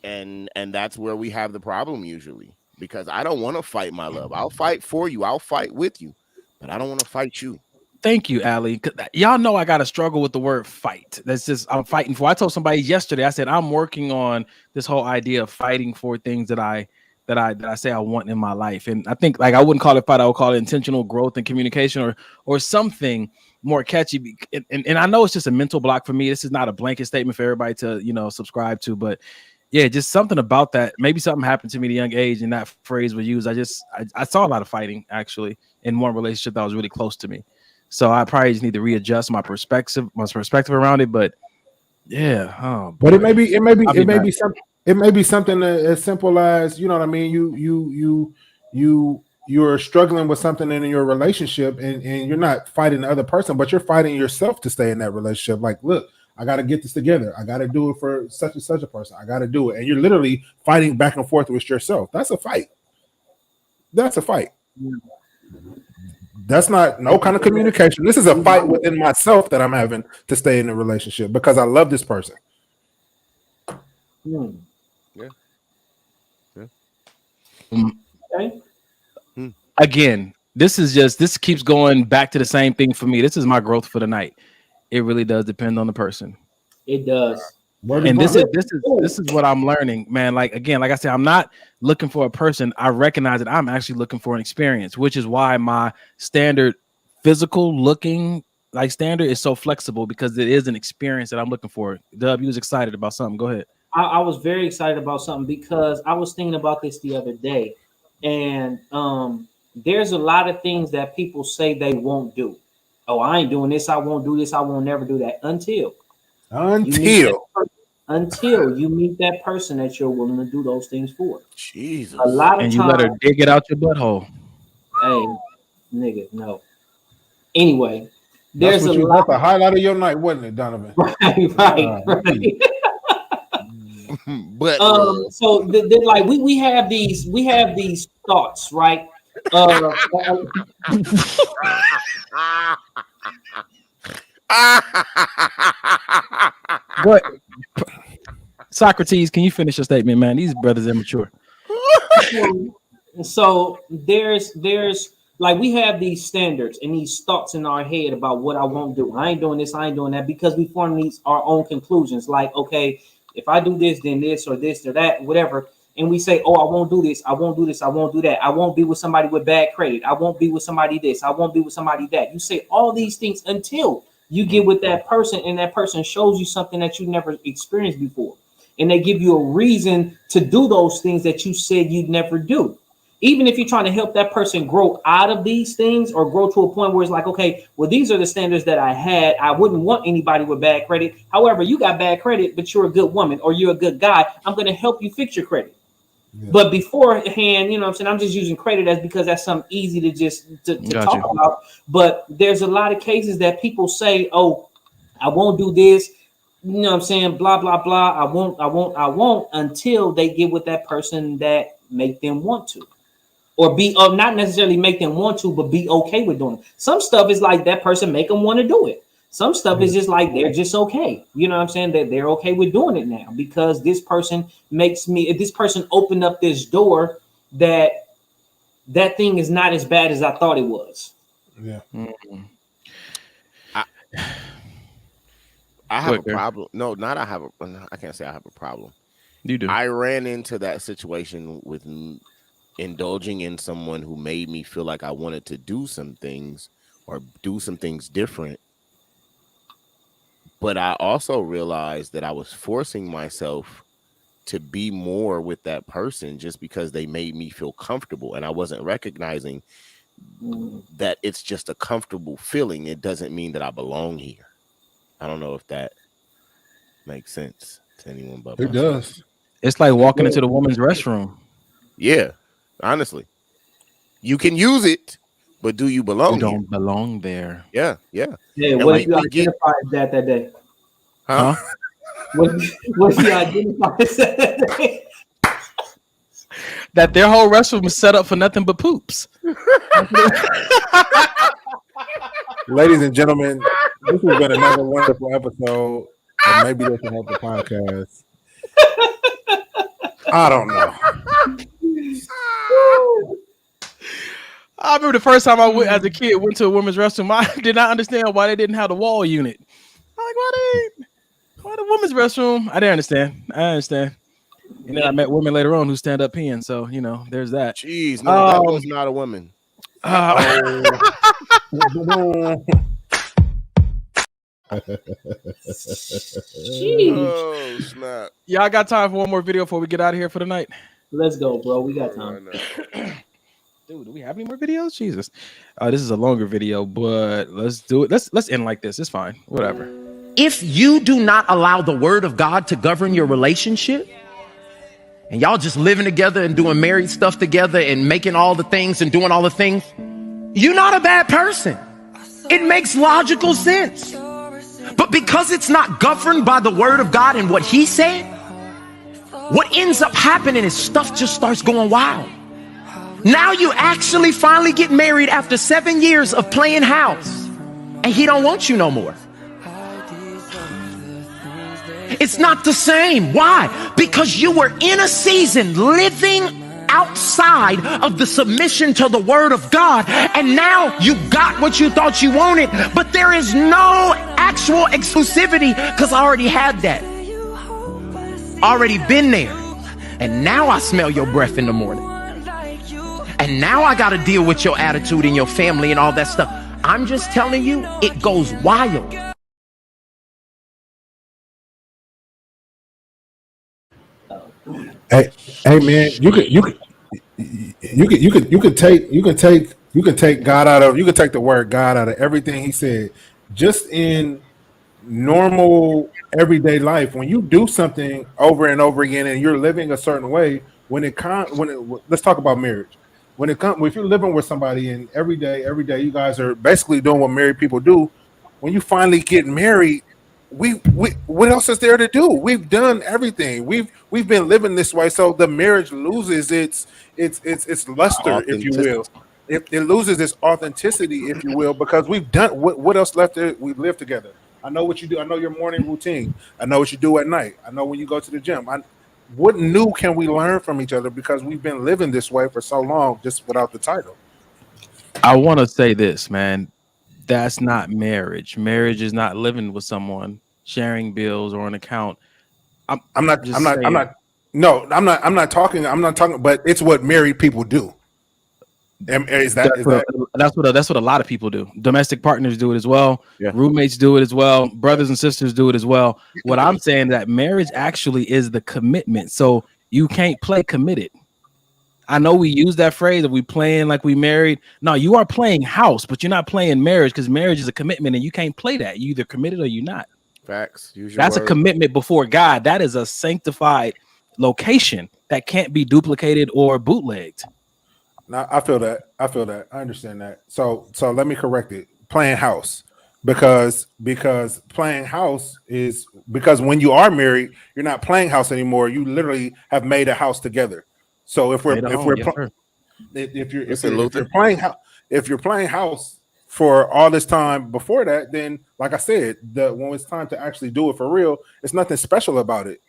and that's where we have the problem usually. Because I don't want to fight my love. I'll fight for you. I'll fight with you, but I don't want to fight you. Thank you, Allie. Y'all know I got to struggle with the word fight. That's just I'm fighting for. I told somebody yesterday. I said I'm working on this whole idea of fighting for things that I say I want in my life. And I think like I wouldn't call it fight. I would call it intentional growth and communication or something more catchy. And I know it's just a mental block for me. This is not a blanket statement for everybody to subscribe to, but yeah, just something about that. Maybe something happened to me at a young age and that phrase was used. I saw a lot of fighting actually in one relationship that was really close to me. So I probably just need to readjust my perspective around it. But yeah, but it may be something as simple as, you know what I mean, you're struggling with something in your relationship and you're not fighting the other person, but you're fighting yourself to stay in that relationship. Like, look, I got to get this together. I got to do it for such and such a person. I got to do it. And you're literally fighting back and forth with yourself. That's a fight. That's a fight. That's not no kind of communication. This is a fight within myself that I'm having to stay in a relationship because I love this person. Yeah. Okay. Again, this keeps going back to the same thing for me. This is my growth for the night. It really does depend on the person. It does. And this is what I'm learning, man. Like again, like I said, I'm not looking for a person. I recognize that I'm actually looking for an experience, which is why my standard physical looking like standard is so flexible because it is an experience that I'm looking for. Dub, you was excited about something. Go ahead. I was very excited about something because I was thinking about this the other day, and there's a lot of things that people say they won't do. Oh, I ain't doing this. I won't do this. I won't never do that until you meet that person that you're willing to do those things for. Jesus. A lot of and times, you let her dig it out your butthole. Hey, nigga, no. Anyway, that's the highlight of your night, wasn't it, Donovan? Right. But so like we have these thoughts, right? What? Socrates, can you finish your statement, man? These brothers are immature. So there's like we have these standards and these thoughts in our head about what I won't do. I ain't doing this, I ain't doing that, because we form our own conclusions. Like, okay, if I do this, then this or that, whatever. And we say, oh, I won't do this, I won't do this, I won't do that. I won't be with somebody with bad credit. I won't be with somebody this, I won't be with somebody that. You say all these things until you get with that person and that person shows you something that you never experienced before. And they give you a reason to do those things that you said you'd never do. Even if you're trying to help that person grow out of these things or grow to a point where it's like, okay, well, these are the standards that I had. I wouldn't want anybody with bad credit. However, you got bad credit, but you're a good woman or you're a good guy. I'm going to help you fix your credit. Yeah. But beforehand, you know what I'm saying? I'm just using credit as because that's something easy to just to talk about. But there's a lot of cases that people say, oh, I won't do this. You know what I'm saying? Blah, blah, blah. I won't until they get with that person that make them want to. Or not necessarily make them want to, but be okay with doing it. Some stuff is like that person make them want to do it. Some stuff is just like they're just okay. You know what I'm saying? That they're okay with doing it now because this person if this person opened up this door, that thing is not as bad as I thought it was. Yeah. Mm-hmm. I have a problem. No, I can't say I have a problem. You do. I ran into that situation with indulging in someone who made me feel like I wanted to do some things or do some things different. But I also realized that I was forcing myself to be more with that person just because they made me feel comfortable. And I wasn't recognizing that it's just a comfortable feeling. It doesn't mean that I belong here. I don't know if that makes sense to anyone but it does. It's like walking into the woman's restroom. Yeah, honestly. You can use it, but do you belong? You don't belong there. Yeah. Yeah, what if you identified that day? Huh? What she identifies as? That their whole restroom is set up for nothing but poops. Ladies and gentlemen, this has been another wonderful episode of Maybe This Will Help the Podcast. I don't know. I remember the first time I went as a kid, went to a women's restroom. I did not understand why they didn't have the wall unit. I'm like, why the women's restroom? I didn't understand. I understand. And then I met women later on who stand up peeing. So, you know, there's that. Jeez, no, that was not a woman. Oh, snap. Yeah, I got time for one more video before we get out of here for the night. Let's go, bro. We got time. Dude, do we have any more videos? Jesus. This is a longer video, but let's do it. Let's end like this. It's fine. Whatever. If you do not allow the word of God to govern your relationship, and y'all just living together and doing married stuff together and making all the things and doing all the things, you're not a bad person. It makes logical sense. But because it's not governed by the word of God and what he said, what ends up happening is stuff just starts going wild. Now you actually finally get married after 7 years of playing house, and he don't want you no more. It's not the same. Why? Because you were in a season living outside of the submission to the word of God, and now you got what you thought you wanted, but there is no actual exclusivity because I already had that. Already been there. And now I smell your breath in the morning. And now I got to deal with your attitude and your family and all that stuff. I'm just telling you, it goes wild. Hey man, you can take God out of, you can take the word God out of everything he said. Just in normal everyday life, when you do something over and over again and you're living a certain way, let's talk about marriage. If you're living with somebody and every day you guys are basically doing what married people do, when you finally get married, what else is there to do? We've done everything. We've been living this way, so the marriage loses its luster, if you will. It loses its authenticity, if you will, because we've done what else left there? We live together. I know what you do. I know your morning routine. I know what you do at night. I know when you go to the gym. What new can we learn from each other because we've been living this way for so long, just without the title? I want to say this, man. That's not marriage. Marriage is not living with someone, sharing bills or an account. I'm not talking, but it's what married people do. That's what a lot of people do. Domestic partners do it as well. Yeah. Roommates do it as well. Brothers and sisters do it as well. What I'm saying that marriage actually is the commitment. So you can't play committed. I know we use that phrase that we playing like we married. No, you are playing house, but you're not playing marriage because marriage is a commitment and you can't play that. You either committed or you're not. Facts. That's a commitment before God. That is a sanctified location that can't be duplicated or bootlegged. Now I feel that. I understand that. So let me correct it. Playing house. Because playing house is because when you are married, you're not playing house anymore. You literally have made a house together. So if you're playing house for all this time before that, then like I said, when it's time to actually do it for real, it's nothing special about it.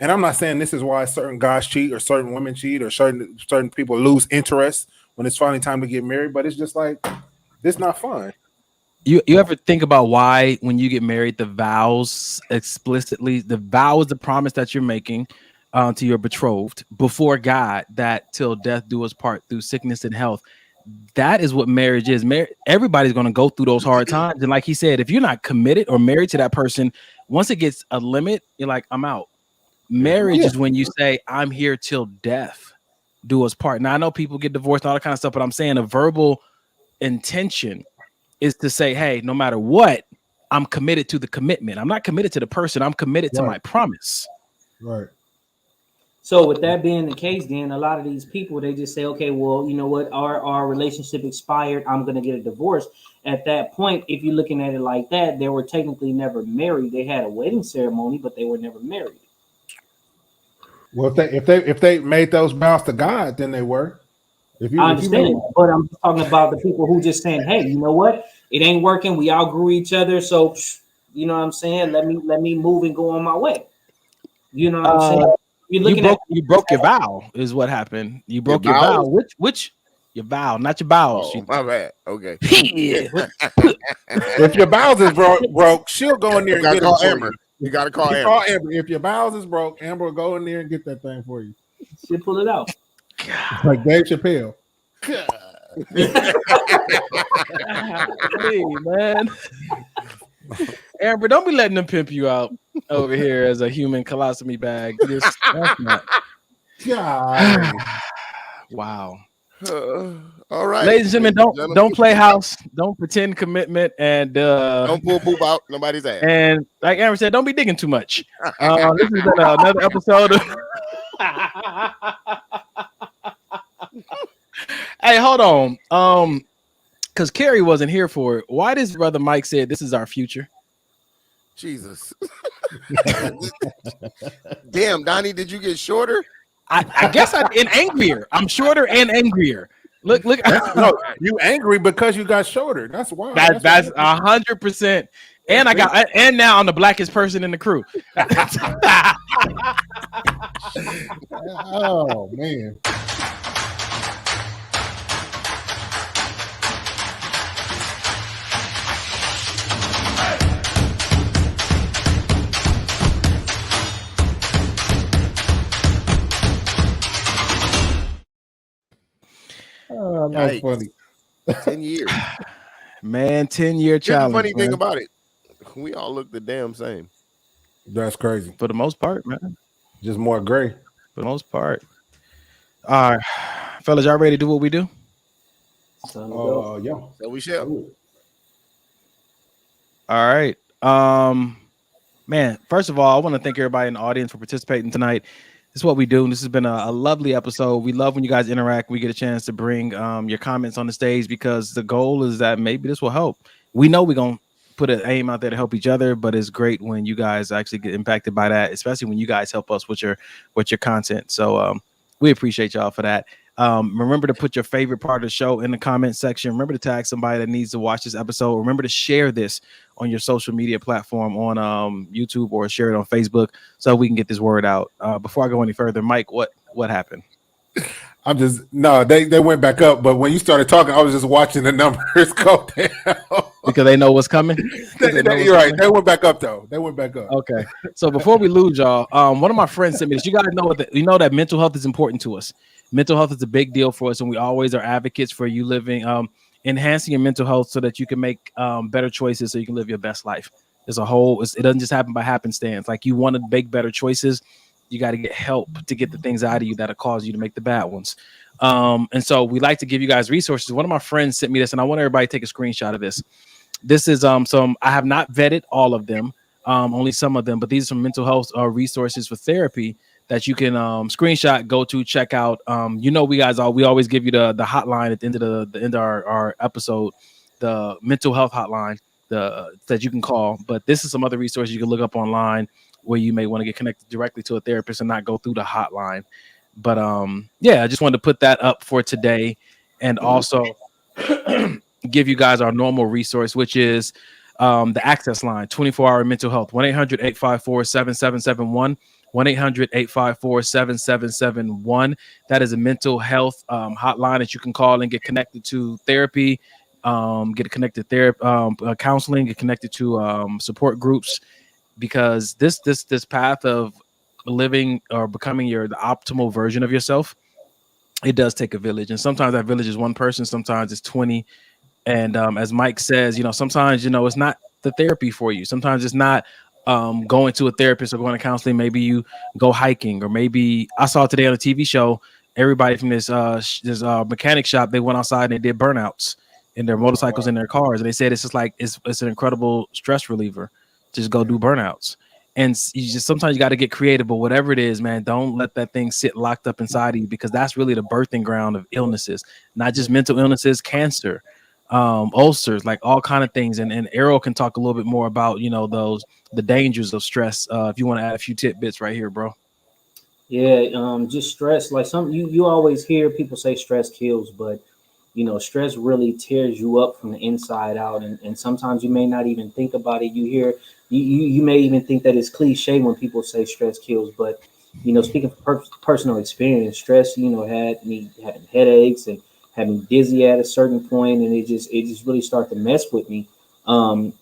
And I'm not saying this is why certain guys cheat or certain women cheat or certain people lose interest when it's finally time to get married, but it's just like this not fun. You ever think about why when you get married, the vows explicitly, the vow is the promise that you're making to your betrothed before God, that till death do us part through sickness and health. That is what marriage is. Everybody's going to go through those hard times. And like he said, if you're not committed or married to that person, once it gets a limit, you're like, I'm out. Marriage is when you say, I'm here till death do us part. Now, I know people get divorced and all that kind of stuff, but I'm saying a verbal intention is to say, hey, no matter what, I'm committed to the commitment. I'm not committed to the person. I'm committed to my promise. Right. So with that being the case, then a lot of these people, they just say, okay, well, you know what, our relationship expired. I'm gonna get a divorce. At that point, if you're looking at it like that, they were technically never married. They had a wedding ceremony, but they were never married. Well, if they made those vows to God, then they were. I understand, but I'm talking about the people who just saying, hey, you know what, it ain't working. We outgrew each other, so you know what I'm saying. Let me move and go on my way. You know what I'm saying. You broke your vow is what happened. You broke your vow. Which your vow, not your bowels. Oh, my bad. Okay. If your bowels is broke, she'll go in there and get it. Amber. You gotta call Amber. If your bowels is broke, Amber will go in there and get that thing for you. She'll pull it out. Like Dave Chappelle. Hey, man. Amber, don't be letting them pimp you out over here as a human colostomy bag. That's not. God. Wow. All right, ladies and gentlemen, don't play house, don't pretend commitment, and don't pull poop out nobody's ass. And like Amber said, don't be digging too much. This has been another episode of Hey, hold on. Because Carrie wasn't here for it. Why does Brother Mike said this is our future? Jesus. Damn, Donnie, did you get shorter? I guess I'm angrier. I'm shorter and angrier. Look. No, you angry because you got shorter. That's why. That's 100%. And I got, and now I'm the blackest person in the crew. Oh man. Oh, that's funny. 10 years. Man, 10-year challenge. The funny thing about it, we all look the damn same. That's crazy. For the most part, man. Just more gray. For the most part. All right. Fellas, y'all ready to do what we do? Yeah. So we shall. All right. Man, first of all, I want to thank everybody in the audience for participating tonight. This is what we do. This has been a lovely episode. We love when you guys interact. We get a chance to bring your comments on the stage because the goal is that maybe this will help. We know we're going to put an aim out there to help each other, but it's great when you guys actually get impacted by that, especially when you guys help us with your content. So we appreciate y'all for that. Remember to put your favorite part of the show in the comment section. Remember to tag somebody that needs to watch this episode. Remember to share this on your social media platform on YouTube or share it on Facebook so we can get this word out. Before I go any further, Mike, what happened? They went back up, but when you started talking, I was just watching the numbers go down. Because they know what's coming? You're right. They went back up though. They went back up. Okay. So before we lose y'all, one of my friends sent me this. You gotta know that mental health is important to us. Mental health is a big deal for us, and we always are advocates for you living, enhancing your mental health so that you can make better choices so you can live your best life. It doesn't just happen by happenstance. Like, you want to make better choices, you got to get help to get the things out of you that'll cause you to make the bad ones. And so we like to give you guys resources. One of my friends sent me this, and I want everybody to take a screenshot of this. This is some, I have not vetted all of them, only some of them, but these are some mental health resources for therapy that you can screenshot, go to, check out. We always give you the hotline at the end of our episode, the mental health hotline that you can call. But this is some other resources you can look up online where you may want to get connected directly to a therapist and not go through the hotline. But I just wanted to put that up for today, and also give you guys our normal resource, which is the access line, 24-hour mental health, 1-800-854-7771. 1-800-854-7771. That is a mental health hotline that you can call and get connected to therapy, get connected to counseling, get connected to support groups, because this path of living or becoming the optimal version of yourself, it does take a village, and sometimes that village is one person, sometimes it's 20. And as Mike says, sometimes it's not the therapy for you. Sometimes it's not going to a therapist or going to counseling. Maybe you go hiking, or maybe I saw today on a TV show, everybody from this mechanic shop, they went outside and they did burnouts in their motorcycles and their cars, and they said it's just like it's an incredible stress reliever to just go do burnouts. And you just sometimes you got to get creative, but whatever it is, man, don't let that thing sit locked up inside of you, because that's really the birthing ground of illnesses, not just mental illnesses, cancer, ulcers, like all kind of things. And Errol can talk a little bit more about, you know, the dangers of stress. If you want to add a few tidbits right here, bro. Yeah, just stress. Like you always hear people say stress kills, but you know, stress really tears you up from the inside out, and sometimes you may not even think about it. You may even think that it's cliche when people say stress kills, but you know, speaking from personal experience, stress, you know, had me having headaches and having dizzy at a certain point, and it just really started to mess with me.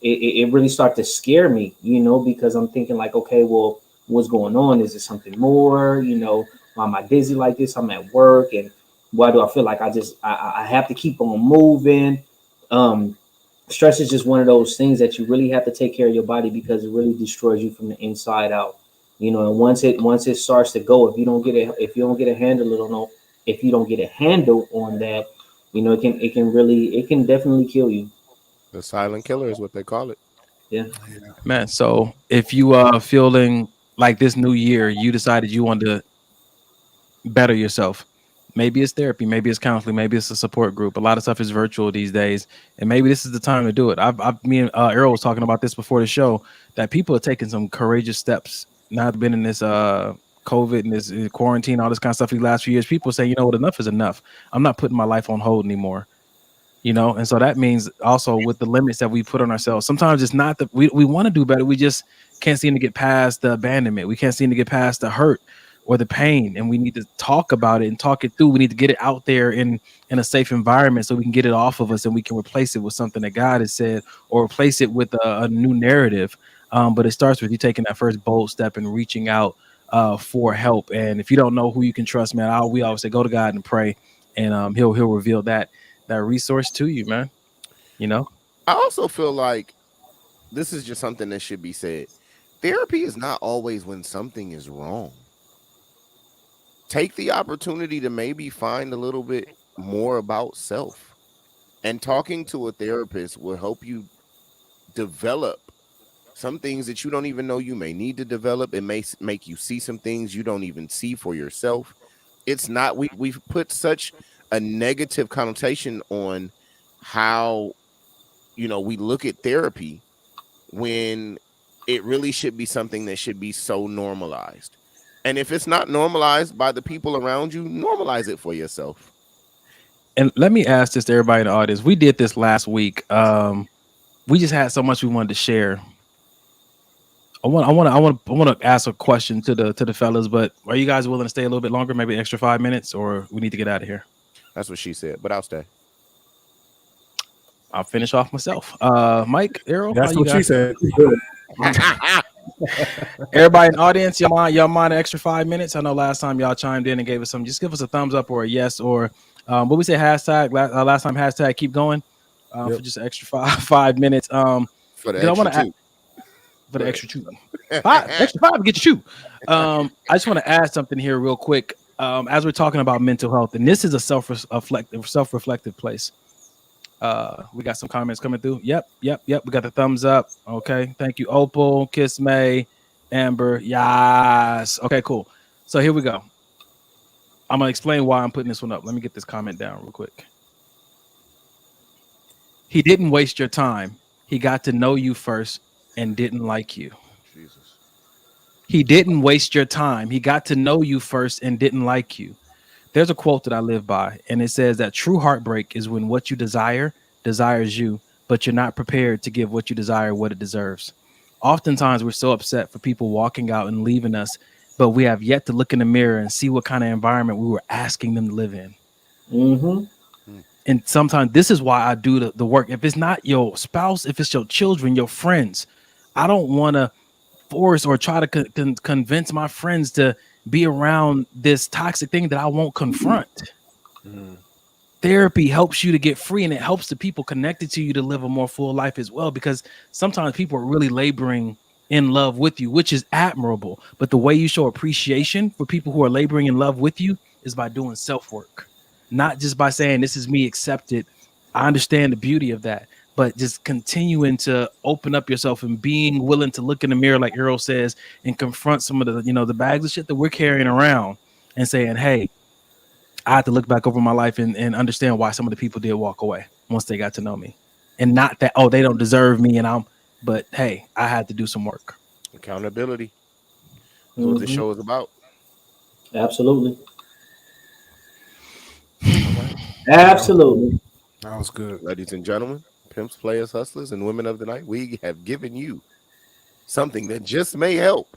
It really started to scare me, you know, because I'm thinking like, okay, well, what's going on? Is it something more? You know, why am I dizzy like this? I'm at work, and why do I feel like I have to keep on moving? Stress is just one of those things that you really have to take care of your body, because it really destroys you from the inside out. You know, and once it starts to go, if you don't get a handle on that, you know, it can definitely kill you. The silent killer is what they call it. Yeah. Man, so if you are feeling like this new year, you decided you want to better yourself. Maybe it's therapy, maybe it's counseling, maybe it's a support group. A lot of stuff is virtual these days, and maybe this is the time to do it. Me and Errol was talking about this before the show, that people are taking some courageous steps. Now I've been in this COVID and this quarantine, all this kind of stuff these last few years. People say, you know what, enough is enough. I'm not putting my life on hold anymore. You know, and so that means also with the limits that we put on ourselves, sometimes it's not that we want to do better. We just can't seem to get past the abandonment. We can't seem to get past the hurt or the pain, and we need to talk about it and talk it through. We need to get it out there in a safe environment so we can get it off of us, and we can replace it with something that God has said, or replace it with a new narrative. But it starts with you taking that first bold step and reaching out for help. And if you don't know who you can trust, man, we always say go to God and pray, and he'll reveal that resource to you, man. You know, I also feel like this is just something that should be said. Therapy is not always when something is wrong. Take the opportunity to maybe find a little bit more about self, and talking to a therapist will help you develop some things that you don't even know you may need to develop. It may make you see some things you don't even see for yourself. It's not, we've put such a negative connotation on how, you know, we look at therapy, when it really should be something that should be so normalized. And if it's not normalized by the people around you, normalize it for yourself. And let me ask this to everybody in the audience. We did this last week. We just had so much we wanted to share. I want to ask a question to the fellas, but are you guys willing to stay a little bit longer, maybe extra 5 minutes, or we need to get out of here? That's what she said, but I'll stay. I'll finish off myself. Mike, Errol, that's what she said. Everybody in the audience, y'all mind an extra 5 minutes? I know last time y'all chimed in and gave us some. Just give us a thumbs up or a yes, or what we say hashtag last time, hashtag keep going for just an extra 5 minutes. For the extra two. For the extra two. Extra 5 to get you 2. I just want to add something here real quick. As we're talking about mental health, and this is a self-reflective place. We got some comments coming through. Yep. We got the thumbs up. Okay. Thank you, Opal, Kiss May, Amber. Yes. Okay, cool. So here we go. I'm gonna explain why I'm putting this one up. Let me get this comment down real quick. He didn't waste your time. He got to know you first and didn't like you. Jesus. He didn't waste your time. He got to know you first and didn't like you. There's a quote that I live by, and it says that true heartbreak is when what you desire desires you, but you're not prepared to give what you desire what it deserves. Oftentimes, we're so upset for people walking out and leaving us, but we have yet to look in the mirror and see what kind of environment we were asking them to live in. Mm-hmm. And sometimes this is why I do the work. If it's not your spouse, if it's your children, your friends, I don't want to force or try to convince my friends to be around this toxic thing that I won't confront. Therapy helps you to get free, and it helps the people connected to you to live a more full life as well, because sometimes people are really laboring in love with you, which is admirable. But the way you show appreciation for people who are laboring in love with you is by doing self-work, not just by saying, this is me, accept it. I understand the beauty of that. but just continuing to open up yourself and being willing to look in the mirror, like Earl says, and confront some of the, the bags of shit that we're carrying around and saying, hey, I had to look back over my life and understand why some of the people did walk away once they got to know me. And not that, oh, they don't deserve me but hey, I had to do some work. Accountability. That's what this show is about. Absolutely. Absolutely. That was good. Ladies and gentlemen, pimps, players, hustlers, and women of the night, we have given you something that just may help.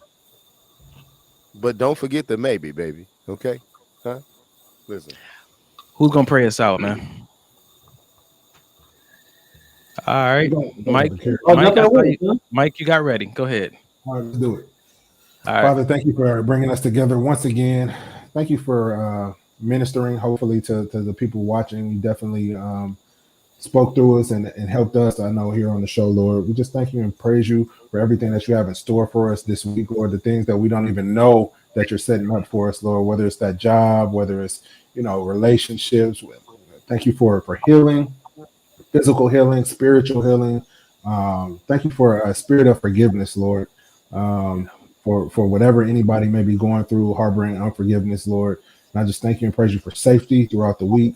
But don't forget the maybe, baby. Okay? Huh? Listen. Who's going to pray us out, man? All right. Mike, you got ready. Go ahead. All right, let's do it. All right. Father, thank you for bringing us together once again. Thank you for ministering, hopefully, to the people watching. You definitely spoke through us and helped us, I know, here on the show, Lord. We just thank you and praise you for everything that you have in store for us this week, Lord, the things that we don't even know that you're setting up for us, Lord, whether it's that job, whether it's, relationships. Thank you for healing, physical healing, spiritual healing. Thank you for a spirit of forgiveness, Lord, for whatever anybody may be going through, harboring unforgiveness, Lord. And I just thank you and praise you for safety throughout the week,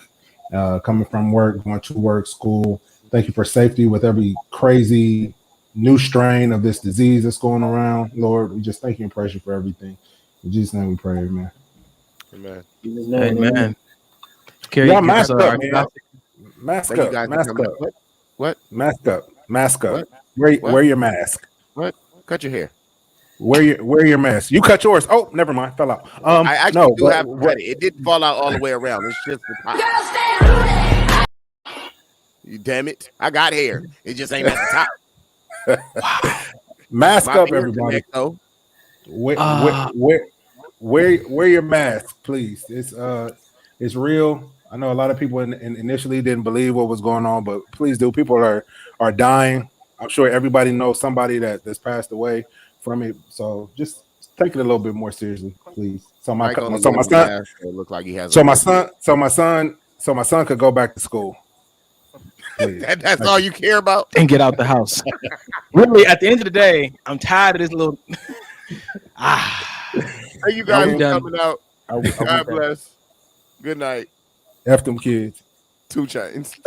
coming from work, going to work, school. Thank you for safety with every crazy new strain of this disease that's going around, Lord. We just thank you and praise you for everything. In Jesus' name we pray, amen. Amen. Amen. Y'all mask up, man. Mask up. Mask up. What? Mask up. Mask up. Wear your mask. What? Cut your hair. Wear your mask. You cut yours. Oh, never mind. Fell out. I actually do have to cut it. It didn't fall out all the way around. It's just the top. You damn it. I got hair. It just ain't at the top. Wow. Mask up, everybody. Wear your mask, please. It's real. I know a lot of people initially didn't believe what was going on, but please do. People are dying. I'm sure everybody knows somebody that's passed away from it. So just take it a little bit more seriously, please. So my son could go back to school. That's all you care about? And get out the house. Really, at the end of the day, I'm tired of this little. Hey, you guys coming out. God bless. Good night. F them kids. 2 Chainz.